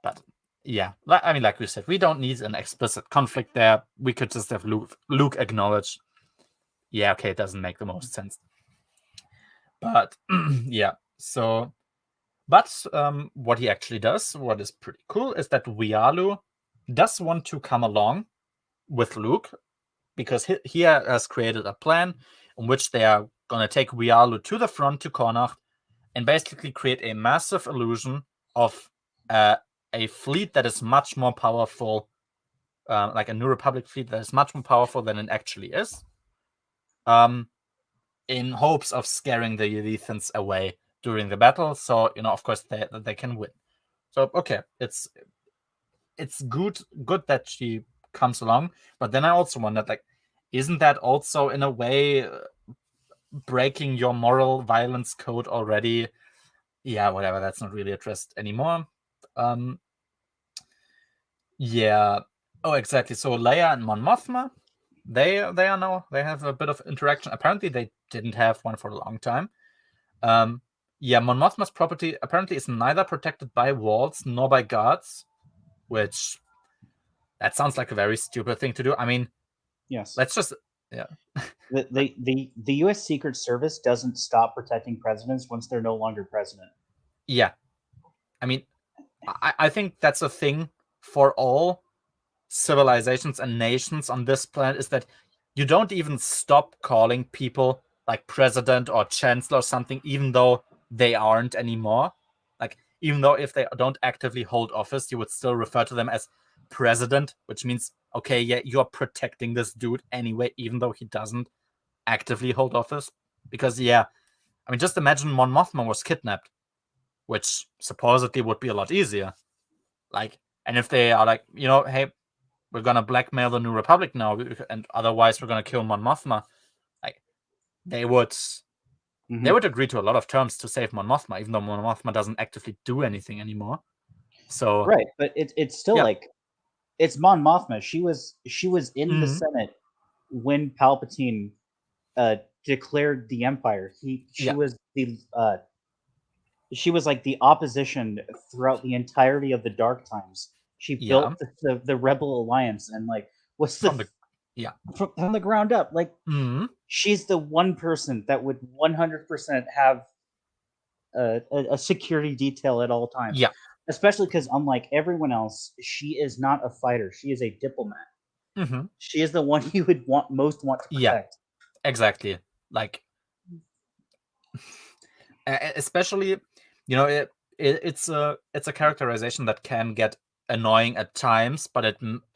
But yeah, like we said, we don't need an explicit conflict there. We could just have Luke acknowledge, yeah, okay, it doesn't make the most sense. But yeah, so, but what he actually does, what is pretty cool, is that Wialu does want to come along with Luke, because he has created a plan in which they are going to take Wialu to the front to Connacht and basically create a massive illusion of a fleet that is much more powerful, like a New Republic fleet that is much more powerful than it actually is, in hopes of scaring the Yelithans away during the battle. So, of course, they can win. So, okay, it's good that she comes along. But then I also wondered, like, isn't that also in a way breaking your moral violence code already? Yeah, whatever. That's not really addressed anymore. Yeah. Oh, exactly. So Leia and Mon Mothma, they have a bit of interaction. Apparently, they didn't have one for a long time. Yeah, Mon Mothma's property apparently is neither protected by walls nor by guards, which that sounds like a very stupid thing to do. I mean,
Yes.
let's just
The U.S. Secret Service doesn't stop protecting presidents once they're no longer president.
Yeah. I mean, I think that's a thing for all civilizations and nations on this planet, is that you don't even stop calling people like president or chancellor or something, even though they aren't anymore. Like, even though if they don't actively hold office, you would still refer to them as president, which means, okay, yeah, you're protecting this dude anyway, even though he doesn't actively hold office. Because, yeah, I mean, just imagine Mon Mothma was kidnapped, which supposedly would be a lot easier. Like, and if they are like, hey, we're gonna blackmail the New Republic now, and otherwise we're gonna kill Mon Mothma, like, they would agree to a lot of terms to save Mon Mothma, even though Mon Mothma doesn't actively do anything anymore. So
right, but it's still like, it's Mon Mothma. She was in the Senate when Palpatine declared the Empire. She was like the opposition throughout the entirety of the Dark Times. She built the Rebel Alliance and like was from the ground up. Like she's the one person that would 100% have a security detail at all times.
Yeah,
especially because unlike everyone else, she is not a fighter. She is a diplomat. She is the one you would most want to protect.
Yeah, exactly. Like, especially, it's a characterization that can get annoying at times, but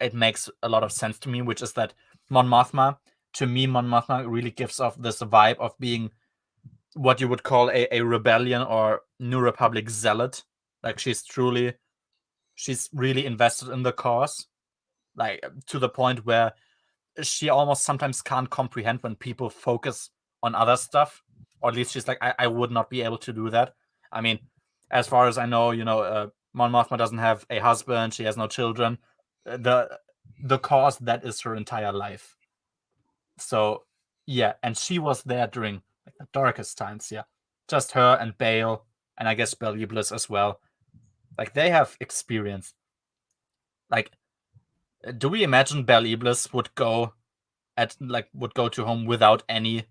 it makes a lot of sense to me, which is that Mon Mothma really gives off this vibe of being what you would call a rebellion or New Republic zealot. Like, she's really invested in the cause, like, to the point where she almost sometimes can't comprehend when people focus on other stuff, or at least she's like, I would not be able to do that. I mean, as far as I know, Mon Mothma doesn't have a husband, she has no children. The cause, that is her entire life. So yeah, and she was there during like the darkest times. Yeah, just her and Bale, and I guess Bel Iblis as well. Like, they have experience. Like, do we imagine Bel Iblis would go to home without any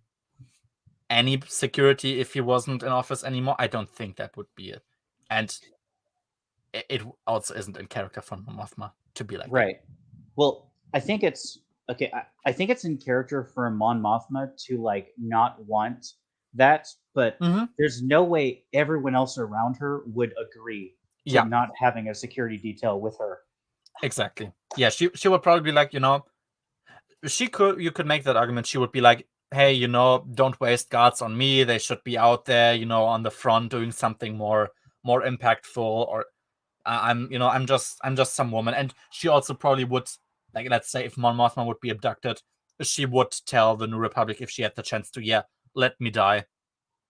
security if he wasn't in office anymore? I don't think that would be it. And it also isn't in character for Mothma to be like
right. That. Well, I think it's okay. I think it's in character for Mon Mothma to like not want that, but there's no way everyone else around her would agree to not having a security detail with her.
Exactly. Yeah, she would probably be like, you could make that argument. She would be like, hey, don't waste guards on me. They should be out there, on the front doing something more impactful. Or I'm just some woman. And she also probably would, like, let's say if Mon Mothma would be abducted, she would tell the New Republic if she had the chance to, let me die.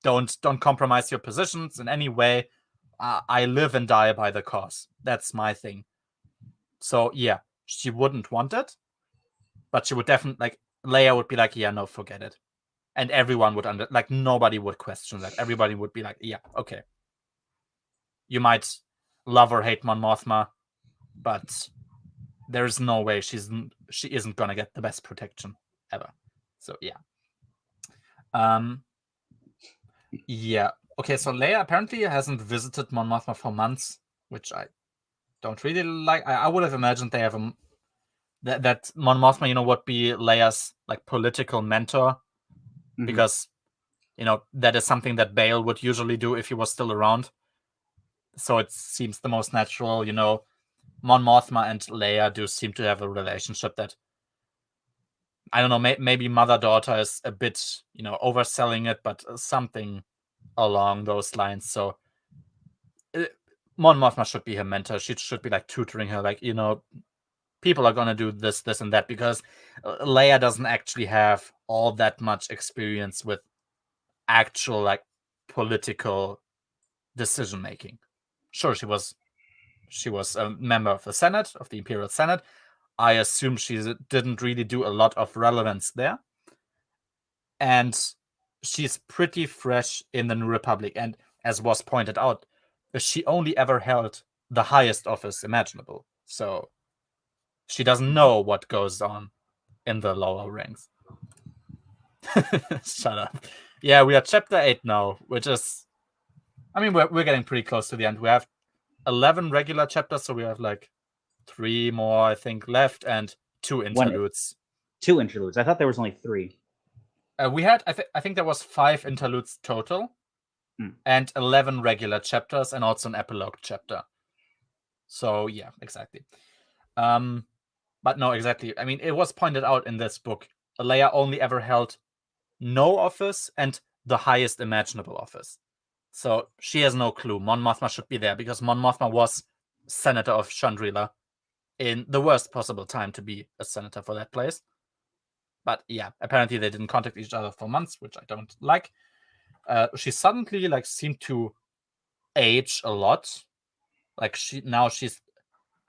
Don't compromise your positions in any way. I live and die by the cause. That's my thing. So yeah, she wouldn't want it, but she would definitely, like, Leia would be like, yeah, no, forget it. And everyone would nobody would question that. Everybody would be like, yeah, okay. You might love or hate Mon Mothma, but there's no way she isn't gonna get the best protection ever. So yeah. Yeah. Okay, so Leia apparently hasn't visited Mon Mothma for months, which I don't really like. I would have imagined they have that Mon Mothma, would be Leia's like political mentor, because that is something that Bale would usually do if he was still around. So it seems the most natural. Mon Mothma and Leia do seem to have a relationship that, I don't know, maybe mother-daughter is a bit, overselling it, but something along those lines. So Mon Mothma should be her mentor. She should be like tutoring her, like, people are going to do this, this, and that, because Leia doesn't actually have all that much experience with actual, like, political decision making. Sure, she was a member of the Senate, of the Imperial Senate. I assume she didn't really do a lot of relevance there. And she's pretty fresh in the New Republic. And as was pointed out, she only ever held the highest office imaginable. So she doesn't know what goes on in the lower ranks. Shut up. Yeah, we are chapter 8 now, which is, I mean, we're getting pretty close to the end. We have 11 regular chapters, so we have like 3 more, I think, left, and 2 interludes.
2 interludes. I thought there was only 3.
We had, I think there was 5 interludes total, and 11 regular chapters, and also an epilogue chapter. So yeah, exactly. But no, exactly. I mean, it was pointed out in this book, Leia only ever held no office and the highest imaginable office. So she has no clue. Mon Mothma should be there because Mon Mothma was senator of Chandrila in the worst possible time to be a senator for that place. But yeah, apparently they didn't contact each other for months, which I don't like. She suddenly seemed to age a lot. She's,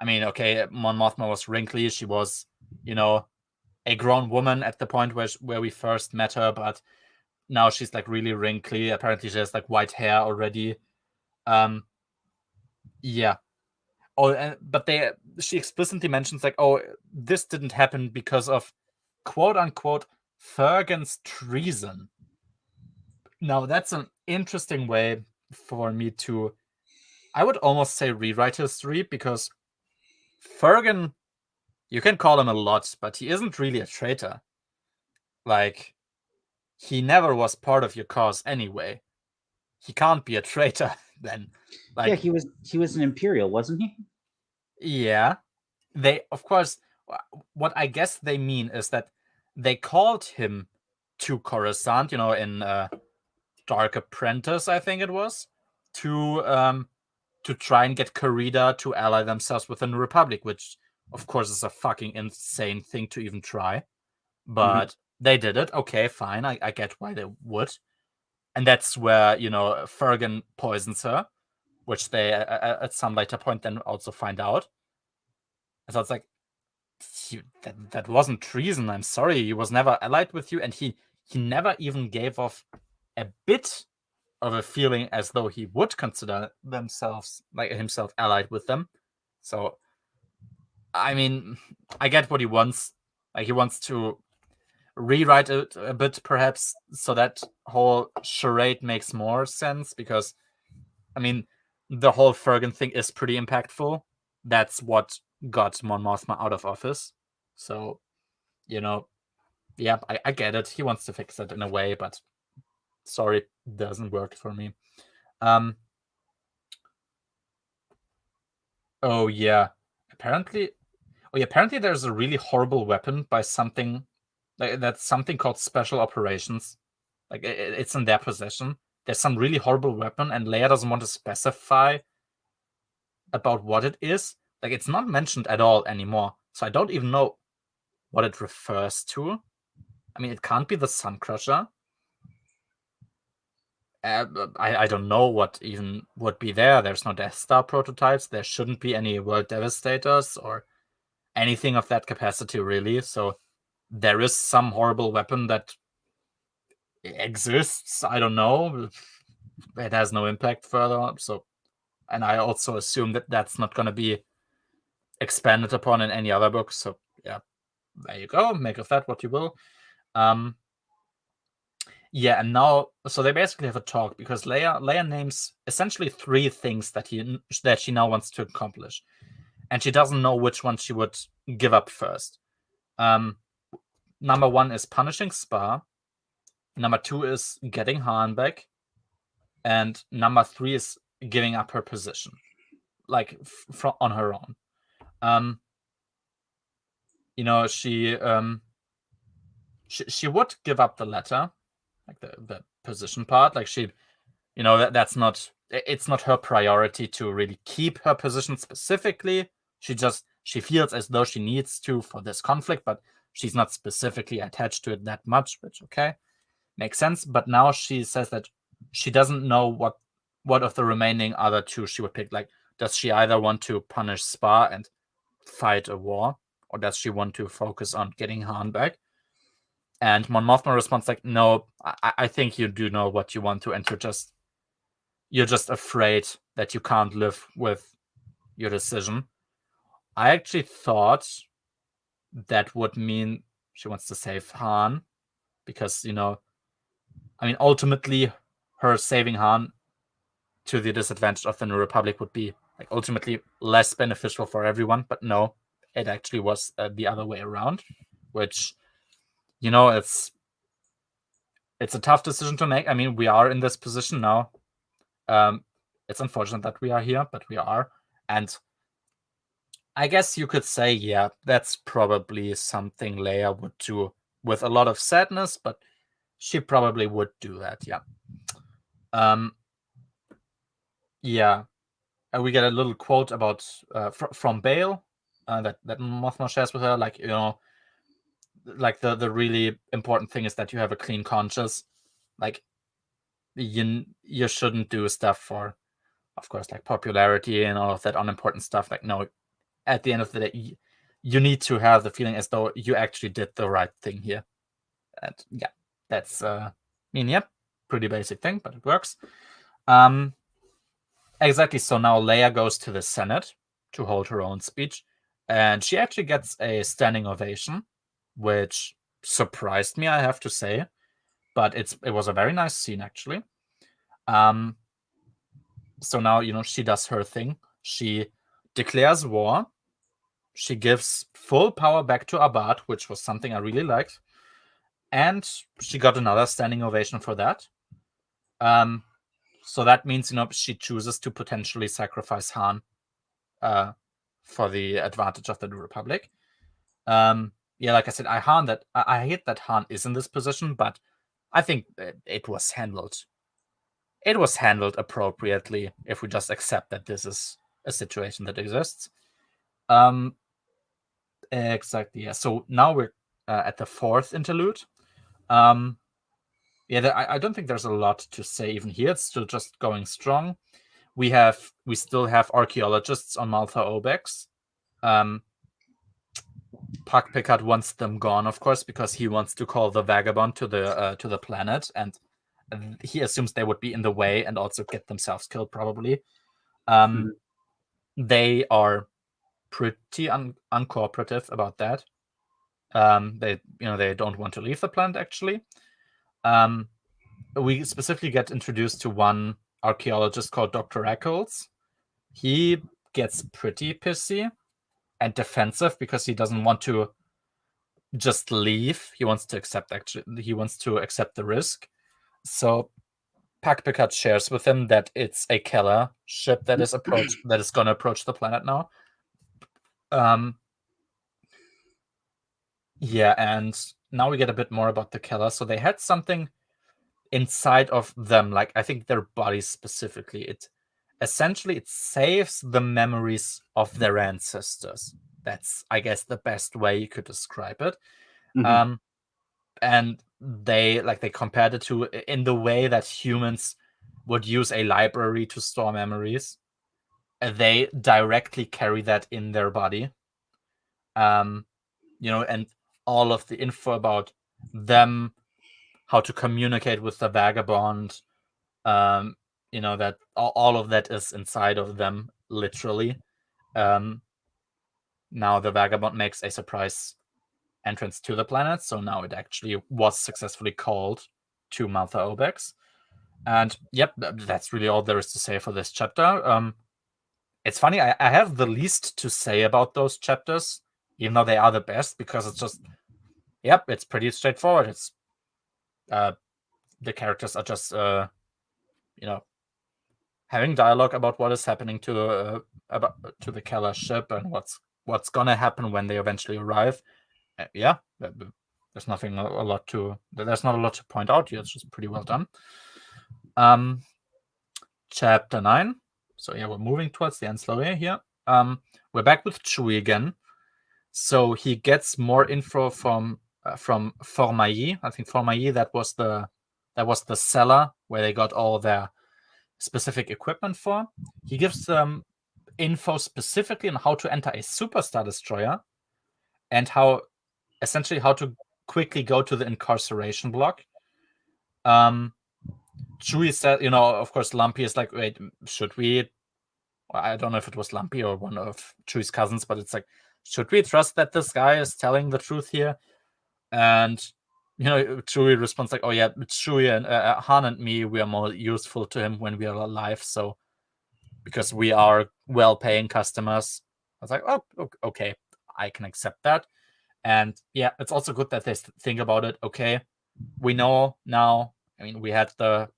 I mean, okay, Mon Mothma was wrinkly. She was, a grown woman at the point where we first met her, but now she's really wrinkly. Apparently she has white hair already. Yeah. Oh, but she explicitly mentions this didn't happen because of quote unquote Fergan's treason. Now that's an interesting way for me to, I would almost say, rewrite history, because Fergan, you can call him a lot, but he isn't really a traitor. He never was part of your cause anyway. He can't be a traitor then.
Yeah, he was an Imperial, wasn't he?
Yeah. They, of course, what I guess they mean is that they called him to Coruscant, in Dark Apprentice, I think it was, to try and get Corrida to ally themselves with the New Republic, which, of course, is a fucking insane thing to even try. But they did it. Okay, fine. I get why they would. And that's where, Fergan poisons her, which they, at some later point, then also find out. So it's that wasn't treason. I'm sorry. He was never allied with you, and he never even gave off a bit of a feeling as though he would consider himself allied with them. So, I mean, I get what he wants. He wants to rewrite it a bit, perhaps, so that whole charade makes more sense, because, I mean, the whole Fergan thing is pretty impactful. That's what got Mon Mothma out of office. So, yeah, I get it. He wants to fix it in a way, but sorry, doesn't work for me. Oh yeah, apparently there's a really horrible weapon by something that's something called Special Operations. It's in their possession. There's some really horrible weapon, and Leia doesn't want to specify about what it is. It's not mentioned at all anymore, so I don't even know what it refers to. I mean, it can't be the Sun Crusher. I don't know what even would be there. There's no Death Star prototypes. There shouldn't be any World Devastators or anything of that capacity, really. So there is some horrible weapon that exists. I don't know. It has no impact further on. So, and I also assume that that's not going to be expanded upon in any other book. So yeah, there you go. Make of that what you will. Yeah, and now, so they basically have a talk, because Leia names essentially 3 things that she now wants to accomplish, and she doesn't know which one she would give up first. Number 1 is punishing Spa. Number 2 is getting Han back, and number 3 is giving up her position, on her own. She would give up the latter, the position part. That's not, it's not her priority to really keep her position specifically. She feels as though she needs to for this conflict, but she's not specifically attached to it that much, which, okay, makes sense. But now she says that she doesn't know what of the remaining other 2 she would pick. Does she either want to punish Spa and fight a war, or does she want to focus on getting Han back? And Mon Mothma responds no, I think you do know what you want to, and you're just you're just afraid that you can't live with your decision. I actually thought that would mean she wants to save Han, because, ultimately her saving Han to the disadvantage of the New Republic would be like ultimately less beneficial for everyone. But no, it actually was the other way around, which, it's a tough decision to make. I mean, we are in this position now. It's unfortunate that we are here, but we are. And I guess you could say, yeah, that's probably something Leia would do with a lot of sadness, but she probably would do that, yeah. Yeah. We get a little quote about from Bale that Mothma shares with her, like, like the really important thing is that you have a clean conscience. Like, you shouldn't do stuff for, of course, like popularity and all of that unimportant stuff. Like, no, at the end of the day, you need to have the feeling as though you actually did the right thing here. And yeah, that's pretty basic thing, but it works. Exactly. So now Leia goes to the Senate to hold her own speech, and she actually gets a standing ovation, which surprised me, I have to say. But it was a very nice scene, actually. So now, she does her thing. She declares war. She gives full power back to Abad, which was something I really liked. And she got another standing ovation for that. So that means, she chooses to potentially sacrifice Han for the advantage of the New Republic. Like I said, I hate that Han is in this position, but I think it was handled. It was handled appropriately if we just accept that this is a situation that exists. Exactly. Yeah. So now we're at the fourth interlude. I don't think there's a lot to say even here. It's still just going strong. We still have archaeologists on Maltha Obex. Puck Picard wants them gone, of course, because he wants to call the Vagabond to the planet, and he assumes they would be in the way and also get themselves killed, probably. They are pretty uncooperative about that. They don't want to leave the planet, actually. We specifically get introduced to one archaeologist called Dr. Eccles. He gets pretty pissy and defensive because he doesn't want to just leave. He wants to accept the risk. So Pac Picard shares with him that it's a Keller ship that is going to approach the planet now. And now we get a bit more about the Keller. So they had something inside of them, like I think their bodies specifically. It saves the memories of their ancestors. That's, I guess, the best way you could describe it. And they compared it to in the way that humans would use a library to store memories. They directly carry that in their body. And all of the info about them, how to communicate with the Vagabond, that all of that is inside of them, literally. Now the Vagabond makes a surprise entrance to the planet, so now it actually was successfully called to Maltha Obex. And yep, that's really all there is to say for this chapter. It's funny, I have the least to say about those chapters, even though they are the best, because it's just, it's pretty straightforward. It's the characters are just having dialogue about what is happening to the Keller ship and what's gonna happen when they eventually arrive. There's not a lot to point out here. It's just pretty well done. Chapter 9. So we're moving towards the end slowly here. We're back with Chewie again. So he gets more info from Formailly. I think Formailly, that was the cellar where they got all their specific equipment for. He gives them info specifically on how to enter a Superstar Destroyer and how to quickly go to the incarceration block. Chewie said, of course, Lumpy is like, wait, should we? I don't know if it was Lumpy or one of Chewie's cousins, but it's like, should we trust that this guy is telling the truth here? And Chewie responds like, oh yeah, Chewie and Han and me, we are more useful to him when we are alive, so because we are well-paying customers. I was like, oh, okay, I can accept that. And yeah, it's also good that they think about it. Okay, we know now. I mean, we had the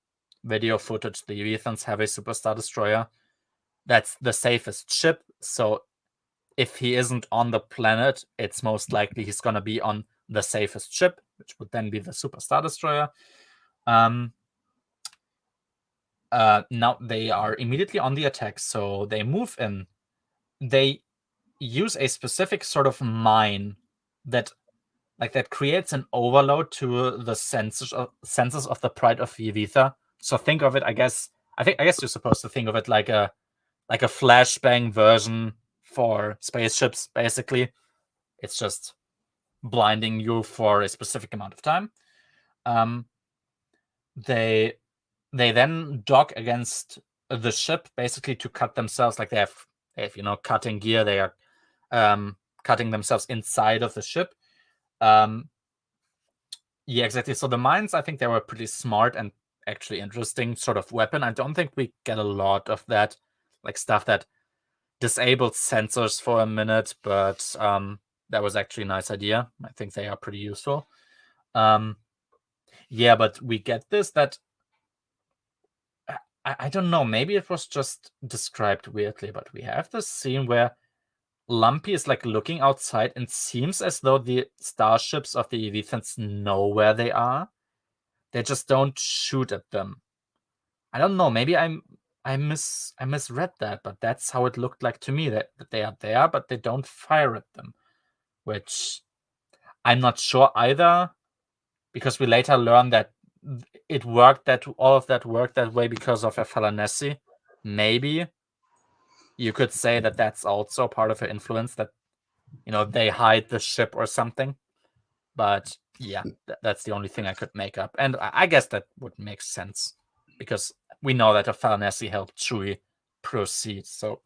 video footage. The Evethans have a Superstar Destroyer. That's the safest ship. So if he isn't on the planet, it's most likely he's going to be on the safest ship, which would then be the Superstar Destroyer. Now they are immediately on the attack, so they move in. They use a specific sort of mine that creates an overload to the senses of the Pride of Yevitha. So think of it, I guess you're supposed to think of it like a flashbang version for spaceships, basically. It's just blinding you for a specific amount of time. They then dock against the ship, basically to cut themselves. Like they have cutting gear. They are cutting themselves inside of the ship. Yeah, exactly. So the mines, I think they were pretty smart and actually interesting sort of weapon. I don't think we get a lot of that, like stuff that disabled sensors for a minute, but that was actually a nice idea. I think they are pretty useful. Yeah, but we get this that I don't know, maybe it was just described weirdly, but we have this scene where Lumpy is like looking outside and seems as though the starships of the Evethans know where they are. They just don't shoot at them. I don't know, maybe I misread that, but that's how it looked like to me, that they are there, but they don't fire at them, which I'm not sure either, because we later learn that it worked, that all of that worked that way because of Falanesi. Maybe you could say that that's also part of her influence, that they hide the ship or something. But yeah, that's the only thing I could make up, and I guess that would make sense because we know that Falanesi helped Chewie proceed, so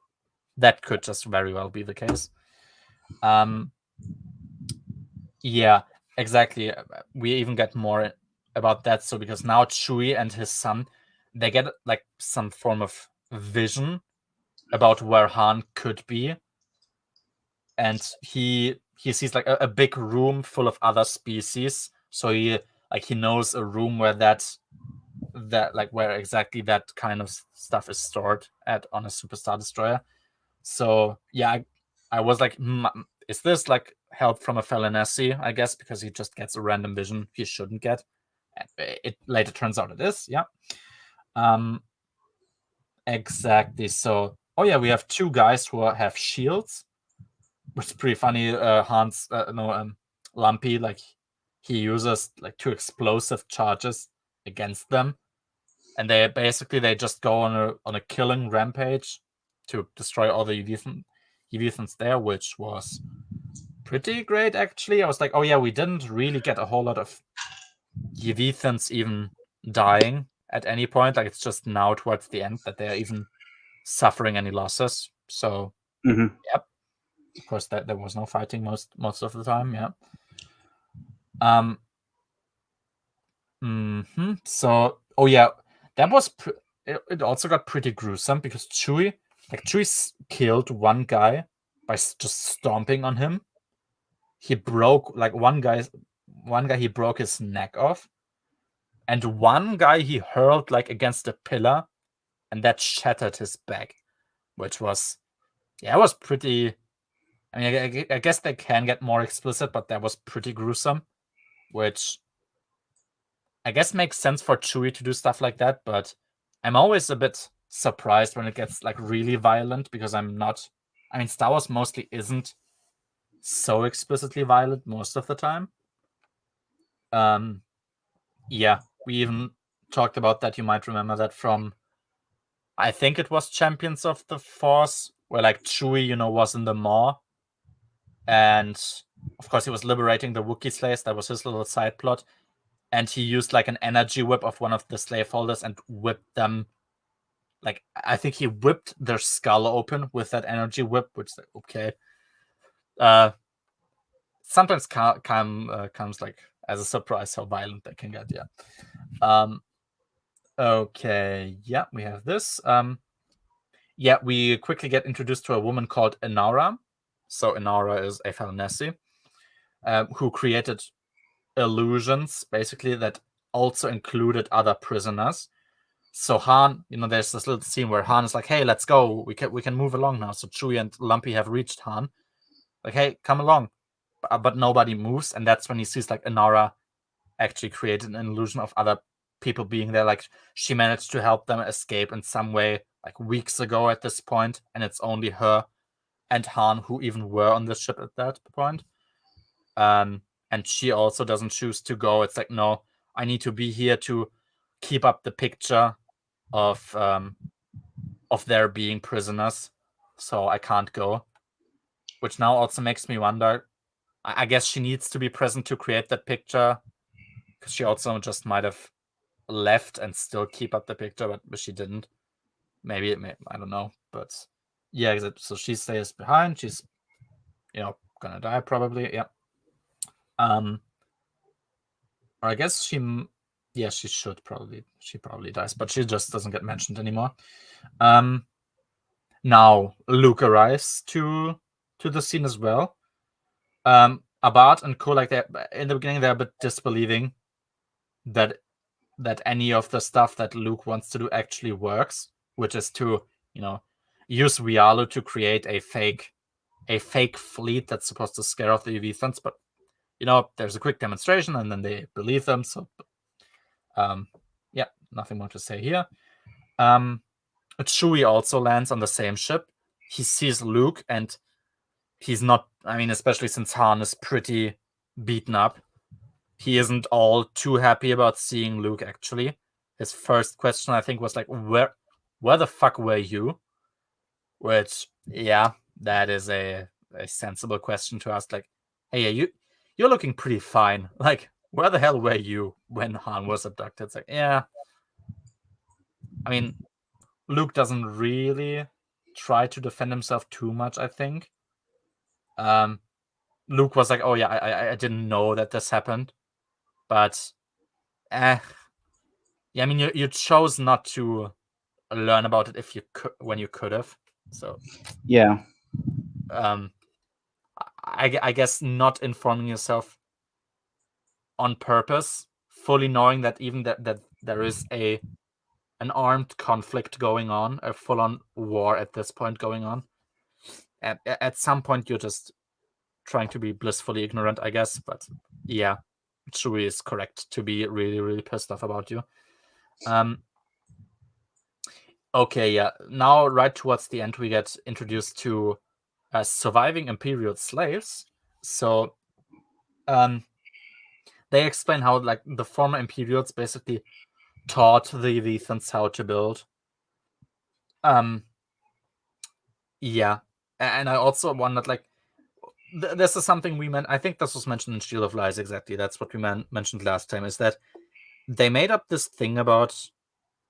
that could just very well be the case. Yeah, exactly. We even get more about that. So because now Chewie and his son, they get like some form of vision about where Han could be, and he sees like a big room full of other species. So he knows a room where that where exactly that kind of stuff is stored at on a Superstar Destroyer. So yeah, I was like, is this like help from a Falanesi? I guess because he just gets a random vision he shouldn't get. It later turns out it is, yeah. Exactly. So, oh yeah, we have two guys who have shields, which is pretty funny. Lumpy, like he uses like two explosive charges against them, and they just go on a killing rampage to destroy all the Evethans there, which was pretty great actually. I was like, oh yeah, we didn't really get a whole lot of Evethans even dying at any point. Like it's just now towards the end that they're even suffering any losses. So yep. Of course, that there was no fighting most of the time. Yeah. So, oh yeah, that was it. Also got pretty gruesome because Chewie killed one guy by just stomping on him. He broke one guy. He broke his neck off, and one guy he hurled against a pillar, and that shattered his back, which was it was pretty. I mean, I guess they can get more explicit, but that was pretty gruesome, which I guess makes sense for Chewie to do stuff like that, but I'm always a bit surprised when it gets really violent because I'm not. I mean, Star Wars mostly isn't so explicitly violent most of the time. Yeah, we even talked about that. You might remember that from, I think it was Champions of the Force, where Chewie, was in the maw, and of course he was liberating the Wookiee slaves. That was his little side plot. and he used like an energy whip of one of the slaveholders and whipped them. Like, I think he whipped their skull open with that energy whip, which is like, okay. Sometimes comes like as a surprise how violent they can get. Yeah. Okay. Yeah, we have this. Yeah, we quickly get introduced to a woman called Inara. So Inara is a Felnessi who created illusions, basically, that also included other prisoners. So Han, there's this little scene where Han is like, "Hey, let's go. We can move along now." So Chewie and Lumpy have reached Han. Like, "Hey, come along." But nobody moves, and that's when he sees like Inara actually created an illusion of other people being there. Like, she managed to help them escape in some way, like weeks ago at this point, and it's only her and Han who even were on the ship at that point. And she also doesn't choose to go. It's like, no, I need to be here to keep up the picture of their being prisoners, so I can't go. Which now also makes me wonder, I guess she needs to be present to create that picture, because she also just might have left and still keep up the picture, but she didn't. Maybe I don't know, but yeah. So she stays behind. She's gonna die probably. Yeah. Or I guess she probably dies, but she just doesn't get mentioned anymore. Now Luke arrives to the scene as well. Abad and Co, like, in the beginning, they're a bit disbelieving that any of the stuff that Luke wants to do actually works, which is to use Rialu to create a fake fleet that's supposed to scare off the Evethans. But there's a quick demonstration, and then they believe them. So yeah, nothing more to say here. Chewie also lands on the same ship. He sees Luke, and he's not, especially since Han is pretty beaten up, he isn't all too happy about seeing Luke, actually. His first question, I think, was like, where the fuck were you? Which, yeah, that is a sensible question to ask. Like, hey, you're looking pretty fine. Like, where the hell were you when Han was abducted? It's like, yeah. Luke doesn't really try to defend himself too much, I think. Luke was like, oh yeah, I didn't know that this happened. But, yeah, you chose not to learn about it when you could have. So,
yeah.
I guess not informing yourself on purpose, fully knowing that even that there is an armed conflict going on, a full-on war at this point going on. At some point, you're just trying to be blissfully ignorant, I guess. But yeah, Chewie is correct to be really, really pissed off about you. Okay, yeah. Now, right towards the end, we get introduced to surviving Imperial slaves. So, they explain how, like, the former Imperials basically taught the Evethans how to build. Yeah. And I also wondered, like, this is something we meant. I think this was mentioned in Shield of Lies, exactly. That's what we mentioned last time, is that they made up this thing about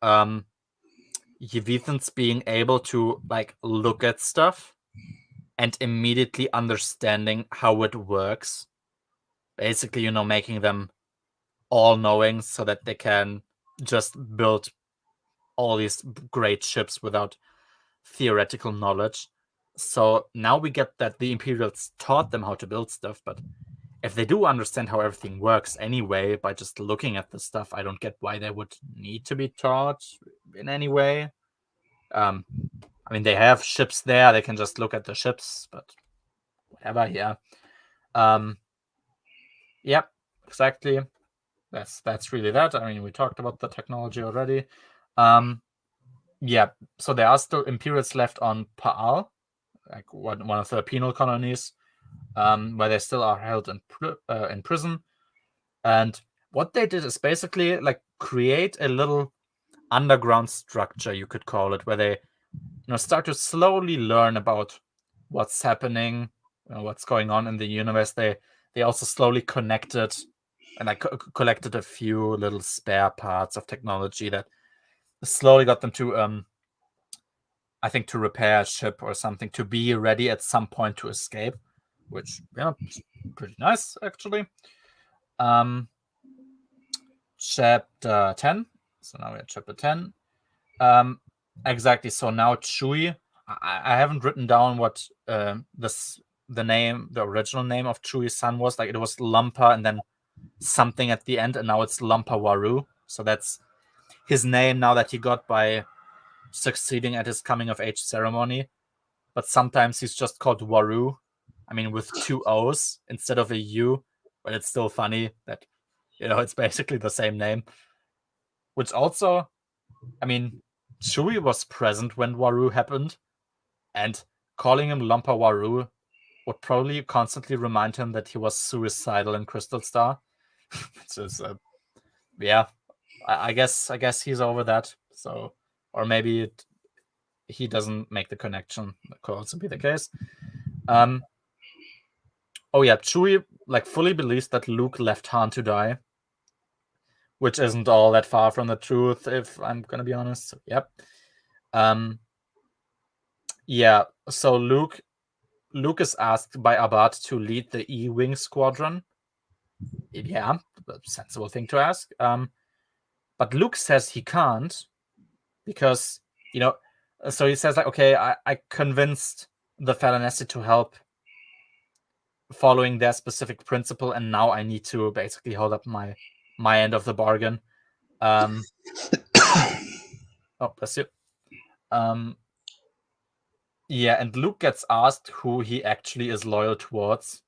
Evethans being able to, like, look at stuff and immediately understanding how it works. Basically, making them all-knowing so that they can just build all these great ships without theoretical knowledge. So now we get that the Imperials taught them how to build stuff, but if they do understand how everything works anyway by just looking at the stuff, I don't get why they would need to be taught in any way. They have ships there, they can just look at the ships, but whatever, yeah. Yep, exactly. That's really that. We talked about the technology already. Yeah, so there are still Imperials left on Pa'al, like one of the penal colonies, where they still are held in prison. And what they did is basically, like, create a little underground structure, you could call it, where they start to slowly learn about what's happening, what's going on in the universe. They also slowly connected and I collected a few little spare parts of technology that slowly got them to I think to repair a ship or something, to be ready at some point to escape, which is pretty nice actually. Chapter 10. So now we're at chapter 10. Exactly. So now Chewie. I haven't written down what the original name of Chewie's son was. Like it was Lumpa and then something at the end, and now it's Lumpa Waru. So that's his name now that he got by succeeding at his coming of age ceremony. But sometimes he's just called Waru. I mean, with 2 O's instead of a U. But it's still funny that it's basically the same name. Which also, I mean, Chewie was present when Waru happened, and calling him Lumpa Waru would probably constantly remind him that he was suicidal in Crystal Star. Which is, I guess he's over that. So, or maybe he doesn't make the connection. That could also be the case. Oh yeah, Chewie fully believes that Luke left Han to die, which isn't all that far from the truth, if I'm gonna be honest. So, yep. Yeah. So Luke is asked by Abad to lead the E-Wing squadron. Yeah, a sensible thing to ask. But Luke says he can't because so he says okay, I convinced the Falanesi to help following their specific principle, and now I need to basically hold up my end of the bargain. Oh, bless you. Yeah, and Luke gets asked who he actually is loyal towards.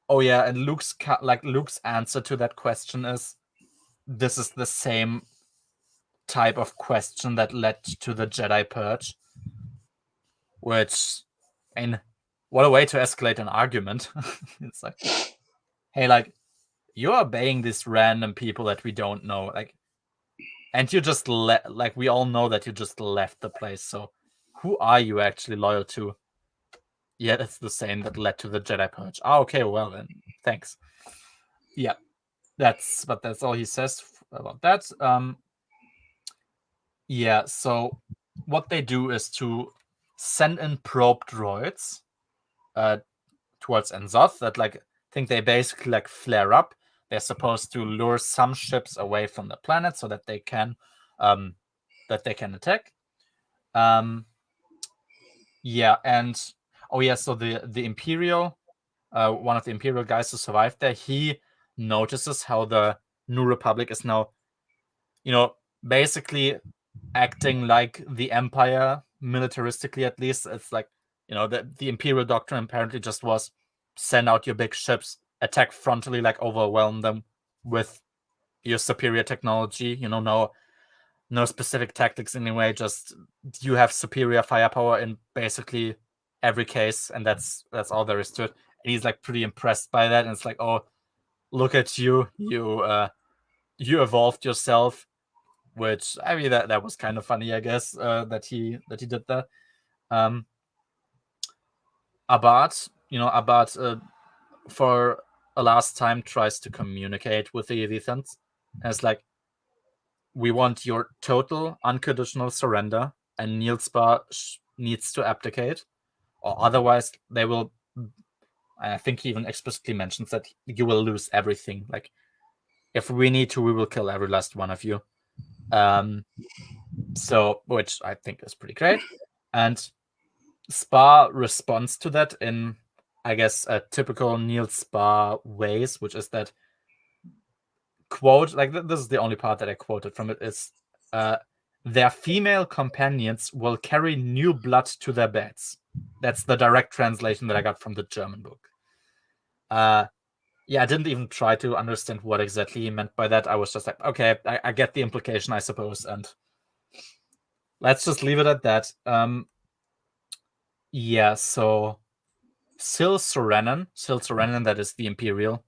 Oh yeah, and Luke's answer to that question is, this is the same type of question that led to the Jedi Purge. Which, what a way to escalate an argument. It's like, hey, you're obeying these random people that we don't know, and you just we all know that you just left the place. So who are you actually loyal to? Yeah, it's the same that led to the Jedi Purge. Okay, well then, thanks. Yeah, that's all he says about that. Yeah, so what they do is to send in probe droids towards N'Zoth that think they basically flare up. They're supposed to lure some ships away from the planet so that they can attack. Yeah, and so the Imperial, one of the Imperial guys who survived there, he notices how the New Republic is now, basically acting like the Empire, militaristically at least. It's the Imperial doctrine apparently just was send out your big ships, attack frontally, overwhelm them with your superior technology. No specific tactics anyway. Just you have superior firepower in basically every case, and that's all there is to it. And he's pretty impressed by that, and it's oh, look at you, you evolved yourself. Which I mean that was kind of funny, I guess, that he did that. Abad, for a last time tries to communicate with the Evithans, and it's we want your total unconditional surrender, and Nielspar needs to abdicate, or otherwise they will. I think he even explicitly mentions that you will lose everything. If we need to, we will kill every last one of you. So, which I think is pretty great. And Spa responds to that in, I guess, a typical Neil Spa ways, which is that quote, this is the only part that I quoted from it, is their female companions will carry new blood to their beds. That's the direct translation that I got from the German book. Yeah, I didn't even try to understand what exactly he meant by that. I was just okay, I get the implication, I suppose, and let's just leave it at that. Yeah, so Sil Sorenan, that is the Imperial,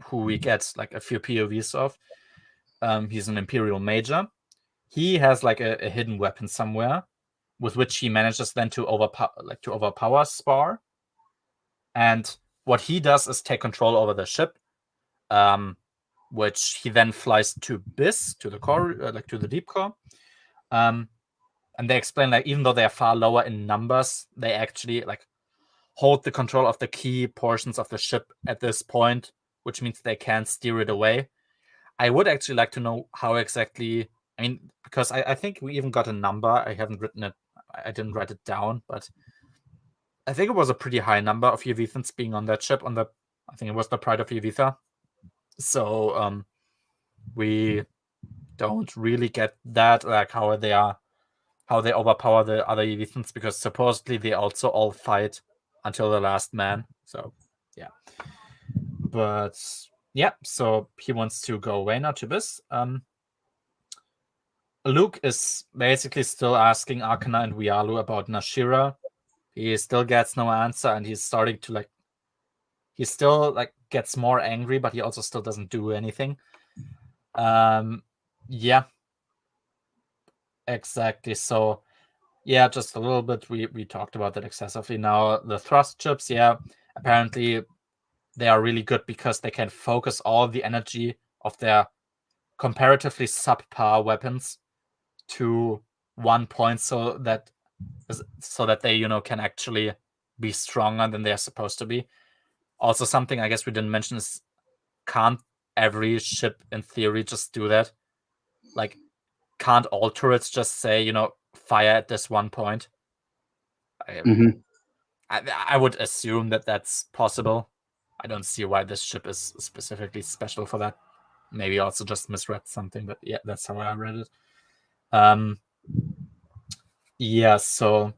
who we get a few POVs of. He's an Imperial major. He has a hidden weapon somewhere, with which he manages then to overpower Spar. And what he does is take control over the ship, which he then flies to BIS, to the core, to the deep core. And they explain even though they are far lower in numbers, they actually hold the control of the key portions of the ship at this point, which means they can't steer it away. I would actually like to know how exactly. I mean, because I think we even got a number. I haven't written it. I didn't write it down, but I think it was a pretty high number of Yevithans being on that ship. I think it was the Pride of Yevitha. So we don't really get that, how they overpower the other Yevithans, because supposedly they also all fight until the last man. So yeah, but yeah, so he wants to go away now to BIS. Luke is basically still asking Arcana and Wialu about Nashira. He still gets no answer, and he's starting to he still gets more angry, but he also still doesn't do anything. Yeah, exactly. So yeah, just a little bit. We talked about that excessively. Now the thrust chips, yeah, apparently they are really good because they can focus all the energy of their comparatively subpar weapons to one point, so that they can actually be stronger than they are supposed to be. Also, something I guess we didn't mention is, can't every ship in theory just do that? Can't all turrets just say, fire at this one point? I would assume that that's possible. I don't see why this ship is specifically special for that. Maybe also just misread something, but yeah, that's how I read it. Yeah, so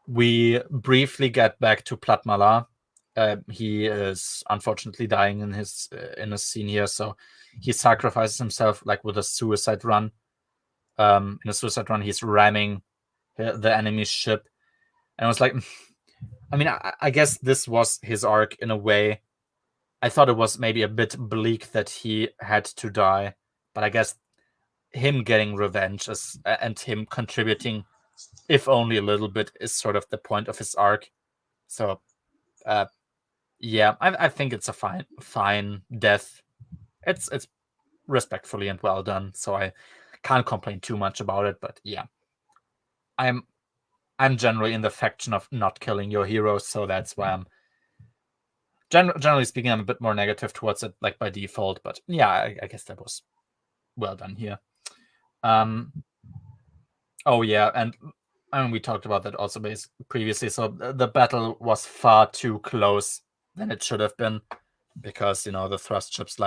we briefly get back to Platmala. He is unfortunately dying in a scene here, so he sacrifices himself with a suicide run. In a suicide run, he's ramming the enemy ship, and I was like, I mean, I guess this was his arc in a way. I thought it was maybe a bit bleak that he had to die, but I guess him getting revenge and him contributing, if only a little bit, is sort of the point of his arc. So, yeah, I think it's a fine death. It's respectfully and well done, so I can't complain too much about it. But yeah, I'm generally in the faction of not killing your heroes, so that's why I'm generally speaking, I'm a bit more negative towards it, by default. But yeah, I guess that was well done here. Oh yeah, and we talked about that also previously. So the battle was far too close than it should have been, because the thrust ships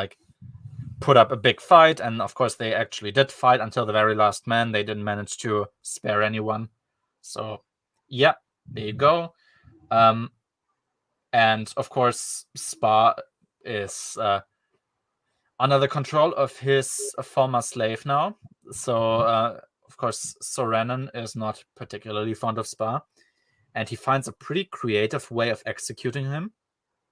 put up a big fight, and of course they actually did fight until the very last man. They didn't manage to spare anyone. So yeah, there you go. And of course Spa is under the control of his former slave now. So of course Sorenan is not particularly fond of Spa, and he finds a pretty creative way of executing him,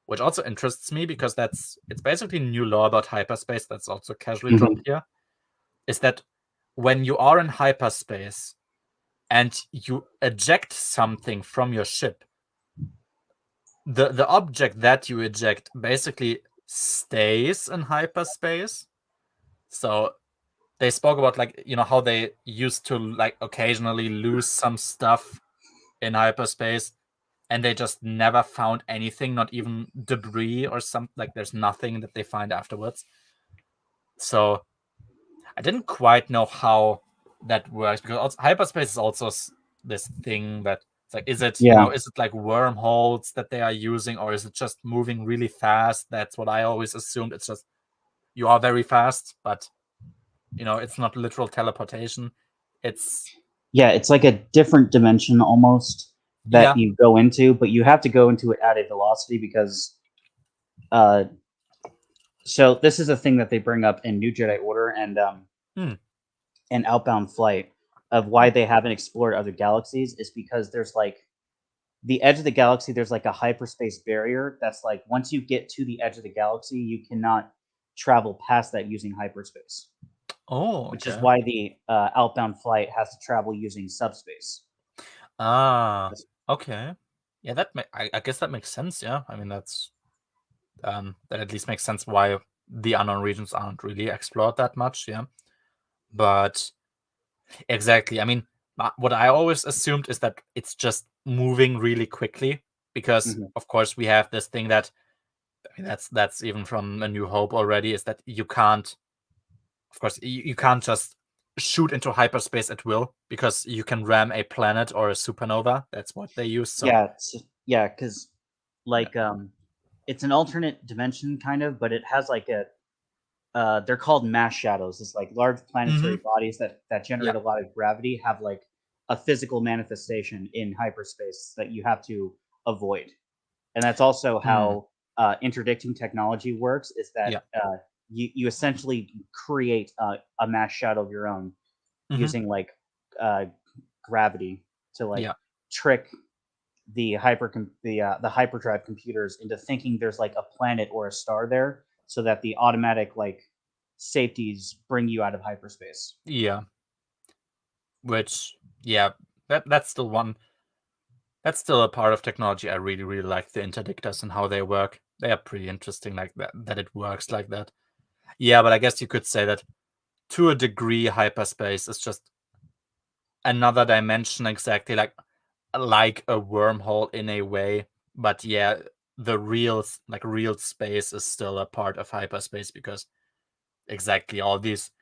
which also interests me, because it's basically new law about hyperspace that's also casually dropped here, is that when you are in hyperspace and you eject something from your ship, the object that you eject basically stays in hyperspace. So they spoke about how they used to occasionally lose some stuff in hyperspace, and they just never found anything, not even debris or something. There's nothing that they find afterwards. So I didn't quite know how that works, because hyperspace is also this thing that is it is it like wormholes that they are using, or is it just moving really fast? That's what I always assumed. It's just you are very fast, but it's not literal teleportation. It's
like a different dimension almost that you go into, but you have to go into it at a velocity, because so this is a thing that they bring up in New Jedi Order and Outbound Flight, of why they haven't explored other galaxies, is because there's the edge of the galaxy, there's a hyperspace barrier that's once you get to the edge of the galaxy, you cannot travel past that using hyperspace.
Oh,
which is why the Outbound Flight has to travel using subspace.
Okay. Yeah, I guess that makes sense. Yeah, I mean that's that at least makes sense why the unknown regions aren't really explored that much. Yeah, but exactly. I mean, what I always assumed is that it's just moving really quickly because, of course, we have this thing that I mean, that's even from A New Hope already, is that you can't, of course, you can't just shoot into hyperspace at will because you can ram a planet or a supernova. That's what they use. So
yeah, because like it's an alternate dimension kind of, but it has like a they're called mass shadows. It's like large planetary bodies that generate a lot of gravity have like a physical manifestation in hyperspace that you have to avoid. And that's also how interdicting technology works, is that you essentially create a mass shadow of your own using like gravity to like trick the hyperdrive computers into thinking there's like a planet or a star there, so that the automatic like safeties bring you out of hyperspace.
Yeah. Which, yeah, that's still one. That's still a part of technology I really, really like, the interdictors and how they work. They are pretty interesting, like that it works like that. Yeah, but I guess you could say that to a degree, hyperspace is just another dimension, exactly like a wormhole in a way. But yeah, the real space is still a part of hyperspace because exactly all these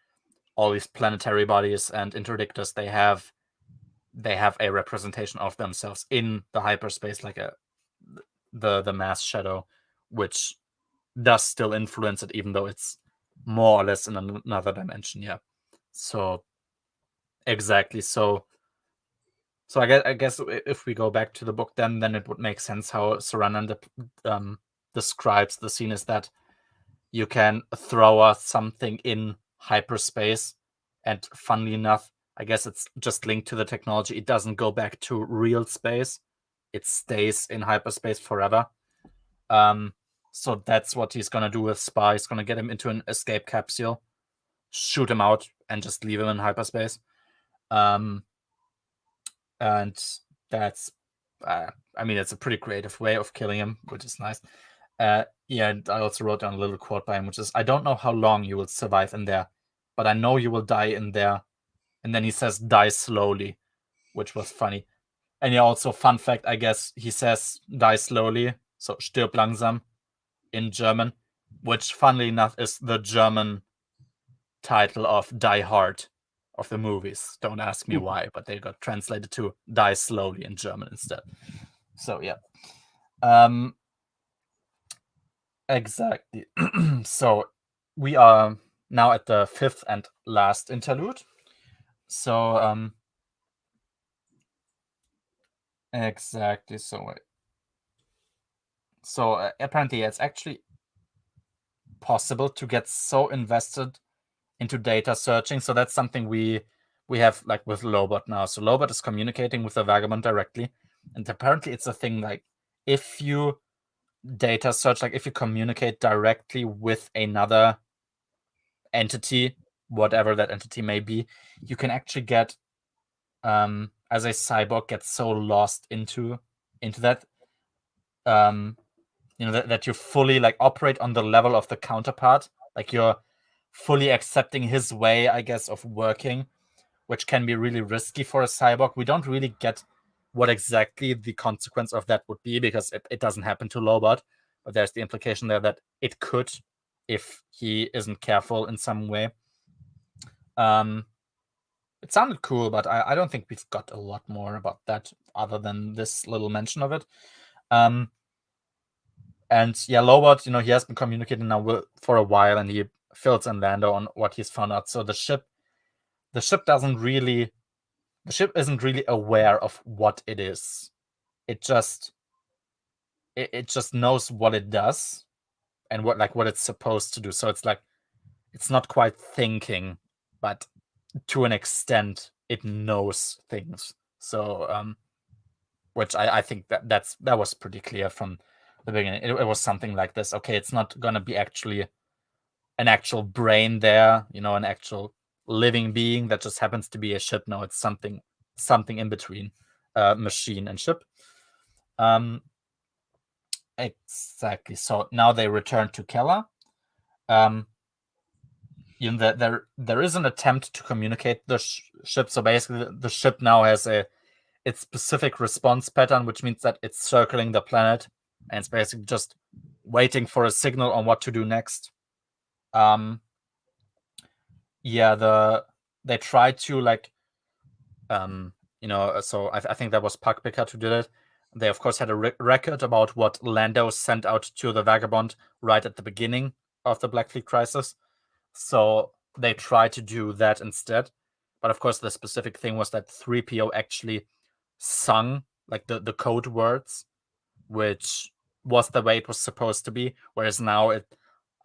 planetary bodies and interdictors, they have a representation of themselves in the hyperspace, like the mass shadow, which does still influence it, even though it's more or less in another dimension. Yeah. So exactly. So I guess if we go back to the book, then it would make sense how Saranan describes the scene, is that you can throw something in hyperspace, and funnily enough, I guess it's just linked to the technology. It doesn't go back to real space. It stays in hyperspace forever. So that's what he's gonna do with Spy. He's gonna get him into an escape capsule, shoot him out, and just leave him in hyperspace. And that's, I mean, it's a pretty creative way of killing him, which is nice. Yeah, and I also wrote down a little quote by him, which is, "I don't know how long you will survive in there, but I know you will die in there." And then he says, "Die slowly," which was funny. And yeah, also fun fact, I guess he says "die slowly," so "stirb langsam" in German, which funnily enough is the German title of Die Hard of the movies. Don't ask me why, but they got translated to "Die slowly" in German instead. So yeah. Exactly. So we are now at the fifth and last interlude. So exactly. So apparently it's actually possible to get so invested into data searching. So that's something we have like with Lobot now. So Lobot is communicating with the Vagabond directly, and apparently it's a thing like if you data search, like if you communicate directly with another entity, whatever that entity may be, you can actually get as a cyborg get so lost into that that you fully like operate on the level of the counterpart, like you're fully accepting his way, I guess, of working, which can be really risky for a cyborg. We don't really get what exactly the consequence of that would be, because it doesn't happen to Lobot, but there's the implication there that it could if he isn't careful in some way. It sounded cool, but I don't think we've got a lot more about that other than this little mention of it. And yeah, Lobot, he has been communicating now for a while, and he fills in Lando on what he's found out. So the ship isn't really aware of what it is. It just knows what it does and what it's supposed to do. So it's like it's not quite thinking, but to an extent it knows things. So which I think that was pretty clear from the beginning. It was something like this. Okay, it's not gonna be actually an actual brain there, an actual living being that just happens to be a ship. No, it's something in between machine and ship. Exactly. So now they return to Keller. There is an attempt to communicate the ship. So basically, the ship now has its specific response pattern, which means that it's circling the planet and it's basically just waiting for a signal on what to do next. They tried to so I think that was Puck Pickard who did it. They of course had a record about what Lando sent out to the Vagabond right at the beginning of the Black Fleet crisis. So they tried to do that instead. But of course, the specific thing was that 3PO actually sung like the code words, which was the way it was supposed to be. Whereas now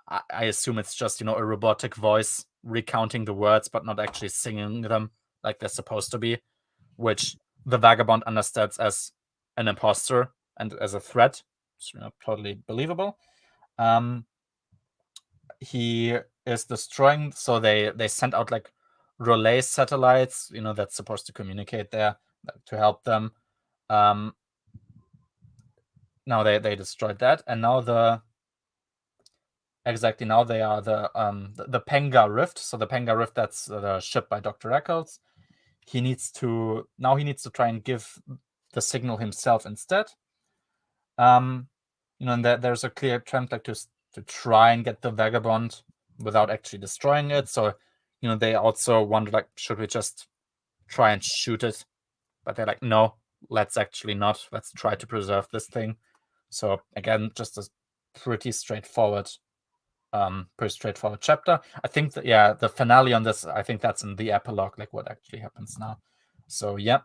I assume it's just, a robotic voice recounting the words, but not actually singing them like they're supposed to be, which the Vagabond understands as an imposter and as a threat. It's totally believable. He is destroying, so they sent out like relay satellites, that's supposed to communicate there to help them. Now they destroyed that, and now they are the Penga Rift. So the Penga Rift, that's the ship by Dr. Eccles. He needs to try and give the signal himself instead. And there's a clear attempt like to try and get the Vagabond without actually destroying it. So, they also wonder like, should we just try and shoot it? But they're like, no, let's actually not. Let's try to preserve this thing. So again, just a pretty straightforward chapter. I think that, the finale on this, I think that's in the epilogue, like what actually happens now. So yeah.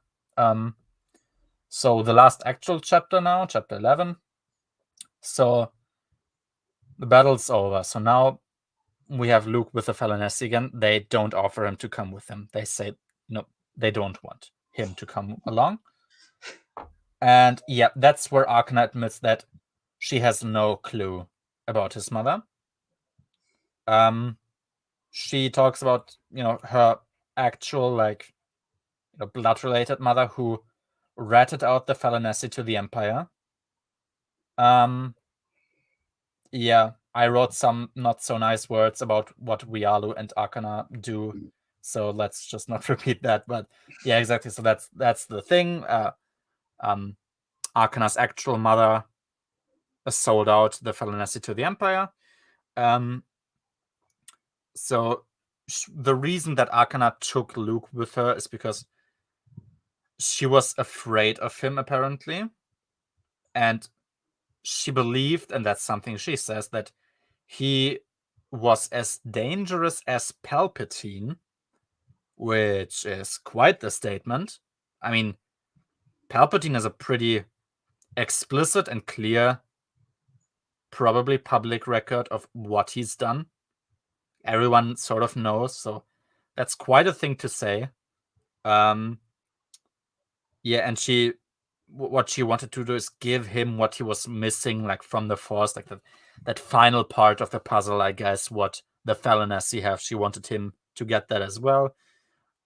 So the last actual chapter now, chapter 11. So the battle's over. So now we have Luke with the Feloness again. They don't offer him to come with them. They say, no, they don't want him to come along. And yeah, that's where Arcana admits that she has no clue about his mother. She talks about, her actual, blood-related mother who ratted out the Feloness to the Empire. Yeah, I wrote some not so nice words about what Rialu and Arcana do, so let's just not repeat that. But yeah, exactly. So that's the thing. Arcana's actual mother sold out the Feloness to the Empire. So the reason that Arcana took Luke with her is because she was afraid of him, apparently, and she believed, and that's something she says, that he was as dangerous as Palpatine, which is quite the statement. I mean, Palpatine has a pretty explicit and clear, probably public record of what he's done. Everyone sort of knows, so that's quite a thing to say. And what she wanted to do is give him what he was missing, like from the Force, like that final part of the puzzle, I guess, what the Feloness have. She wanted him to get that as well.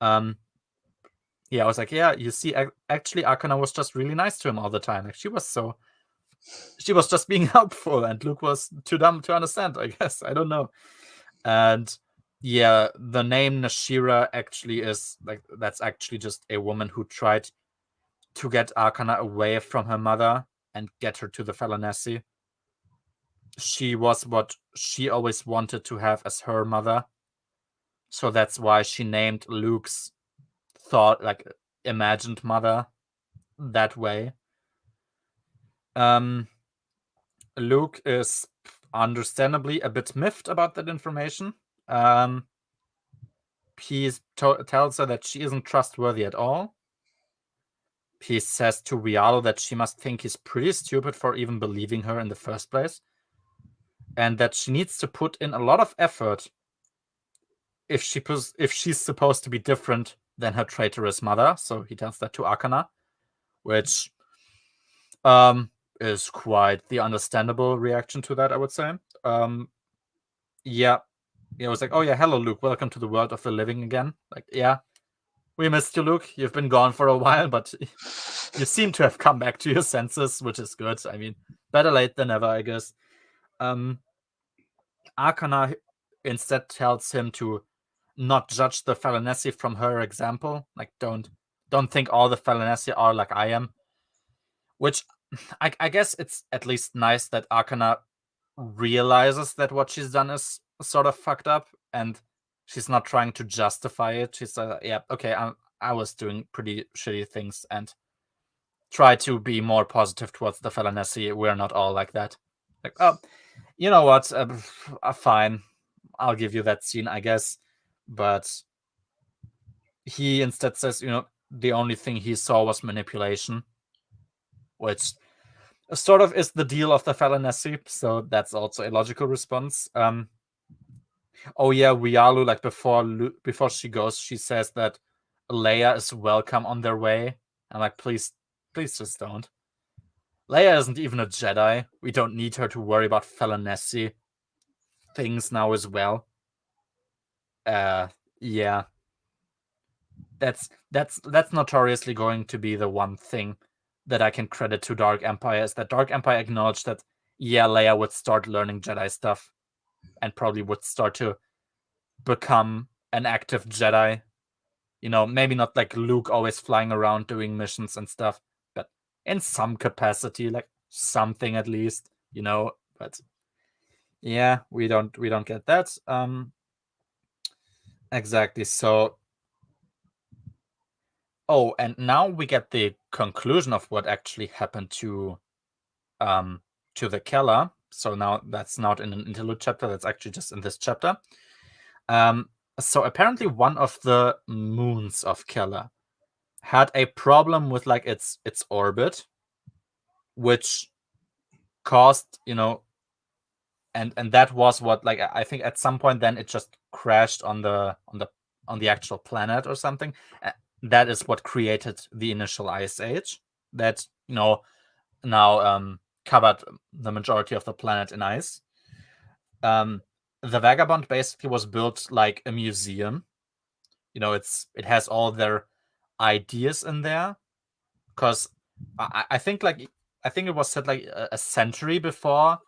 I was like, yeah, you see, actually, Arcana was just really nice to him all the time. Like she was just being helpful, and Luke was too dumb to understand, I guess. I don't know. And yeah, the name Nashira actually is that's actually just a woman who tried to get Arcana away from her mother and get her to the Feloness. She was what she always wanted to have as her mother. So that's why she named Luke's imagined mother that way. Luke is understandably a bit miffed about that information. He tells her that she isn't trustworthy at all. He says to Rialu that she must think he's pretty stupid for even believing her in the first place, and that she needs to put in a lot of effort if she's supposed to be different than her traitorous mother. So he tells that to Arcana, which is quite the understandable reaction to that, I would say. It was like, oh yeah, hello Luke, welcome to the world of the living again. Like, yeah, we missed you, Luke. You've been gone for a while, but you seem to have come back to your senses, which is good. I mean, better late than never, I guess. Arcana instead tells him to not judge the Falanesi from her example. Like, don't think all the Falanesi are like I am. Which I guess it's at least nice that Arcana realizes that what she's done is sort of fucked up, and she's not trying to justify it. She's yeah, okay, I was doing pretty shitty things, and try to be more positive towards the Falanesi. We're not all like that. Like, oh, you know what? Fine, I'll give you that scene, I guess. But he instead says, the only thing he saw was manipulation, which sort of is the deal of the Falanesi. So that's also a logical response. Oh yeah, Rialu, like before she goes, she says that Leia is welcome on their way. I'm like, please just don't. Leia isn't even a Jedi. We don't need her to worry about Falanesi things now as well. Yeah. That's notoriously going to be the one thing that I can credit to Dark Empire, is that Dark Empire acknowledged that, yeah, Leia would start learning Jedi stuff and probably would start to become an active Jedi. Maybe not like Luke always flying around doing missions and stuff, but in some capacity, like something at least, but yeah, we don't get that. Exactly. So and now we get the conclusion of what actually happened to the Keller. So now that's not in an interlude chapter, that's actually just in this chapter. So apparently one of the moons of Keller had a problem with like its orbit, which caused, and that was what, like, I think at some point then it just crashed on the actual planet or something. That is what created the initial ice age that now covered the majority of the planet in ice. The Vagabond basically was built like a museum. It has all their ideas in there, because I think it was said like a century before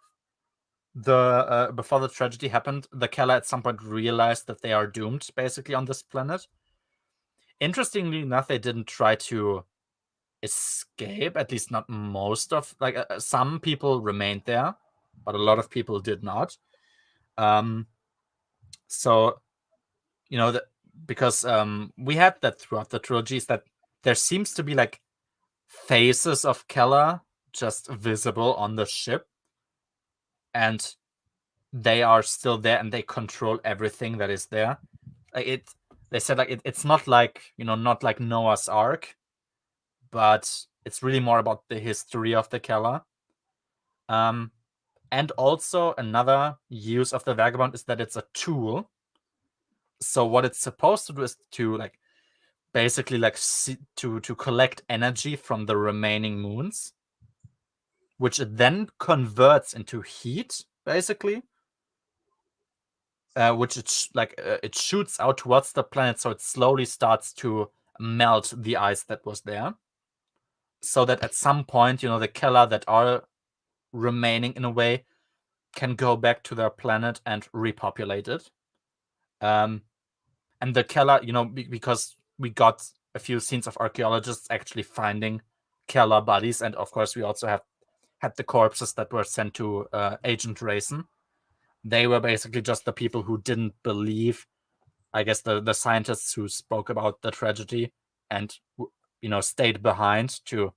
the tragedy happened, the Keller at some point realized that they are doomed basically on this planet. Interestingly enough, they didn't try to escape, at least not most of, like, some people remained there, but a lot of people did not. So because we had that throughout the trilogies, that there seems to be like faces of Keller just visible on the ship, and they are still there and they control everything that is there. They said like it's not like not like Noah's Ark, but it's really more about the history of the Keller. And also another use of the Vagabond is that it's a tool. So what it's supposed to do is to like basically like to collect energy from the remaining moons, which it then converts into heat, basically. Which it shoots out towards the planet, so it slowly starts to melt the ice that was there. So that at some point, the Keller that are remaining in a way can go back to their planet and repopulate it. And the Keller, because we got a few scenes of archaeologists actually finding Keller bodies, and of course we also had the corpses that were sent to Agent Racing. They were basically just the people who didn't believe, I guess, the scientists who spoke about the tragedy and stayed behind to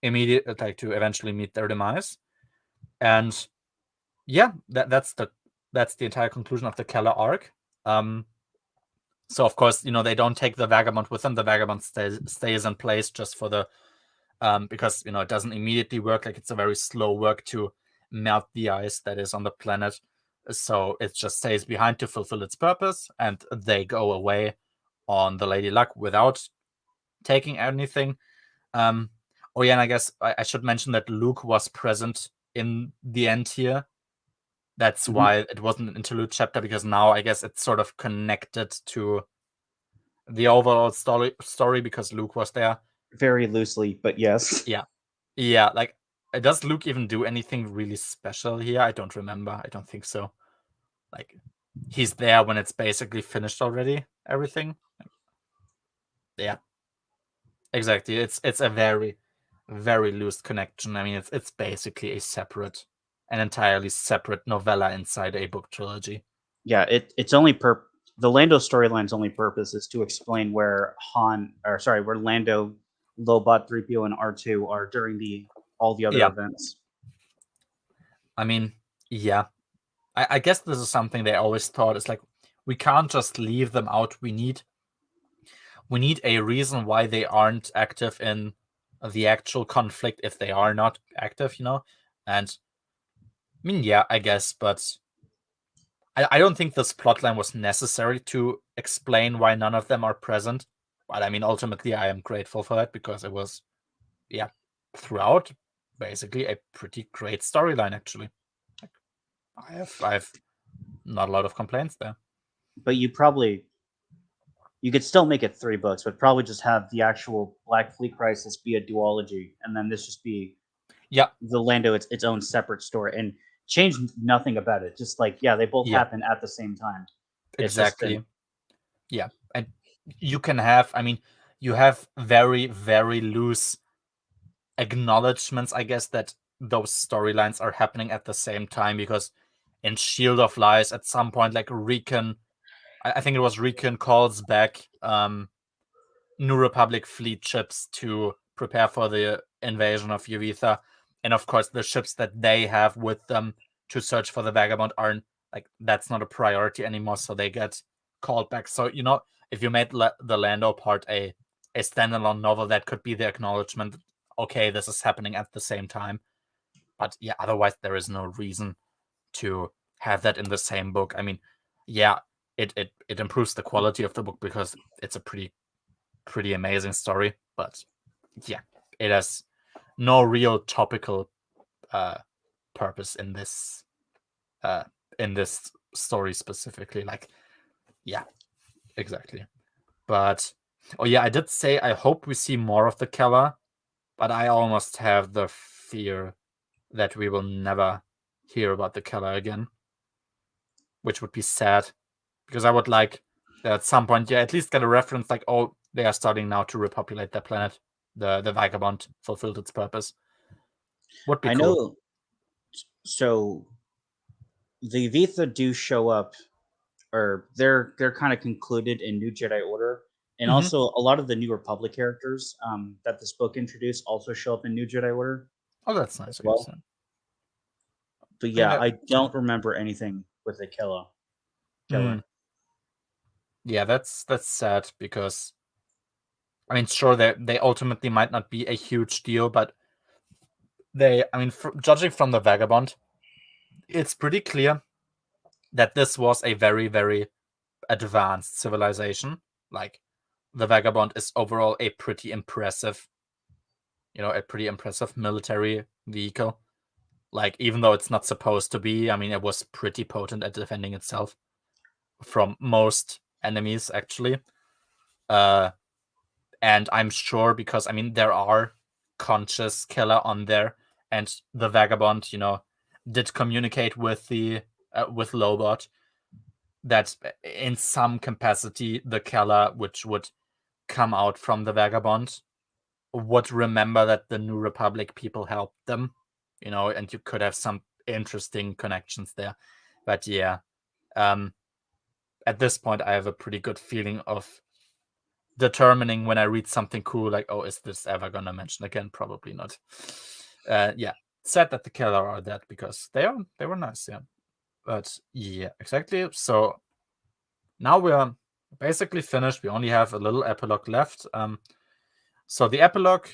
eventually meet their demise. And yeah, that's the entire conclusion of the Keller arc. So of course, they don't take the Vagabond with them. The Vagabond stays in place just for the because it doesn't immediately work. Like, it's a very slow work to melt the ice that is on the planet. So it just stays behind to fulfill its purpose, and they go away on the Lady Luck without taking anything. Oh yeah, and I guess I should mention that Luke was present in the end here. That's why it wasn't an interlude chapter, because now I guess it's sort of connected to the overall story because Luke was there.
Very loosely, but yes.
Yeah, like does Luke even do anything really special here? I don't remember. I don't think so. Like, he's there when it's basically finished already. Everything. Yeah, exactly. It's a very, very loose connection. I mean, it's basically an entirely separate novella inside a book trilogy.
Yeah, it's only the Lando storyline's only purpose is to explain where where Lando, Lobot, 3PO, and R2 are during all the other events.
I mean, yeah. I guess this is something they always thought is like, we can't just leave them out. We need a reason why they aren't active in the actual conflict if they are not active, And I mean, yeah, I guess, but I don't think this plotline was necessary to explain why none of them are present. But I mean, ultimately, I am grateful for that because it was, yeah, throughout basically a pretty great storyline. Actually, like, I have not a lot of complaints there.
But you could still make it 3 books, but probably just have the actual Black Fleet Crisis be a duology, and then this just be the Lando its own separate story, and change nothing about it. Just like they both happen at the same time.
Exactly. Yeah, and you can have. I mean, you have very, very loose acknowledgments, I guess, that those storylines are happening at the same time, because in Shield of Lies, at some point, like Riken, I think it was Riken, calls back New Republic fleet ships to prepare for the invasion of Yuvitha, and of course the ships that they have with them to search for the Vagabond aren't, like, that's not a priority anymore, so they get called back. So if you made the Lando part a standalone novel, that could be the acknowledgement, okay, this is happening at the same time. But yeah, otherwise there is no reason to have that in the same book. I mean, yeah, it improves the quality of the book because it's a pretty amazing story, but yeah, it has no real topical purpose in this story specifically. Like, yeah, exactly. But oh yeah, I did say I hope we see more of the Keller, but I almost have the fear that we will never hear about the Keller again, which would be sad, because I would like at some point, at least get a reference like, oh, they are starting now to repopulate their planet. The Vagabond fulfilled its purpose. Would be cool.
Know. So the Vitha do show up, or they're kind of concluded in New Jedi Order, and also a lot of the New Republic characters that this book introduced also show up in New Jedi Order.
Oh, that's nice.
As well. But yeah, I don't remember anything with the Keller.
Yeah, that's sad, because I mean, sure, they ultimately might not be a huge deal, but judging from the Vagabond, it's pretty clear that this was a very, very advanced civilization. Like, the Vagabond is overall a pretty impressive military vehicle. Like, even though it's not supposed to be, I mean, it was pretty potent at defending itself from most enemies, actually. And I'm sure, because, I mean, there are conscious Keller on there, and the Vagabond, did communicate with with Lobot, that in some capacity the Keller, which would come out from the Vagabond, would remember that the New Republic people helped them, and you could have some interesting connections there. But yeah, at this point, I have a pretty good feeling of determining when I read something cool, like, oh, is this ever gonna mention again? Probably not. Yeah, sad that the Keller are dead, because they were nice, yeah. But yeah, exactly. So now we're basically finished. We only have a little epilogue left. So the epilogue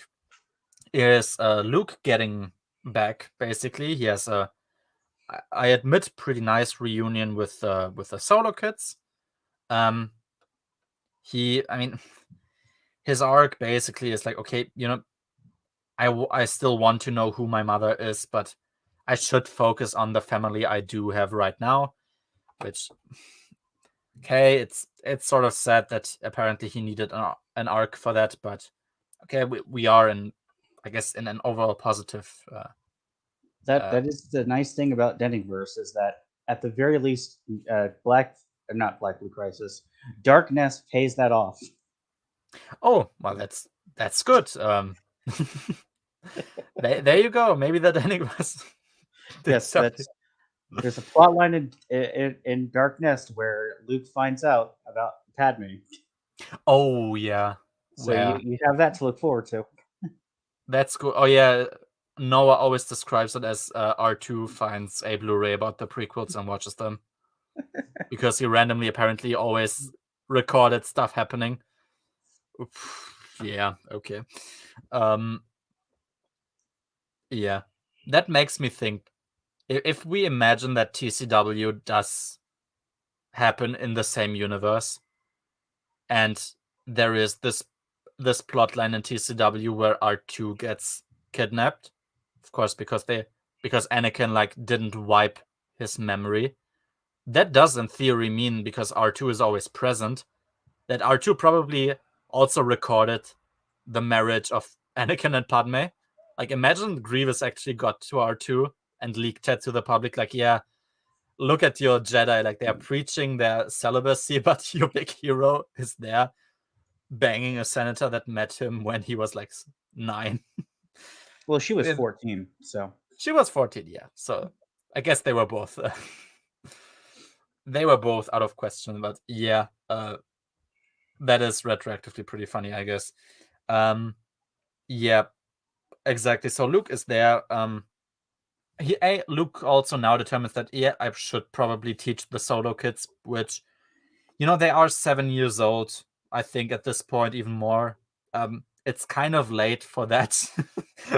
is Luke getting back. Basically, he has I admit, pretty nice reunion with the Solo kids. His arc basically is like, okay, I still want to know who my mother is, but I should focus on the family I do have right now. Which, okay, it's sort of sad that apparently he needed an arc for that, but okay, we are in, I guess, in an overall positive
That is the nice thing about Denningverse, is that at the very least, not Black Blue Crisis, Dark Nest pays that off.
Oh, well, that's good. There you go. Maybe that Denningverse did
Yes,
something.
there's a plot line in Dark Nest where Luke finds out about Padme.
Oh yeah.
So you have that to look forward to.
That's good. Oh yeah, Noah always describes it as R2 finds a Blu-ray about the prequels and watches them because he randomly apparently always recorded stuff happening. Yeah. Okay. Yeah, that makes me think. If we imagine that TCW does happen in the same universe, and there is this plotline in TCW where R2 gets kidnapped, of course, because Anakin didn't wipe his memory. That does in theory mean, because R2 is always present, that R2 probably also recorded the marriage of Anakin and Padme. Imagine Grievous actually got to R2 and leaked it to the public, yeah, look at your Jedi, they're preaching their celibacy, but your big hero is there banging a senator that met him when he was 9.
Well, she was 14, so
she was 14, yeah. So I guess they were both they were both out of question, but yeah, that is retroactively pretty funny, I guess. Yeah, exactly. So Luke is there. Luke also now determines that I should probably teach the Solo kids, which they are 7 years old. I think at this point even more. It's kind of late for that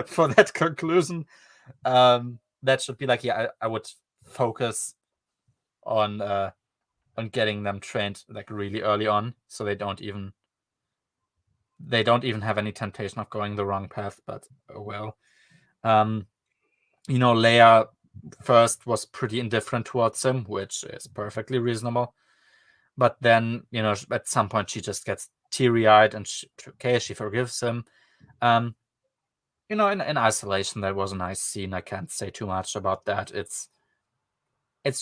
for that conclusion. That should be I would focus on getting them trained really early on, so they don't even have any temptation of going the wrong path. But well, Leia first was pretty indifferent towards him, which is perfectly reasonable. But then, at some point she just gets teary-eyed and she forgives him. In isolation, that was a nice scene. I can't say too much about that. It's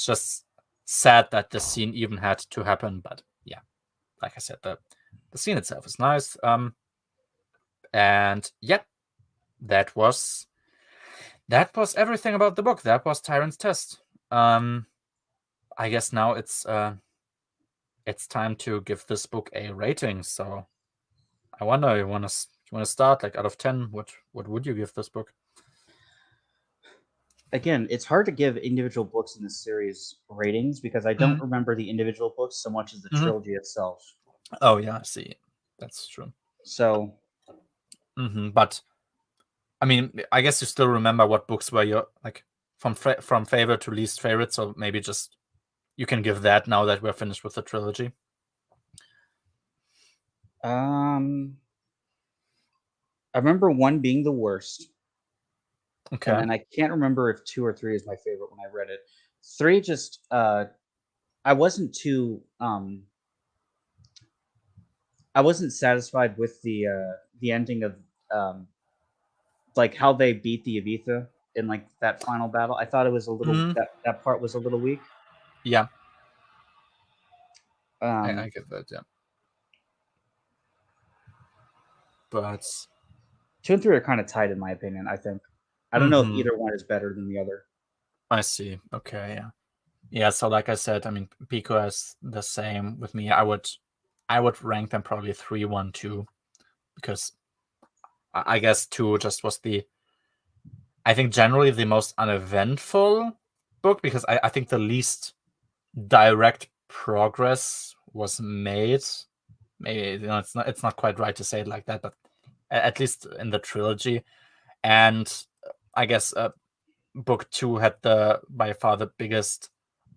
just sad that the scene even had to happen. But yeah, like I said, the scene itself is nice. And yeah, that was everything about the book. That was Tyrant's Test. I guess now it's time to give this book a rating. So I wonder, you want to start out of 10? What would you give this book?
Again, it's hard to give individual books in this series ratings because I don't remember the individual books so much as the trilogy itself.
Oh yeah, I see. That's true.
So,
but I mean, I guess you still remember what books were your from favorite to least favorite. So maybe just you can give that now that we're finished with the trilogy.
I remember 1 being the worst.
Okay.
And then I can't remember if 2 or 3 is my favorite when I read it. 3 just I wasn't too I wasn't satisfied with the ending of how they beat the Evitha in that final battle. I thought it was a little that part was a little weak.
Yeah. I get that, yeah. But
2 and 3 are kind of tight in my opinion, I think. I don't know if either one is better than the other.
I see. Okay, yeah. Yeah, so like I said, I mean, Pico is the same with me. I would rank them probably 3, 1, 2, because I guess 2 just was I think generally the most uneventful book, because I think the least direct progress was made. Maybe it's not quite right to say it like that, but at least in the trilogy. And I guess book 2 had by far the biggest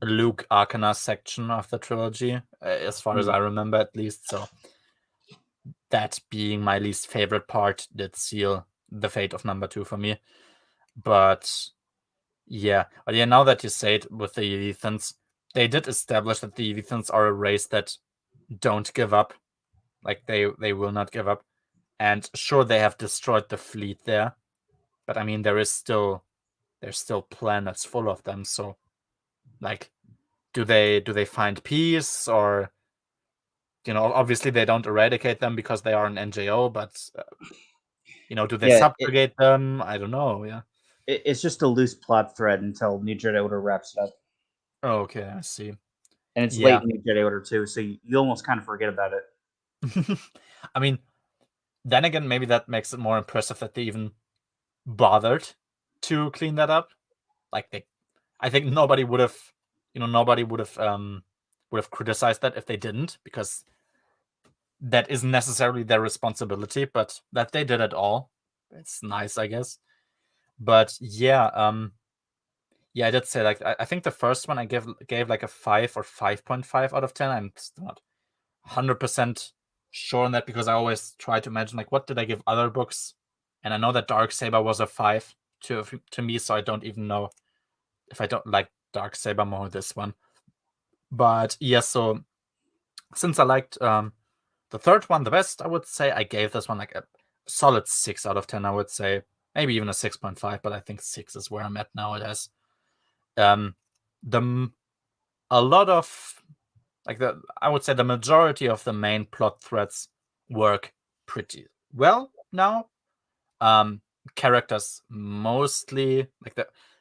Luke Arcana section of the trilogy, as far as I remember, at least. So that being my least favorite part did seal the fate of number 2 for me. But yeah, now that you say it with the Evithans, they did establish that the Evithans are a race that don't give up. They will not give up. And sure, they have destroyed the fleet there, but I mean, there is still there's still planets full of them. So, like, do they find peace, or obviously they don't eradicate them because they are an NGO, but do they subjugate them? I don't know. Yeah,
it's just a loose plot thread until New Jedi Order wraps it up.
Oh, okay, I see.
And it's late in New Jedi Order too, so you almost kind of forget about it.
I mean, then again, maybe that makes it more impressive that they even bothered to clean that up. Like, I think nobody would have criticized that if they didn't, because that isn't necessarily their responsibility. But that they did it all, it's nice, I guess. But yeah, I did say, like, I think the first one I gave like a 5 or 5.5 out of 10. I'm still not 100% sure on that, because I always try to imagine, like, what did I give other books, and I know that Darksaber was a 5 to me, so I don't even know if I don't like Darksaber more this one. But yeah, so since I liked the third one the best, I would say I gave this one like a solid 6 out of 10. I would say maybe even a 6.5, but I think 6 is where I'm at nowadays. A lot of, like, I would say the majority of the main plot threads work pretty well now. Characters mostly, like,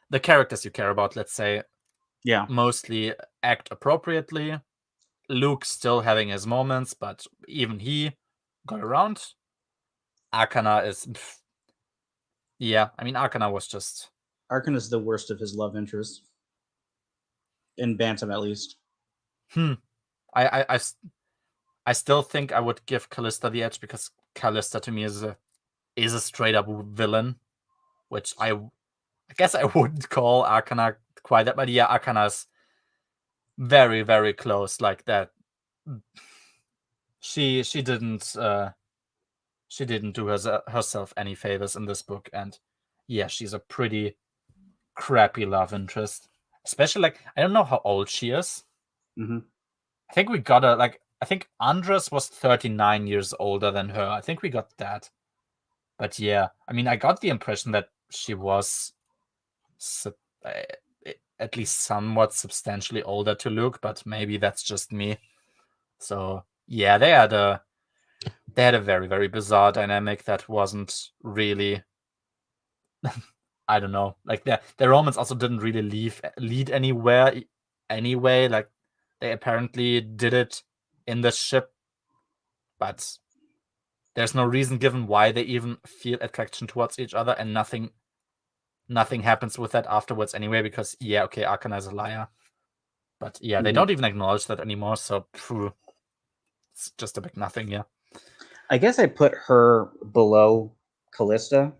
the characters you care about, let's say, mostly act appropriately. Luke still having his moments, but even he got around. Arcana is, Arcana was just...
Arcana is the worst of his love interests. In Bantam, at least.
I still think I would give Callista the edge, because Callista to me is a straight up villain, which I guess I wouldn't call Arcana quite that, but yeah, Arcana's very, very close like that. She didn't do herself any favors in this book, and yeah, she's a pretty crappy love interest. Especially, like, I don't know how old she is. I think we got I think Andres was 39 years older than her. I think we got that. But yeah, I got the impression that she was at least somewhat substantially older to Luke, but maybe that's just me. So yeah, they had a very, very bizarre dynamic that wasn't really I don't know, like, their romance also didn't really lead anywhere anyway. Like, they apparently did it in the ship, but there's no reason given why they even feel attraction towards each other, and nothing happens with that afterwards anyway, because yeah, okay, Arcana is a liar. But yeah, they don't even acknowledge that anymore, so it's just a big nothing, yeah.
I guess I put her below Callista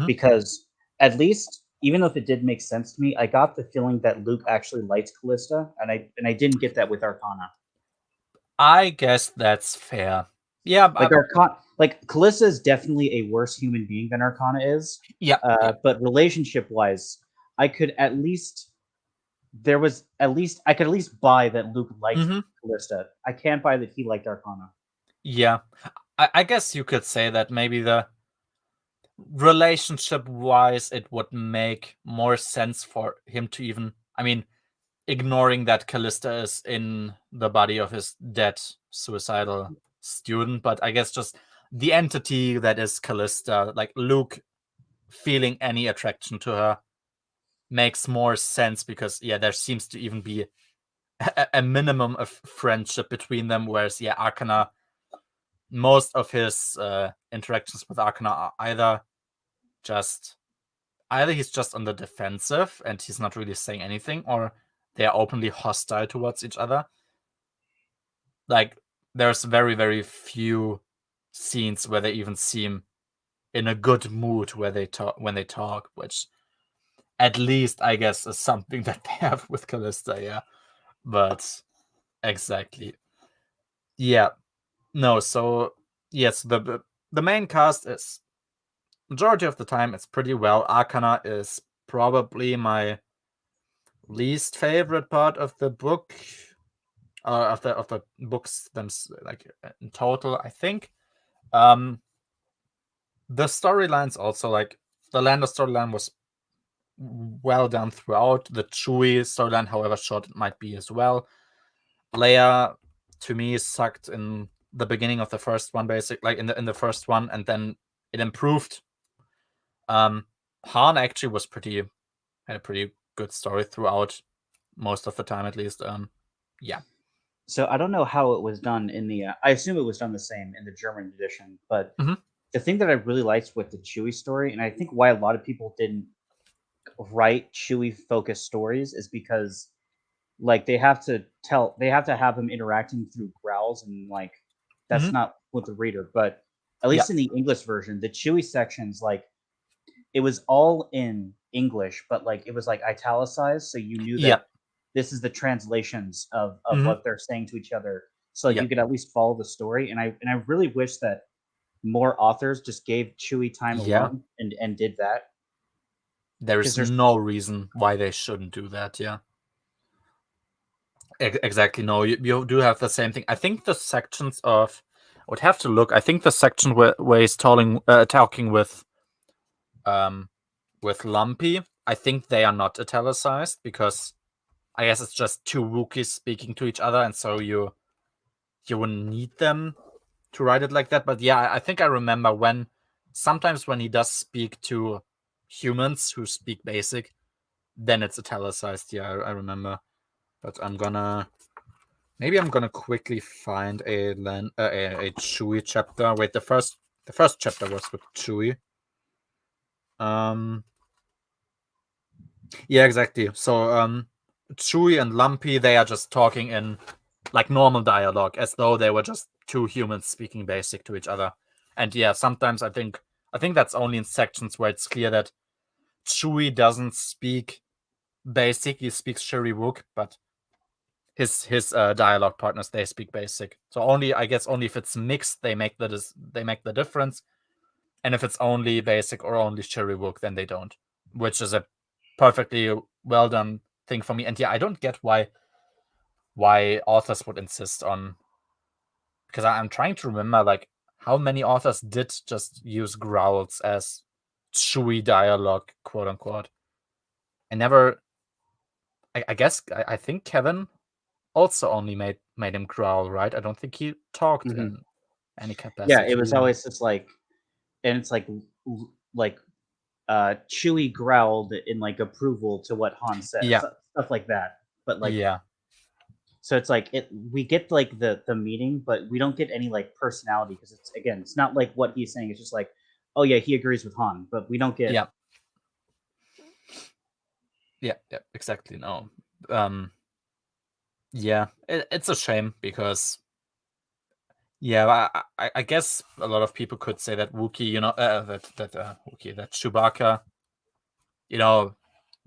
because, at least, even though if it did make sense to me, I got the feeling that Luke actually liked Callista, and I didn't get that with Arcana.
I guess that's fair. Yeah,
like Callista is definitely a worse human being than Arcana is.
Yeah.
But relationship-wise, I could at least buy that Luke liked Callista. I can't buy that he liked Arcana.
Yeah, I guess you could say that maybe the relationship-wise, it would make more sense for him to even, ignoring that Callista is in the body of his dead suicidal student, but I guess just the entity that is Callista, like Luke feeling any attraction to her, makes more sense, because yeah, there seems to even be a minimum of friendship between them, whereas yeah, Arcana, most of his interactions with Arcana are either he's just on the defensive and he's not really saying anything, or they're openly hostile towards each other. Like, there's very, very few scenes where they even seem in a good mood when they talk, which at least I guess is something that they have with Callista, yeah. But exactly. Yeah. No, so yes, the main cast is, majority of the time, it's pretty well. Arcana is probably my least favorite part of the book, of the books like in total, I think. The storylines also, like the Lando storyline was well done throughout. The Chewie storyline, however short it might be as well. Leia, to me, sucked in the beginning of the first one, in the first one, and then it improved. Han actually had a pretty good story throughout, most of the time at least. Yeah.
So I don't know how it was done in the. I assume it was done the same in the German edition, but the thing that I really liked with the Chewie story, and I think why a lot of people didn't write Chewie focused stories, is because like they have to have him interacting through growls, and like that's not with the reader. But at least in the English version, the Chewie sections, like it was all in English, but like it was like italicized, so you knew that this is the translations of what they're saying to each other, so you could at least follow the story. And I really wish that more authors just gave Chewie time alone and did that.
There's no reason why they shouldn't do that. Yeah. Exactly. No, you do have the same thing. I think the sections of, I would have to look. I think the section where he's talking with Lumpy, I think they are not italicized because I guess it's just two Wookiees speaking to each other, and so you wouldn't need them to write it like that. But yeah, I think I remember sometimes when he does speak to humans who speak basic, then it's italicized. Yeah, I remember. But maybe I'm gonna quickly find a Chewie chapter. Wait, the first chapter was with Chewie. Yeah, exactly. So Chewie and Lumpy, they are just talking in like normal dialogue, as though they were just two humans speaking basic to each other. And yeah, sometimes I think that's only in sections where it's clear that Chewie doesn't speak basic, he speaks Shiri-Wook, but his dialogue partners, they speak basic. So I guess only if it's mixed they make the difference. And if it's only basic or only Shiri-Wook, then they don't. Which is a perfectly well done thing for me. And yeah, I don't get why authors would insist on, because I'm trying to remember like how many authors did just use growls as Chewie dialogue, quote unquote. I guess I think Kevin also only made him growl, right? I don't think he talked in any capacity.
Yeah, it was always just like, and it's like Chewie growled in like approval to what Han said, stuff like that. But like, so it's like we get like the meaning, but we don't get any like personality, because it's not like what he's saying. It's just like, oh yeah, he agrees with Han, but we don't get.
Yeah, exactly. No. Yeah, it's a shame because, yeah, I guess a lot of people could say that Wookiee, that Chewbacca,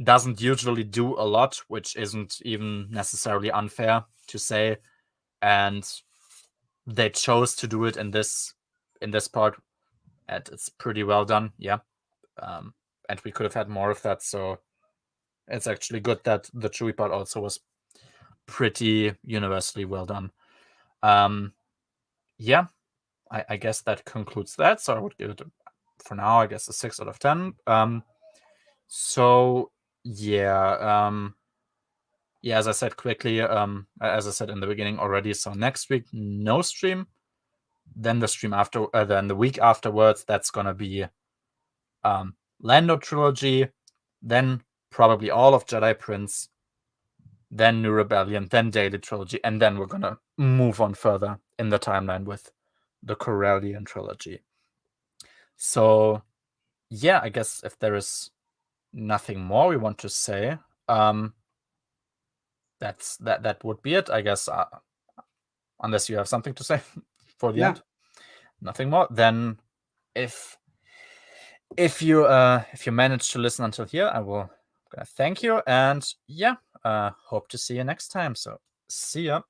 doesn't usually do a lot, which isn't even necessarily unfair to say, and they chose to do it in this part, and it's pretty well done. Yeah, and we could have had more of that, so it's actually good that the Chewie part also was pretty universally well done. Yeah, I guess that concludes that. So I would give it, for now, I guess, a 6 out of 10. So yeah, yeah, as I said quickly, as I said in the beginning already, so next week, no stream. Then the stream then the week afterwards, that's gonna be Lando trilogy, then probably all of Jedi Prince, then New Rebellion, then Daily Trilogy, and then we're gonna move on further in the timeline with the Corellian trilogy. So yeah, I guess if there is nothing more we want to say, that would be it, I guess, unless you have something to say for the end. Nothing more. Then if you managed to listen until here, I will thank you, and yeah, hope to see you next time. So see ya.